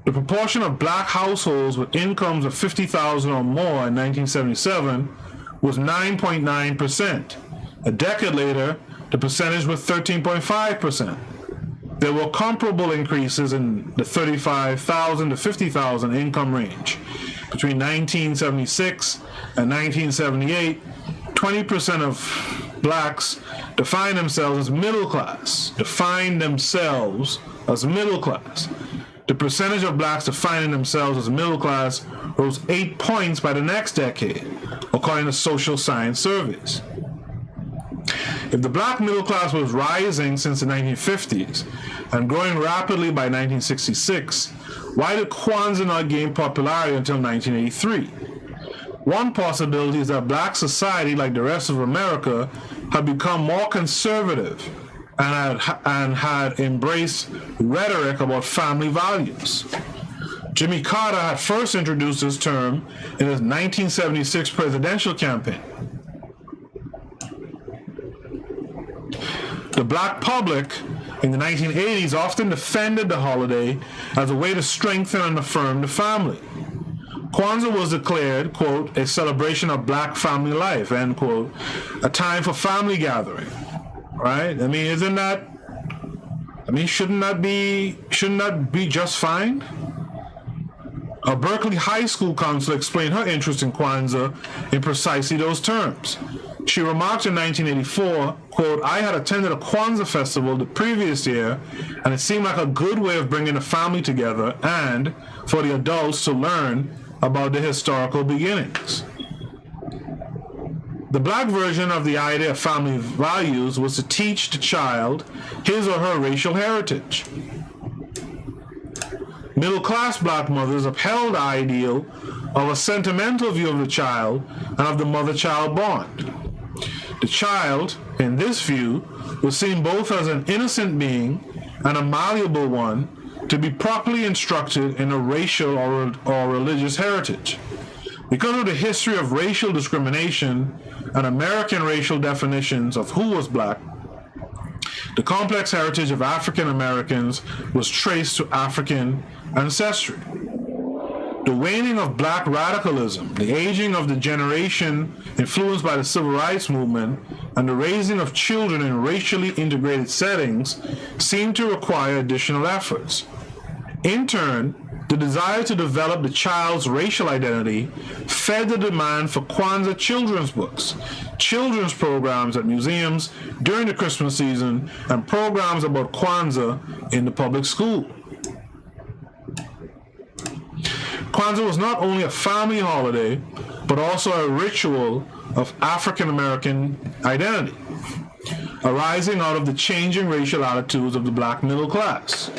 The proportion of black households with incomes of $50,000 or more in 1977 was 9.9%. A decade later, the percentage was 13.5%. There were comparable increases in the $35,000 to $50,000 income range. Between 1976 and 1978, 20% of blacks defined themselves as middle class. The percentage of blacks defining themselves as middle class rose 8 points by the next decade, according to social science surveys. If the black middle class was rising since the 1950s and growing rapidly by 1966, why did Kwanzaa not gain popularity until 1983? One possibility is that black society, like the rest of America, had become more conservative and had embraced rhetoric about family values. Jimmy Carter had first introduced this term in his 1976 presidential campaign. The black public in the 1980s often defended the holiday as a way to strengthen and affirm the family. Kwanzaa was declared, quote, a celebration of black family life, end quote, a time for family gathering. Right? I mean, shouldn't that be just fine? A Berkeley High School counselor explained her interest in Kwanzaa in precisely those terms. She remarked in 1984, quote, I had attended a Kwanzaa festival the previous year, and it seemed like a good way of bringing the family together and for the adults to learn about the historical beginnings. The black version of the idea of family values was to teach the child his or her racial heritage. Middle-class black mothers upheld the ideal of a sentimental view of the child and of the mother-child bond. The child, in this view, was seen both as an innocent being and a malleable one to be properly instructed in a racial or religious heritage. Because of the history of racial discrimination and American racial definitions of who was black, the complex heritage of African Americans was traced to African ancestry. The waning of black radicalism, the aging of the generation influenced by the civil rights movement, and the raising of children in racially integrated settings seemed to require additional efforts. In turn, the desire to develop the child's racial identity fed the demand for Kwanzaa children's books, children's programs at museums during the Christmas season, and programs about Kwanzaa in the public school. Kwanzaa was not only a family holiday, but also a ritual of African American identity, arising out of the changing racial attitudes of the black middle class.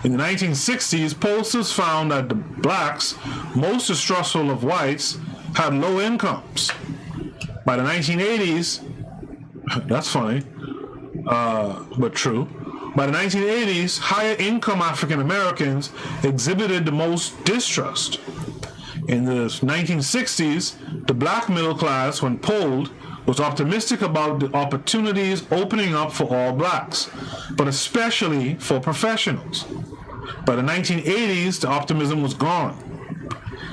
In the 1960s, pollsters found that the blacks, most distrustful of whites, had low incomes. By the 1980s, that's funny, but true. By the 1980s, higher income African Americans exhibited the most distrust. In the 1960s, the black middle class, when polled, was optimistic about the opportunities opening up for all blacks, but especially for professionals. By the 1980s, the optimism was gone.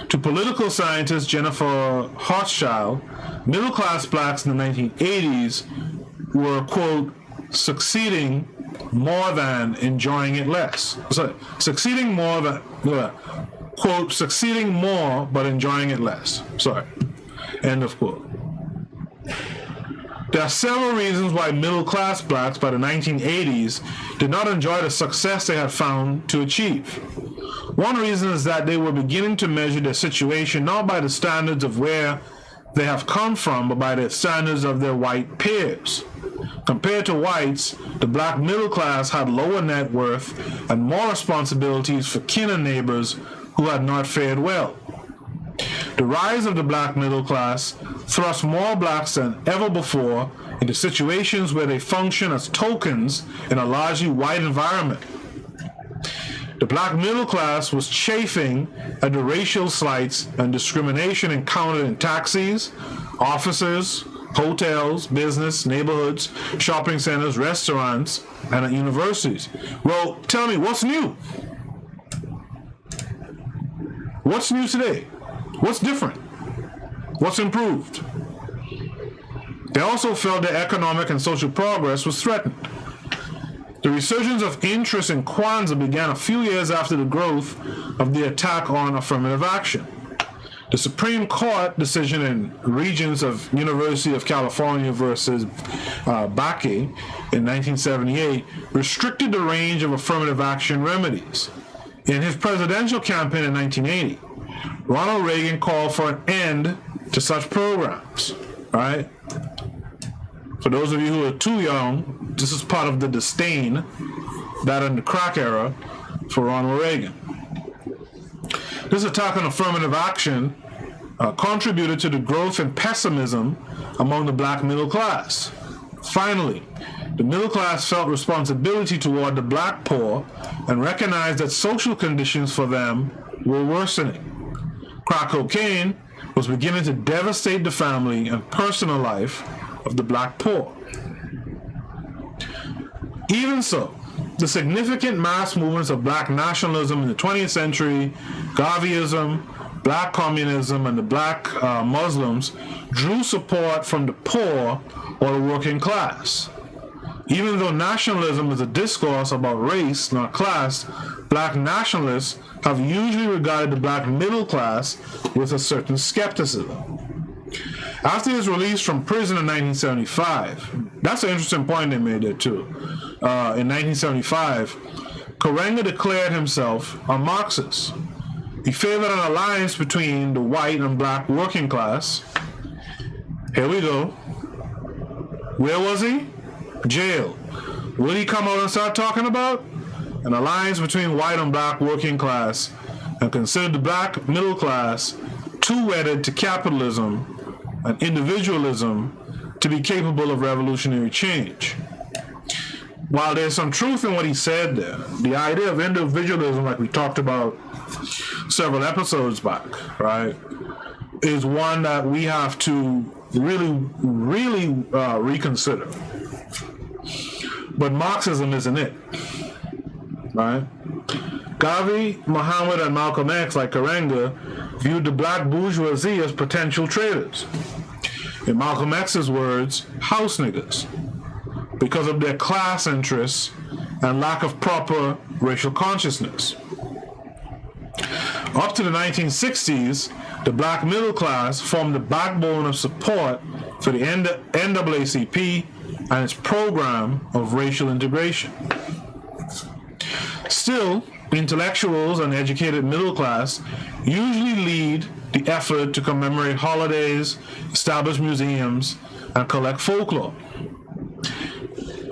To political scientist Jennifer Hochschild, middle-class blacks in the 1980s were, quote, succeeding more than enjoying it less. Succeeding more but enjoying it less. End of quote. There are several reasons why middle-class blacks by the 1980s did not enjoy the success they had found to achieve. One reason is that they were beginning to measure their situation not by the standards of where they have come from, but by the standards of their white peers. Compared to whites, the black middle class had lower net worth and more responsibilities for kin and neighbors who had not fared well. The rise of the black middle class thrust more blacks than ever before into situations where they function as tokens in a largely white environment. The black middle class was chafing at the racial slights and discrimination encountered in taxis, offices, hotels, business, neighborhoods, shopping centers, restaurants, and at universities. Well, tell me, what's new? What's new today? What's different? What's improved? They also felt that economic and social progress was threatened. The resurgence of interest in Kwanzaa began a few years after the growth of the attack on affirmative action. The Supreme Court decision in Regents of University of California versus Bakke in 1978 restricted the range of affirmative action remedies. In his presidential campaign in 1980, Ronald Reagan called for an end to such programs, right? For those of you who are too young, this is part of the disdain that in the crack era for Ronald Reagan. This attack on affirmative action contributed to the growth in pessimism among the black middle class. Finally, the middle class felt responsibility toward the black poor and recognized that social conditions for them were worsening. Crack cocaine was beginning to devastate the family and personal life of the black poor. Even so, the significant mass movements of black nationalism in the 20th century, Garveyism, black communism, and the black Muslims drew support from the poor or the working class. Even though nationalism is a discourse about race, not class, black nationalists have usually regarded the black middle class with a certain skepticism. After his release from prison in 1975, that's an interesting point they made there too. In 1975, Karenga declared himself a Marxist. He favored an alliance between the white and black working class. Here we go. Where was he? Jail. What did he come out and start talking about? An alliance between white and black working class, and considered the black middle class too wedded to capitalism and individualism to be capable of revolutionary change. While there's some truth in what he said there, the idea of individualism, like we talked about several episodes back, right, is one that we have to really reconsider. But Marxism isn't it, right? Garvey, Muhammad, and Malcolm X, like Karenga, viewed the black bourgeoisie as potential traitors. In Malcolm X's words, house niggas, because of their class interests and lack of proper racial consciousness. Up to the 1960s, the black middle class formed the backbone of support for the NAACP and its program of racial integration. Still, intellectuals and educated middle class usually lead the effort to commemorate holidays, establish museums, and collect folklore.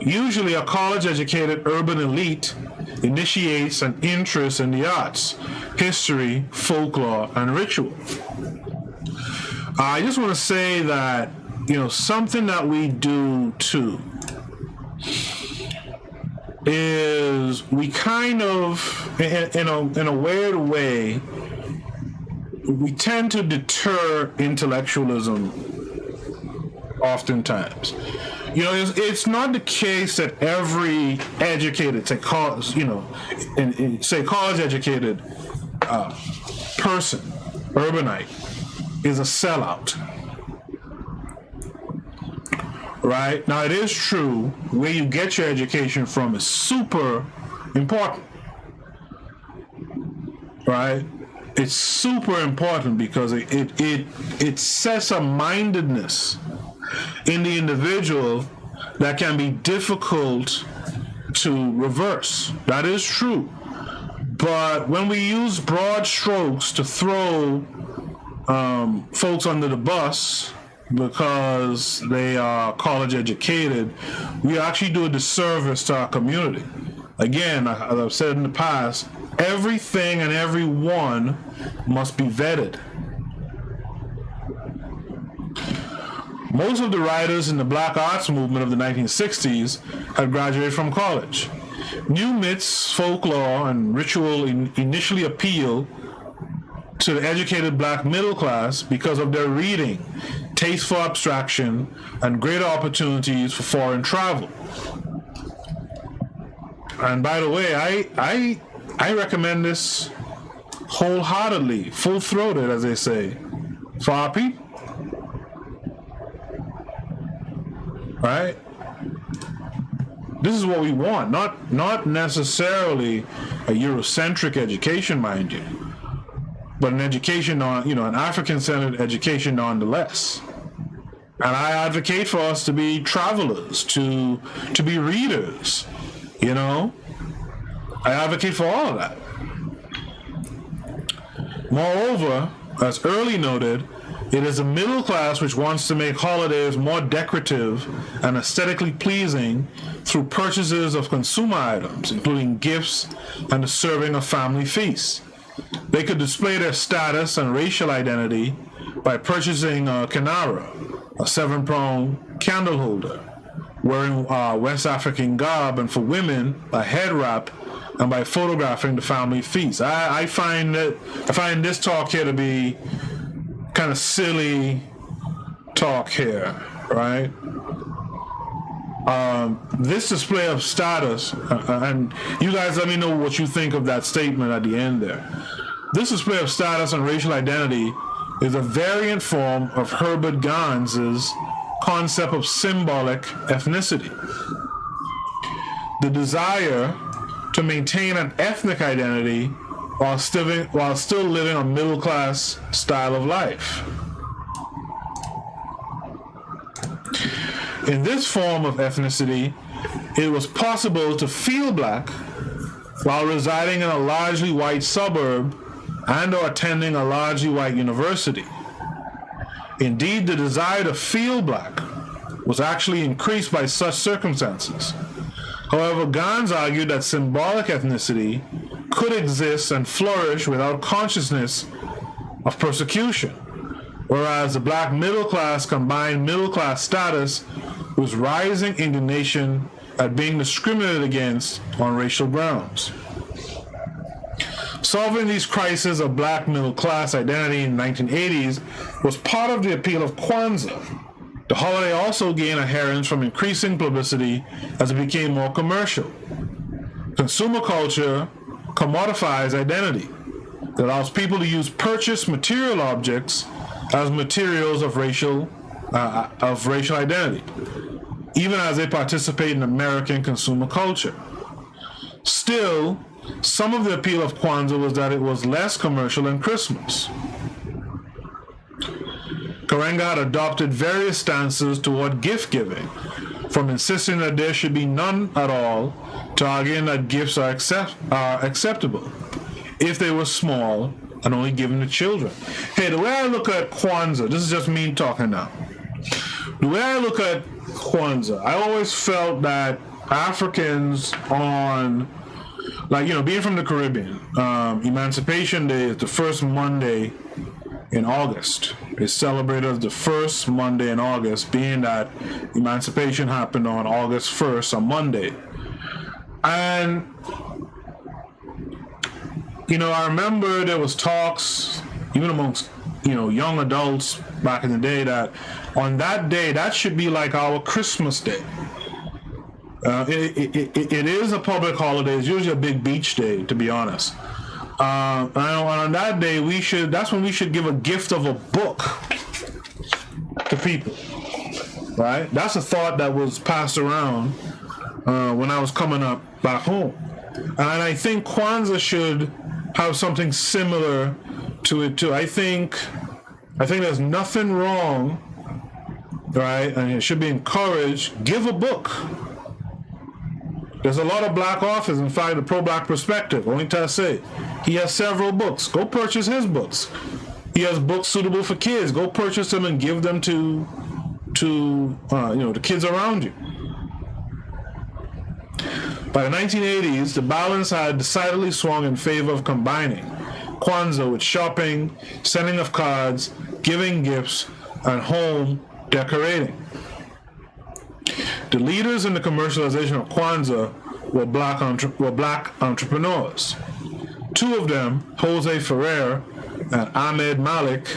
Usually, a college-educated urban elite initiates an interest in the arts, history, folklore, and ritual. I just want to say that, something that we do too is we kind of, in a weird way, we tend to deter intellectualism oftentimes. It's not the case that every educated, say college-educated person, urbanite, is a sellout. Right? Now, it is true, where you get your education from is super important. Right? It's super important because it sets a mindedness in the individual that can be difficult to reverse. That is true. But when we use broad strokes to throw folks under the bus, because they are college educated, we actually do a disservice to our community. Again, as I've said in the past, everything and everyone must be vetted. Most of the writers in the Black arts movement of the 1960s had graduated from college. New myths, folklore, and ritual initially appeal to the educated Black middle class because of their reading, taste for abstraction, and greater opportunities for foreign travel. And by the way, I recommend this wholeheartedly, full-throated, as they say, for our people. Right? This is what we want, not necessarily a Eurocentric education, mind you, but an education on, an African-centered education nonetheless. And I advocate for us to be travelers, to be readers, I advocate for all of that. Moreover, as early noted, it is the middle class which wants to make holidays more decorative and aesthetically pleasing through purchases of consumer items, including gifts and the serving of family feasts. They could display their status and racial identity by purchasing a kinara, a 7-prong candle holder, wearing West African garb, and for women, a head wrap, and by photographing the family feast. I find this talk here to be kind of silly talk here, right? This display of status, and you guys let me know what you think of that statement at the end there. This display of status and racial identity is a variant form of Herbert Gans's concept of symbolic ethnicity. The desire to maintain an ethnic identity while still living a middle-class style of life. In this form of ethnicity, it was possible to feel Black while residing in a largely white suburb and or attending a largely white university. Indeed, the desire to feel Black was actually increased by such circumstances. However, Gans argued that symbolic ethnicity could exist and flourish without consciousness of persecution, whereas the Black middle class combined middle class status with rising indignation at being discriminated against on racial grounds. Solving these crises of Black middle class identity in the 1980s was part of the appeal of Kwanzaa. The holiday also gained adherence from increasing publicity as it became more commercial. Consumer culture commodifies identity. It allows people to use purchased material objects as materials of racial identity, even as they participate in American consumer culture. Still, some of the appeal of Kwanzaa was that it was less commercial than Christmas. Karenga had adopted various stances toward gift giving, from insisting that there should be none at all to arguing that gifts are acceptable if they were small and only given to children. Hey, the way I look at Kwanzaa, this is just me talking now. The way I look at Kwanzaa, I always felt that Africans on, being from the Caribbean, Emancipation Day is the first Monday in August. It's celebrated as the first Monday in August, being that Emancipation happened on August 1st, a Monday. And, I remember there was talks, even amongst, young adults back in the day, that on that day, that should be like our Christmas Day. It is a public holiday. It's usually a big beach day, to be honest. And on that day, that's when we should give a gift of a book to people, right? That's a thought that was passed around when I was coming up back home. And I think Kwanzaa should have something similar to it too. I think there's nothing wrong, right? And it should be encouraged. Give a book. There's a lot of Black authors. In fact, the Pro-Black Perspective, only to say, he has several books. Go purchase his books. He has books suitable for kids. Go purchase them and give them to the kids around you. By the 1980s, the balance had decidedly swung in favor of combining Kwanzaa with shopping, sending of cards, giving gifts, and home decorating. The leaders in the commercialization of Kwanzaa were black entrepreneurs. Two of them, Jose Ferrer and Ahmed Malik,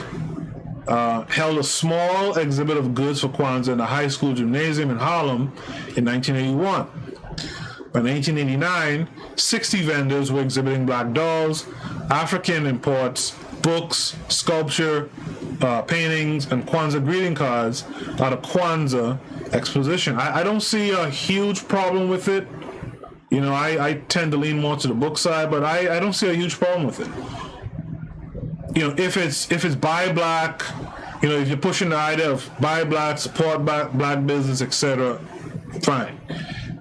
held a small exhibit of goods for Kwanzaa in the high school gymnasium in Harlem in 1981. By 1989, 60 vendors were exhibiting black dolls, African imports, books, sculpture, paintings, and Kwanzaa greeting cards at a Kwanzaa exposition. I don't see a huge problem with it. I tend to lean more to the book side, but I don't see a huge problem with it. If it's buy black, if you're pushing the idea of buy black, support black business, etc., fine.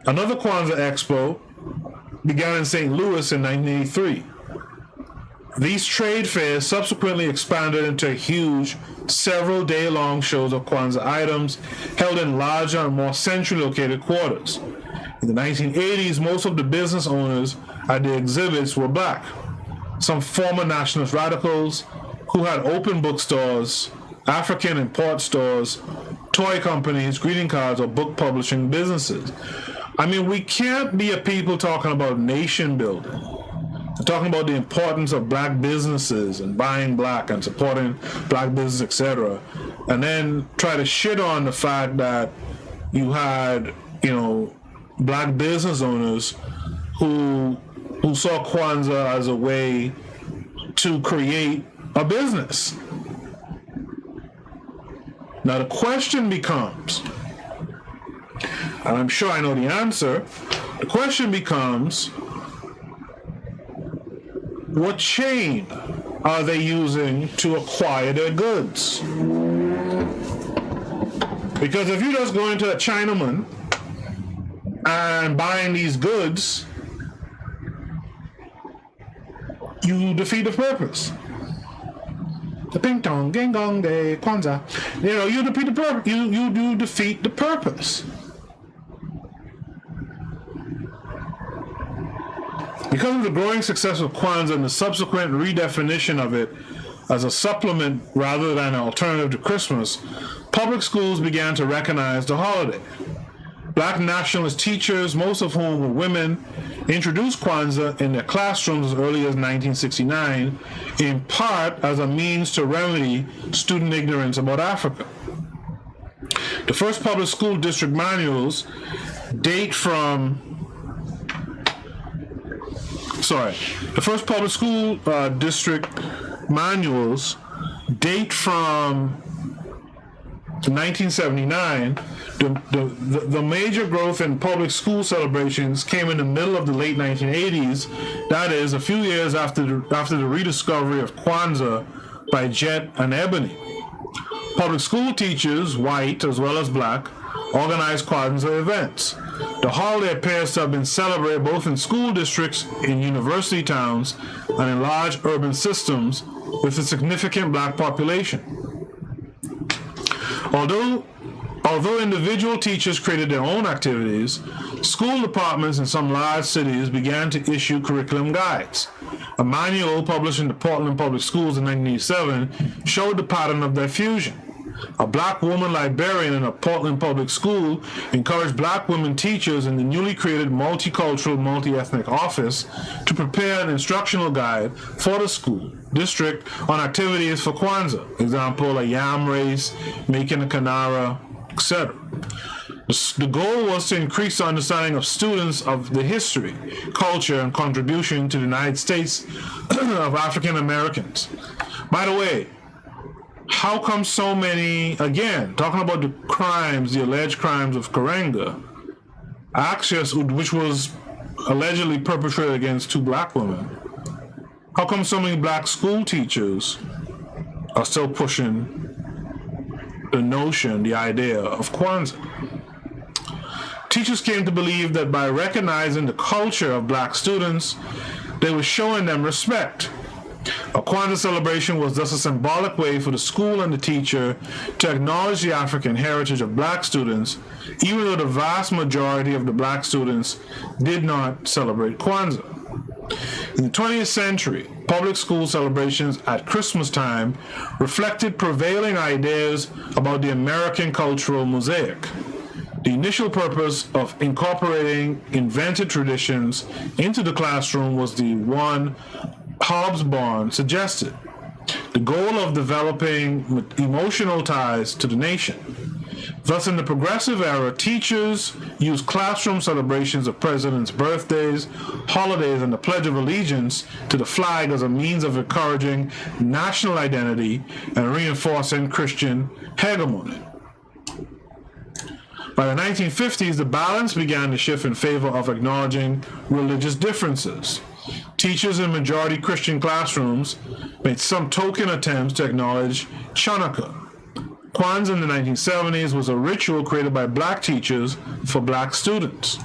Another Kwanzaa Expo began in St. Louis in 1983. These trade fairs subsequently expanded into huge, several-day-long shows of Kwanzaa items held in larger and more centrally located quarters. In the 1980s, most of the business owners at the exhibits were black. Some former nationalist radicals who had open bookstores, African import stores, toy companies, greeting cards, or book publishing businesses. We can't be a people talking about nation building, talking about the importance of black businesses and buying black and supporting black business, etc., and then try to shit on the fact that you had, black business owners who saw Kwanzaa as a way to create a business. Now the question becomes, and I'm sure I know the answer, the question becomes, what chain are they using to acquire their goods? Because if you just go into a Chinaman and buying these goods, you defeat the purpose. The ping tong, gang gong, de Kwanzaa. You defeat the purpose. You defeat the purpose. Because of the growing success of Kwanzaa and the subsequent redefinition of it as a supplement rather than an alternative to Christmas, public schools began to recognize the holiday. Black nationalist teachers, most of whom were women, introduced Kwanzaa in their classrooms as early as 1969, in part as a means to remedy student ignorance about Africa. The first public school district manuals date from The first public school district manuals date from 1979. The major growth in public school celebrations came in the middle of the late 1980s. That is, a few years after the rediscovery of Kwanzaa by Jet and Ebony. Public school teachers, white as well as black, organized Kwanzaa events. The holiday appears to have been celebrated both in school districts, in university towns, and in large urban systems with a significant black population. Although individual teachers created their own activities, school departments in some large cities began to issue curriculum guides. A manual published in the Portland Public Schools in 1987 showed the pattern of their fusion. A black woman librarian in a Portland public school encouraged black women teachers in the newly created multicultural, multi-ethnic office to prepare an instructional guide for the school district on activities for Kwanzaa. Example, a yam race, making a kanara, etc. The goal was to increase the understanding of students of the history, culture, and contribution to the United States of African Americans. By the way, how come so many, again, talking about the crimes, the alleged crimes of Karenga, Axios, which was allegedly perpetrated against two black women, how come so many black school teachers are still pushing the notion, the idea of Kwanzaa? Teachers came to believe that by recognizing the culture of black students, they were showing them respect. A Kwanzaa celebration was thus a symbolic way for the school and the teacher to acknowledge the African heritage of black students, even though the vast majority of the black students did not celebrate Kwanzaa. In the 20th century, public school celebrations at Christmas time reflected prevailing ideas about the American cultural mosaic. The initial purpose of incorporating invented traditions into the classroom was the one Hobsbawm suggested: the goal of developing emotional ties to the nation. Thus, in the progressive era, teachers used classroom celebrations of presidents' birthdays, holidays, and the Pledge of Allegiance to the flag as a means of encouraging national identity and reinforcing Christian hegemony. By the 1950s, the balance began to shift in favor of acknowledging religious differences. Teachers in majority Christian classrooms made some token attempts to acknowledge Chanukah. Kwanzaa in the 1970s was a ritual created by black teachers for black students.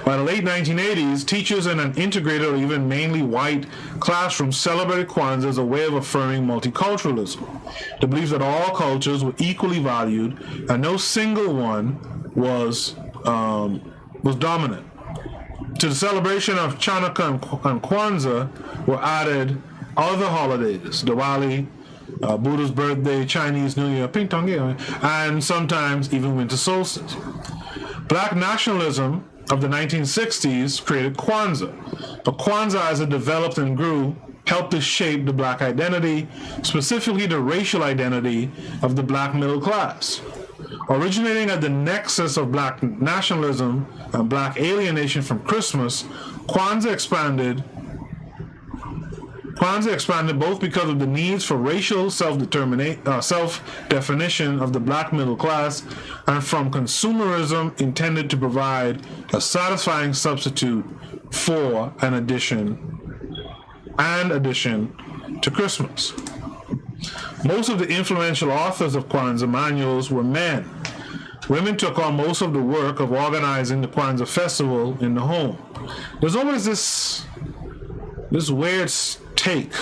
By the late 1980s, teachers in an integrated or even mainly white classroom celebrated Kwanzaa as a way of affirming multiculturalism, the belief that all cultures were equally valued and no single one was dominant. To the celebration of Chanukah and Kwanzaa were added other holidays: Diwali, Buddha's birthday, Chinese New Year, and sometimes even winter solstice. Black nationalism of the 1960s created Kwanzaa, but Kwanzaa, as it developed and grew, helped to shape the black identity, specifically the racial identity of the black middle class. Originating at the nexus of black nationalism and black alienation from Christmas, Kwanzaa expanded both because of the needs for racial self-definition of the black middle class and from consumerism intended to provide a satisfying substitute for an addition to Christmas. Most of the influential authors of Kwanzaa manuals were men. Women took on most of the work of organizing the Kwanzaa festival in the home. There's always this weird take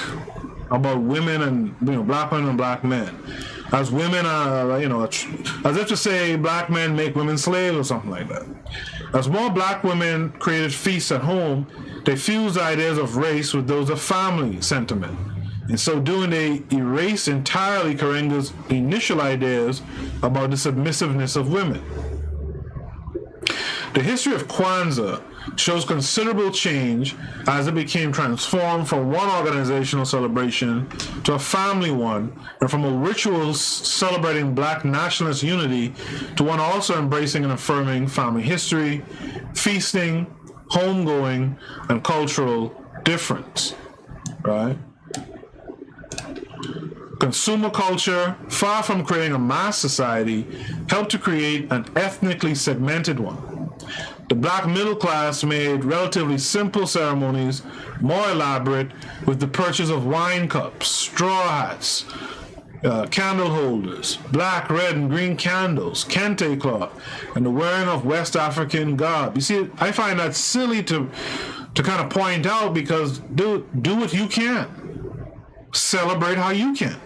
about women and black women and black men, as women are as if to say black men make women slaves or something like that. As more black women created feasts at home, they fused ideas of race with those of family sentiment. In so doing, they erased entirely Karenga's initial ideas about the submissiveness of women. The history of Kwanzaa shows considerable change as it became transformed from one organizational celebration to a family one, and from a ritual celebrating black nationalist unity to one also embracing and affirming family history, feasting, homegoing, and cultural difference. Right? Consumer culture, far from creating a mass society, helped to create an ethnically segmented one. The black middle class made relatively simple ceremonies more elaborate with the purchase of wine cups, straw hats, candle holders, black, red, and green candles, kente cloth, and the wearing of West African garb. You see, I find that silly to kind of point out, because do what you can. Celebrate how you can.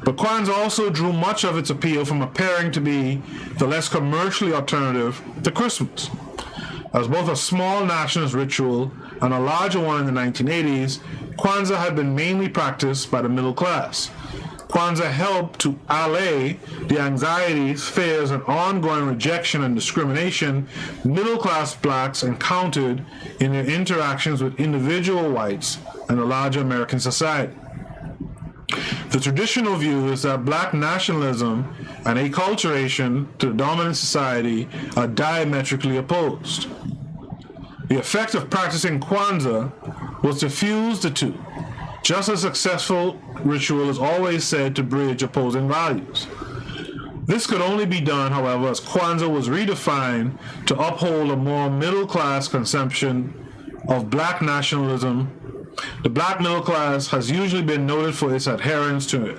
But Kwanzaa also drew much of its appeal from appearing to be the less commercially alternative to Christmas. As both a small nationalist ritual and a larger one in the 1980s, Kwanzaa had been mainly practiced by the middle class. Kwanzaa helped to allay the anxieties, fears, and ongoing rejection and discrimination middle-class blacks encountered in their interactions with individual whites and the larger American society. The traditional view is that black nationalism and acculturation to the dominant society are diametrically opposed. The effect of practicing Kwanzaa was to fuse the two. Just as successful ritual is always said to bridge opposing values. This could only be done, however, as Kwanzaa was redefined to uphold a more middle-class conception of black nationalism. The black middle class has usually been noted for its adherence to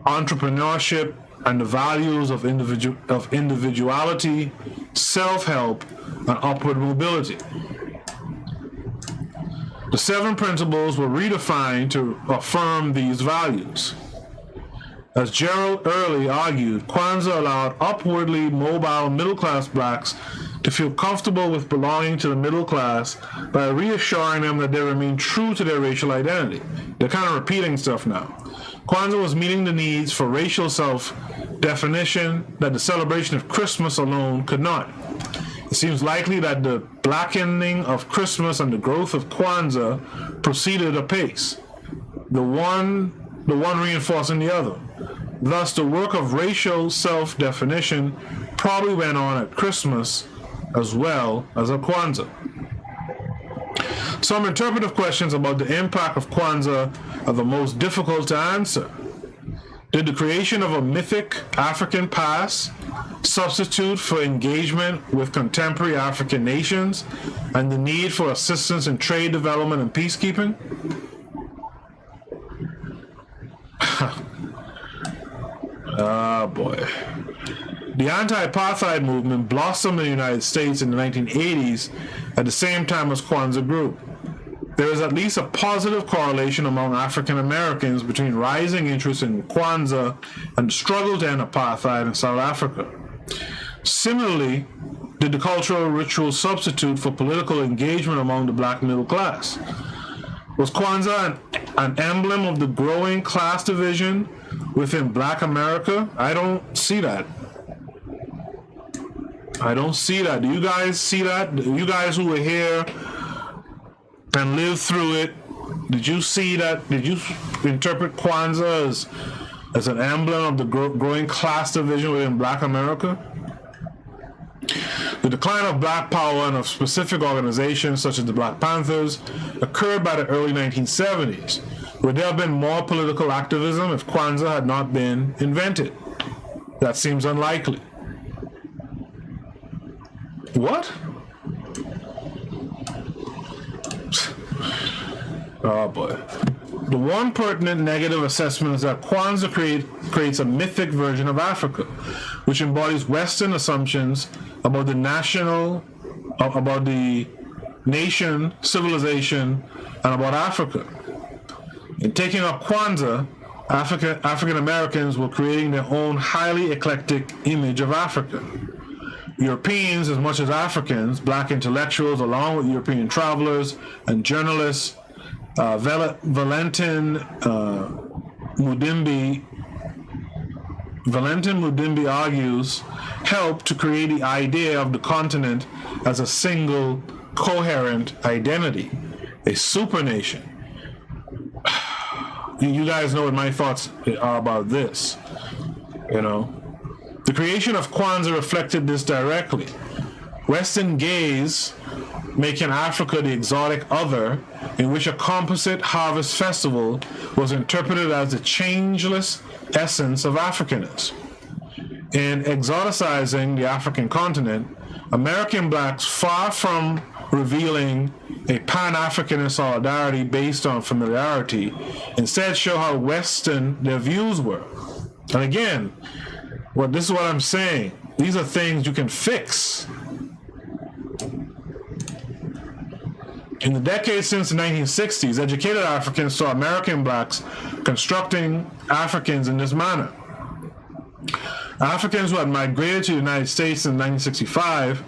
entrepreneurship and the values of individuality, self-help, and upward mobility. The 7 principles were redefined to affirm these values. As Gerald Early argued, Kwanzaa allowed upwardly mobile middle-class blacks to feel comfortable with belonging to the middle class by reassuring them that they remain true to their racial identity. They're kind of repeating stuff now. Kwanzaa was meeting the needs for racial self-definition that the celebration of Christmas alone could not. It seems likely that the blackening of Christmas and the growth of Kwanzaa proceeded apace, the one reinforcing the other. Thus, the work of racial self-definition probably went on at Christmas as well as at Kwanzaa. Some interpretive questions about the impact of Kwanzaa are the most difficult to answer. Did the creation of a mythic African past substitute for engagement with contemporary African nations and the need for assistance in trade development and peacekeeping? Oh boy. The anti-apartheid movement blossomed in the United States in the 1980s at the same time as Kwanzaa grew. There is at least a positive correlation among African Americans between rising interest in Kwanzaa and the struggle to end apartheid in South Africa. Similarly, did the cultural ritual substitute for political engagement among the black middle class? Was Kwanzaa an emblem of the growing class division within black America? I don't see that. I don't see that. Do you guys see that? You guys who were here and lived through it, did you see that? Did you interpret Kwanzaa as an emblem of the growing class division within black America? The decline of black power and of specific organizations such as the Black Panthers occurred by the early 1970s. Would there have been more political activism if Kwanzaa had not been invented? That seems unlikely. What? Oh boy. The one pertinent negative assessment is that Kwanzaa creates a mythic version of Africa, which embodies Western assumptions about the nation, civilization, and about Africa. In taking up Kwanzaa, African Americans were creating their own highly eclectic image of Africa. Europeans, as much as Africans, black intellectuals, along with European travelers and journalists, Valentin Mudimbi argues, helped to create the idea of the continent as a single, coherent identity, a supernation. You guys know what my thoughts are about this, you know. The creation of Kwanzaa reflected this directly. Western gaze making Africa the exotic other, in which a composite harvest festival was interpreted as the changeless essence of Africanness. In exoticizing the African continent, American blacks, far from revealing a pan-Africanist solidarity based on familiarity, instead show how Western their views were. And again, this is what I'm saying. These are things you can fix. In the decades since the 1960s, educated Africans saw American blacks constructing Africans in this manner. Africans who had migrated to the United States in 1965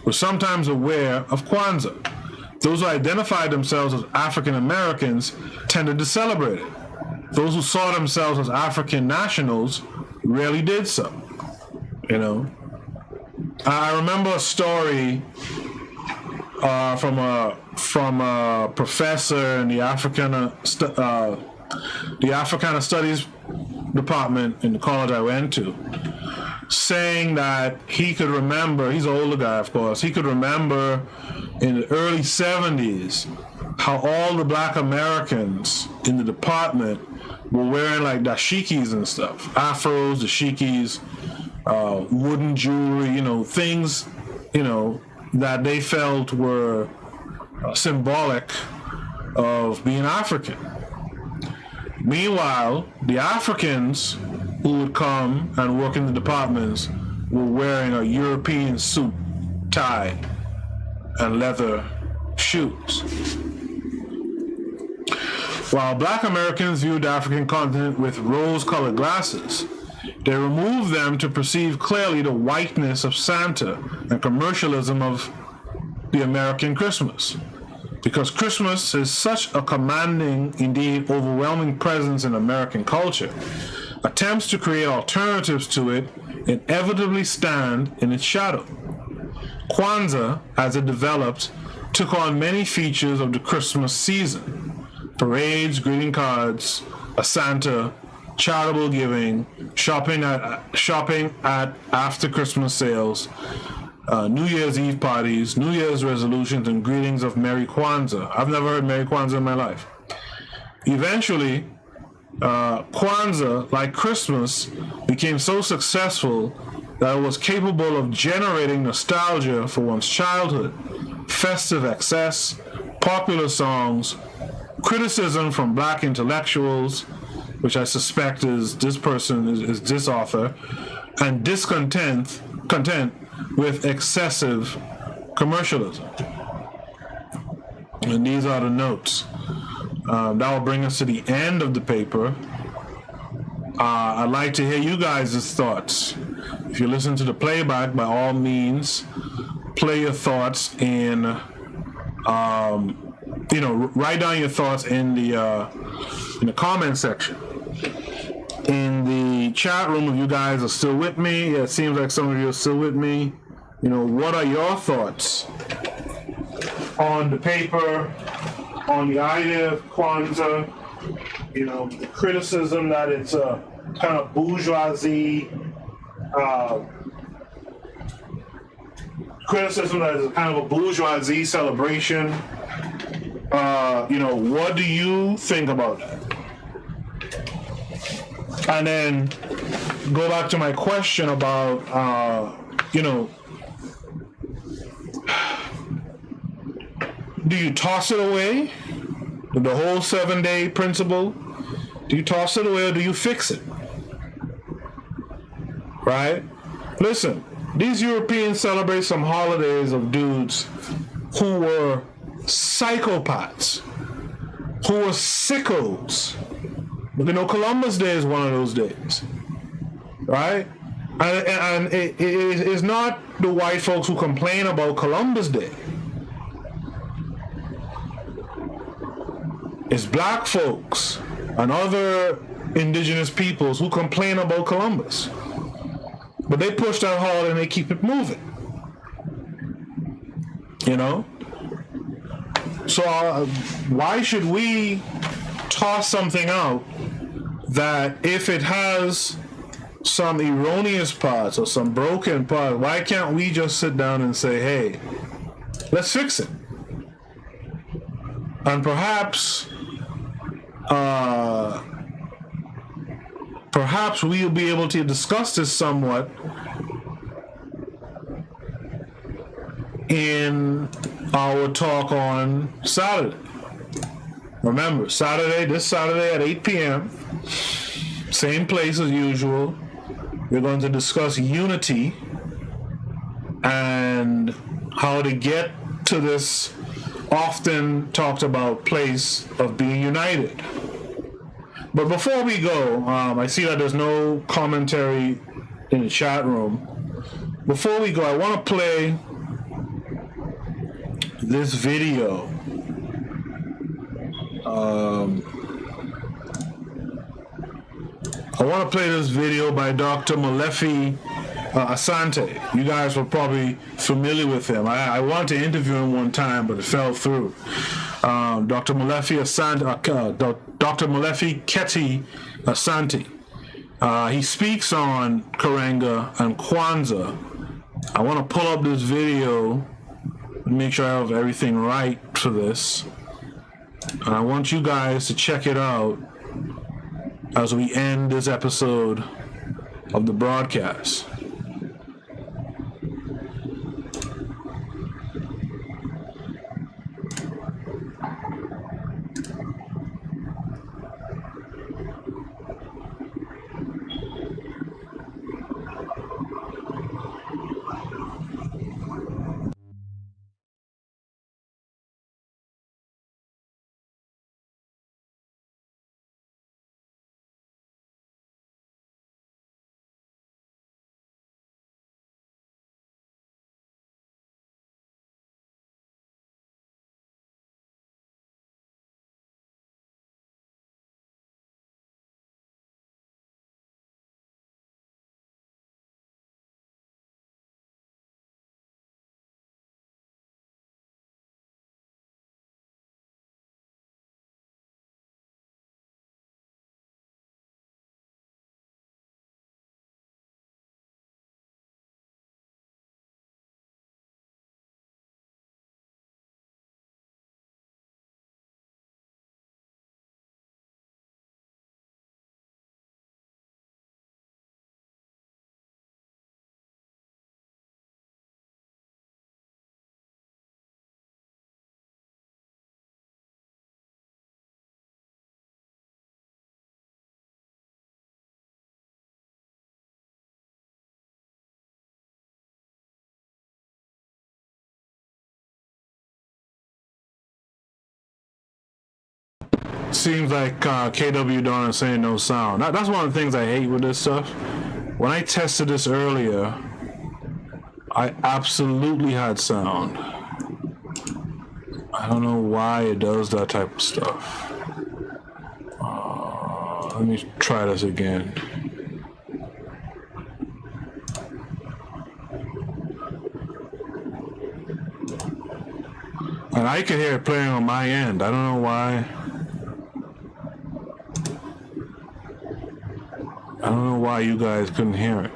were sometimes aware of Kwanzaa. Those who identified themselves as African Americans tended to celebrate it. Those who saw themselves as African nationals rarely did so. You know, I remember a story from a professor in the Africana Studies department in the college I went to, saying that he could remember, he's an older guy of course, he could remember in the early 70s how all the black Americans in the department were wearing like dashikis and stuff, afros, dashikis, wooden jewelry, you know, things, you know, that they felt were symbolic of being African. Meanwhile, the Africans who would come and work in the departments were wearing a European suit, tie, and leather shoes. While black Americans viewed the African continent with rose-colored glasses, they removed them to perceive clearly the whiteness of Santa and commercialism of the American Christmas. Because Christmas is such a commanding, indeed overwhelming presence in American culture, attempts to create alternatives to it inevitably stand in its shadow. Kwanzaa, as it developed, took on many features of the Christmas season: parades, greeting cards, a Santa, charitable giving, shopping at after Christmas sales, New Year's Eve parties, New Year's resolutions, and greetings of Merry Kwanzaa. I've never heard Merry Kwanzaa in my life. Eventually, Kwanzaa, like Christmas, became so successful that it was capable of generating nostalgia for one's childhood, festive excess, popular songs, criticism from black intellectuals, which I suspect is this person, is this author, and discontent with excessive commercialism. And these are the notes. That will bring us to the end of the paper. I'd like to hear you guys' thoughts. If you listen to the playback, by all means, play your thoughts and write down your thoughts in the comment section. In the chat room, if you guys are still with me, it seems like some of you are still with me. What are your thoughts on the paper, on the idea of Kwanzaa? The criticism that it's a kind of bourgeoisie, celebration. What do you think about that? And then go back to my question about, do you toss it away? The whole 7-day principle? Do you toss it away or do you fix it? Right? Listen, these Europeans celebrate some holidays of dudes who were psychopaths, who were sickos. Columbus Day is one of those days, right? And it is not the white folks who complain about Columbus Day. It's black folks and other indigenous peoples who complain about Columbus. But they push that hard and they keep it moving. So why should we toss something out that if it has some erroneous parts or some broken parts, why can't we just sit down and say, hey, let's fix it? And perhaps we'll be able to discuss this somewhat in our talk on Saturday. Remember, this Saturday at 8 p.m., same place as usual. We're going to discuss unity and how to get to this often talked about place of being united. But before we go, I see that there's no commentary in the chat room. Before we go, I want to play this video. I want to play this video by Dr. Molefi Asante. You guys were probably familiar with him. I wanted to interview him one time, but it fell through. Dr. Molefi Asante, Dr. Molefi Keti Asante. He speaks on Karanga and Kwanzaa. I want to pull up this video and make sure I have everything right for this. And I want you guys to check it out as we end this episode of the broadcast. seems like KW don't saying no sound. That's one of the things I hate with this stuff. When I tested this earlier, I absolutely had sound. I don't know why it does that type of stuff. Let me try this again. And I can hear it playing on my end. I don't know why. I don't know why you guys couldn't hear it.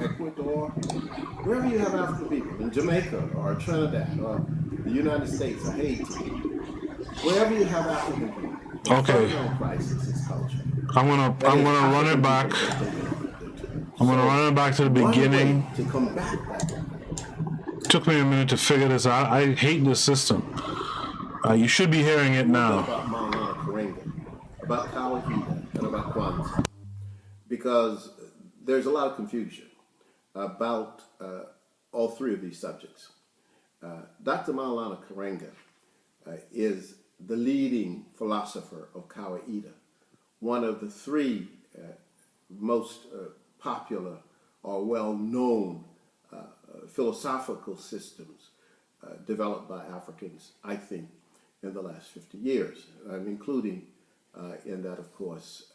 Ecuador, wherever you have African people, in Jamaica or Trinidad or the United States or Haiti, wherever you have African people, Okay. the crisis is culture. I'm gonna run it back. I'm gonna run it back to the beginning. To combat that. Took me a minute to figure this out. I hate this system. You should be hearing it now. About Maulana Karenga, about Kawahida, and about Kwanzaa, because there's a lot of confusion about all three of these subjects. Dr. Maulana Karenga is the leading philosopher of Kawahida, one of the three most popular or well-known philosophical systems developed by Africans, I think, in the last 50 years. I'm including in that, of course,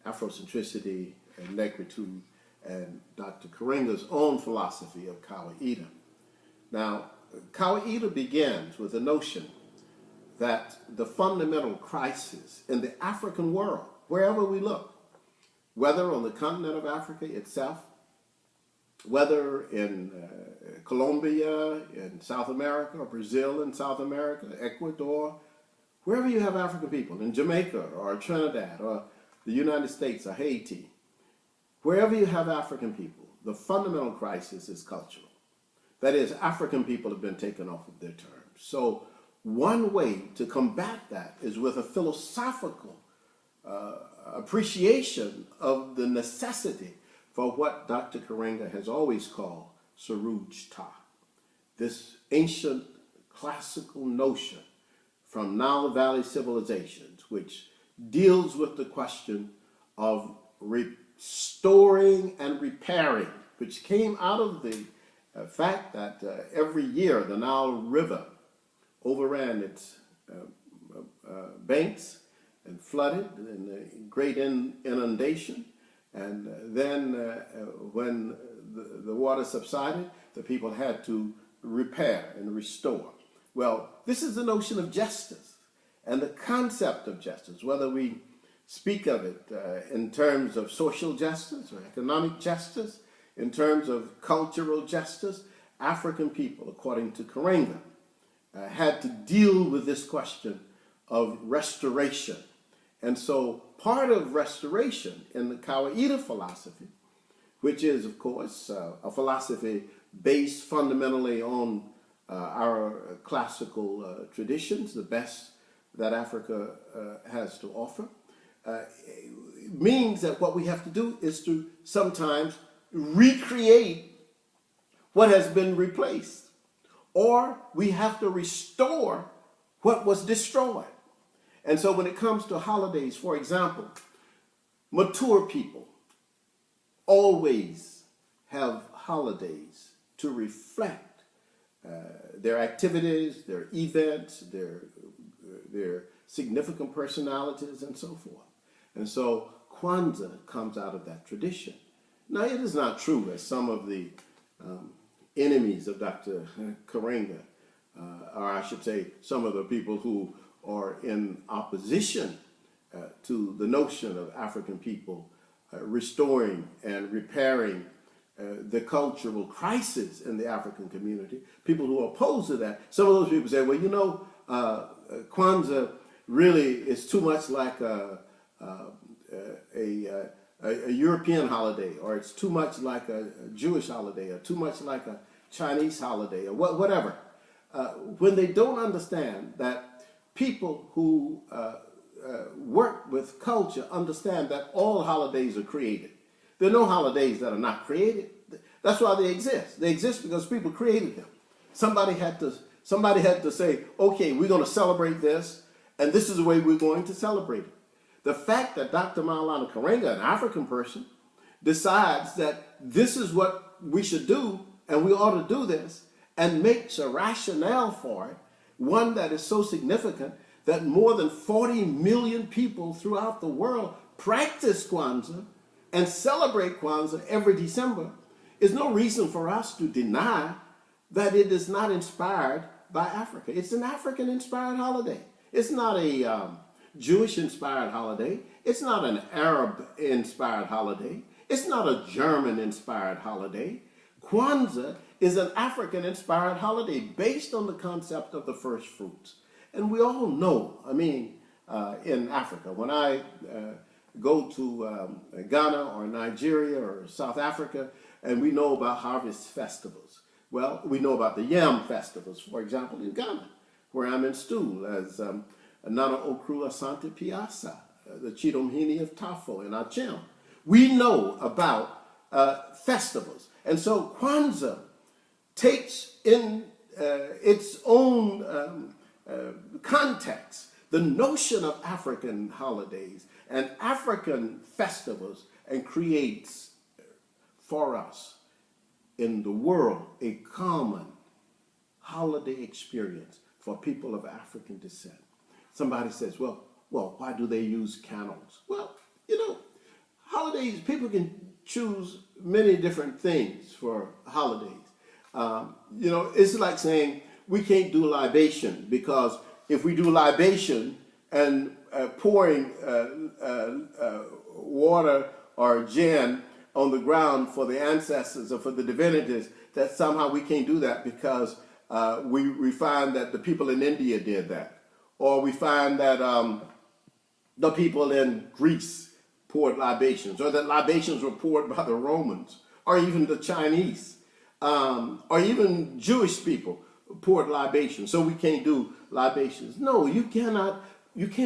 Afrocentricity and negritude and Dr. Karenga's own philosophy of Kawahida. Now, Kawahida begins with the notion that the fundamental crisis in the African world, wherever we look, whether on the continent of Africa itself, whether in Colombia, in South America, or Brazil in South America, Ecuador, wherever you have African people, in Jamaica or Trinidad or the United States or Haiti, wherever you have African people, the fundamental crisis is cultural. That is, African people have been taken off of their terms. So one way to combat that is with a philosophical appreciation of the necessity for what Dr. Karenga has always called Suruj Ta, this ancient classical notion from Nile Valley civilizations, which deals with the question of restoring and repairing, which came out of the fact that every year the Nile River overran its banks and flooded in a great inundation. And then when the water subsided, the people had to repair and restore. Well, this is the notion of justice and the concept of justice, whether we speak of it in terms of social justice or economic justice, in terms of cultural justice. African people, according to Karenga, had to deal with this question of restoration. And so part of restoration in the Kawahida philosophy, which is, of course, a philosophy based fundamentally on our classical traditions, the best that Africa has to offer, means that what we have to do is to sometimes recreate what has been replaced, or we have to restore what was destroyed. And so when it comes to holidays, for example, mature people always have holidays to reflect their activities, their events, their significant personalities, and so forth. And so Kwanzaa comes out of that tradition. Now, it is not true, as some of the enemies of Dr. Karenga, or I should say, some of the people who are in opposition to the notion of African people restoring and repairing the cultural crisis in the African community, people who are opposed to that, some of those people say, well, you know, Kwanzaa really is too much like a European holiday, or it's too much like a Jewish holiday, or too much like a Chinese holiday, or whatever. When they don't understand that people who work with culture understand that all holidays are created. There are no holidays that are not created. That's why they exist. They exist because people created them. Somebody had to say, okay, we're going to celebrate this, and this is the way we're going to celebrate it. The fact that Dr. Maulana Karenga, an African person, decides that this is what we should do, and we ought to do this, and makes a rationale for it, one that is so significant that more than 40 million people throughout the world practice Kwanzaa and celebrate Kwanzaa every December, is no reason for us to deny that it is not inspired by Africa. It's an African-inspired holiday. It's not a Jewish-inspired holiday. It's not an Arab-inspired holiday. It's not a German-inspired holiday. Kwanzaa is an African-inspired holiday based on the concept of the first fruits. And we all know, I mean, in Africa, when I go to Ghana or Nigeria or South Africa, and we know about harvest festivals. Well, we know about the yam festivals, for example, in Ghana, where I'm in stool as Nana Okru Asante Piasa, the Chidomhini of Tafo in Achem. We know about festivals. And so Kwanzaa takes in its own context the notion of African holidays and African festivals and creates for us in the world a common holiday experience for people of African descent. Somebody says, well, why do they use candles? Well, you know, holidays, people can choose many different things for holidays. You know, it's like saying we can't do libation because if we do libation and pouring water or gin on the ground for the ancestors or for the divinities, that somehow we can't do that because we find that the people in India did that. Or we find that the people in Greece poured libations, or that libations were poured by the Romans, or even the Chinese, or even Jewish people poured libations, so we can't do libations. No, you can't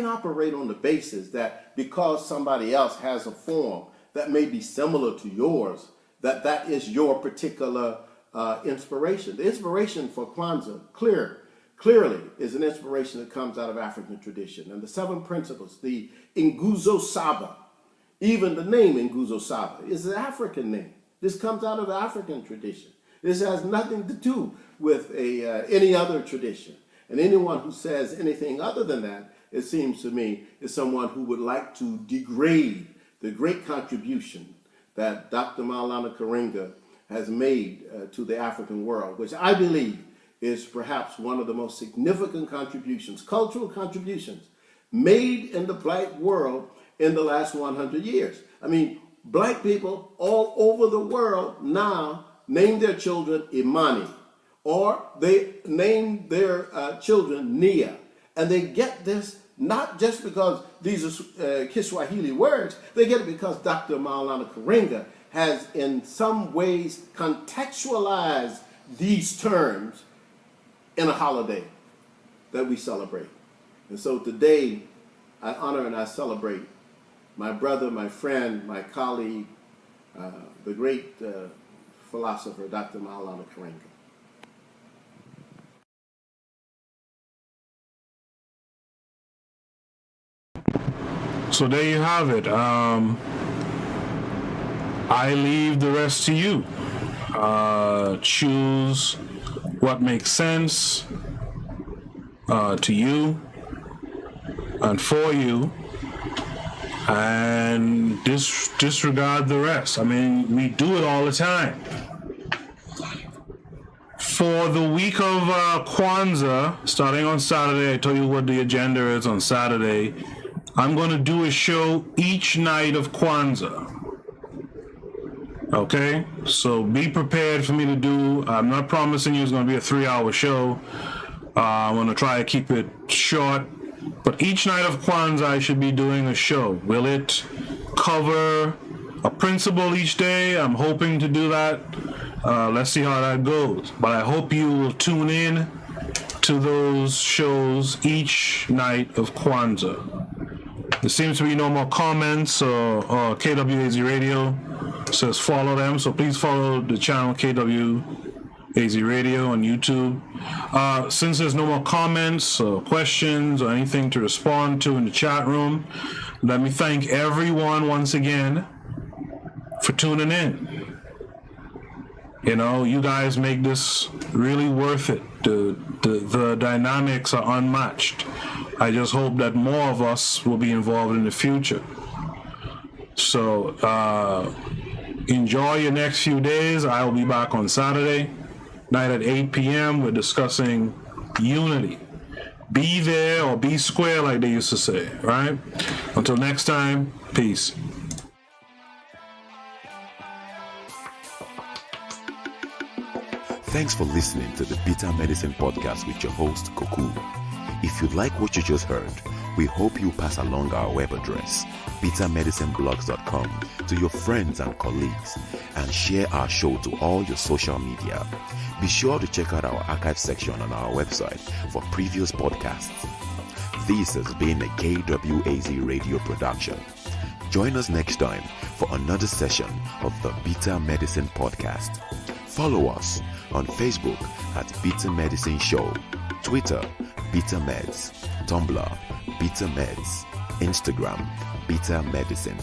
operate on the basis that because somebody else has a form that may be similar to yours, that is your particular inspiration. The inspiration for Kwanzaa, clearly is an inspiration that comes out of African tradition. And the 7 principles, the Nguzo Saba, even the name Nguzo Saba is an African name. This comes out of African tradition. This has nothing to do with any other tradition. And anyone who says anything other than that, it seems to me, is someone who would like to degrade the great contribution that Dr. Maulana Karenga has made to the African world, which I believe is perhaps one of the most significant contributions, cultural contributions, made in the black world in the last 100 years. I mean, black people all over the world now name their children Imani, or they name their children Nia. And they get this not just because these are Kiswahili words, they get it because Dr. Maulana Karenga has in some ways contextualized these terms in a holiday that we celebrate. And so today, I honor and I celebrate my brother, my friend, my colleague, the great philosopher, Dr. Maulana Karenga. So there you have it. I leave the rest to you. Choose what makes sense to you and for you, and disregard the rest. I mean, we do it all the time. For the week of Kwanzaa, starting on Saturday, I told you what the agenda is on Saturday. I'm going to do a show each night of Kwanzaa. Okay? So be prepared for me to do. I'm not promising you it's going to be a 3-hour show. I'm going to try to keep it short. But each night of Kwanzaa, I should be doing a show. Will it cover a principle each day? I'm hoping to do that. Let's see how that goes. But I hope you will tune in to those shows each night of Kwanzaa. There seems to be no more comments. KWAZ Radio says follow them. So please follow the channel KWAZ Radio on YouTube. Since there's no more comments or questions or anything to respond to in the chat room, let me thank everyone once again for tuning in. You know, you guys make this really worth it. The dynamics are unmatched. I just hope that more of us will be involved in the future. So enjoy your next few days. I will be back on Saturday night at 8 p.m. We're discussing unity. Be there or be square, like they used to say, right? Until next time, peace. Thanks for listening to the Bitter Medicine Podcast with your host, Koku. If you like what you just heard, we hope you pass along our web address, bittermedicineblogs.com, to your friends and colleagues, and share our show to all your social media. Be sure to check out our archive section on our website for previous podcasts. This has been a KWAZ radio production. Join us next time for another session of the Bitter Medicine Podcast. Follow us on Facebook at Bitter Medicine Show, Twitter, Bitter Meds, Tumblr, Bitter Meds, Instagram, Bitter Medicine.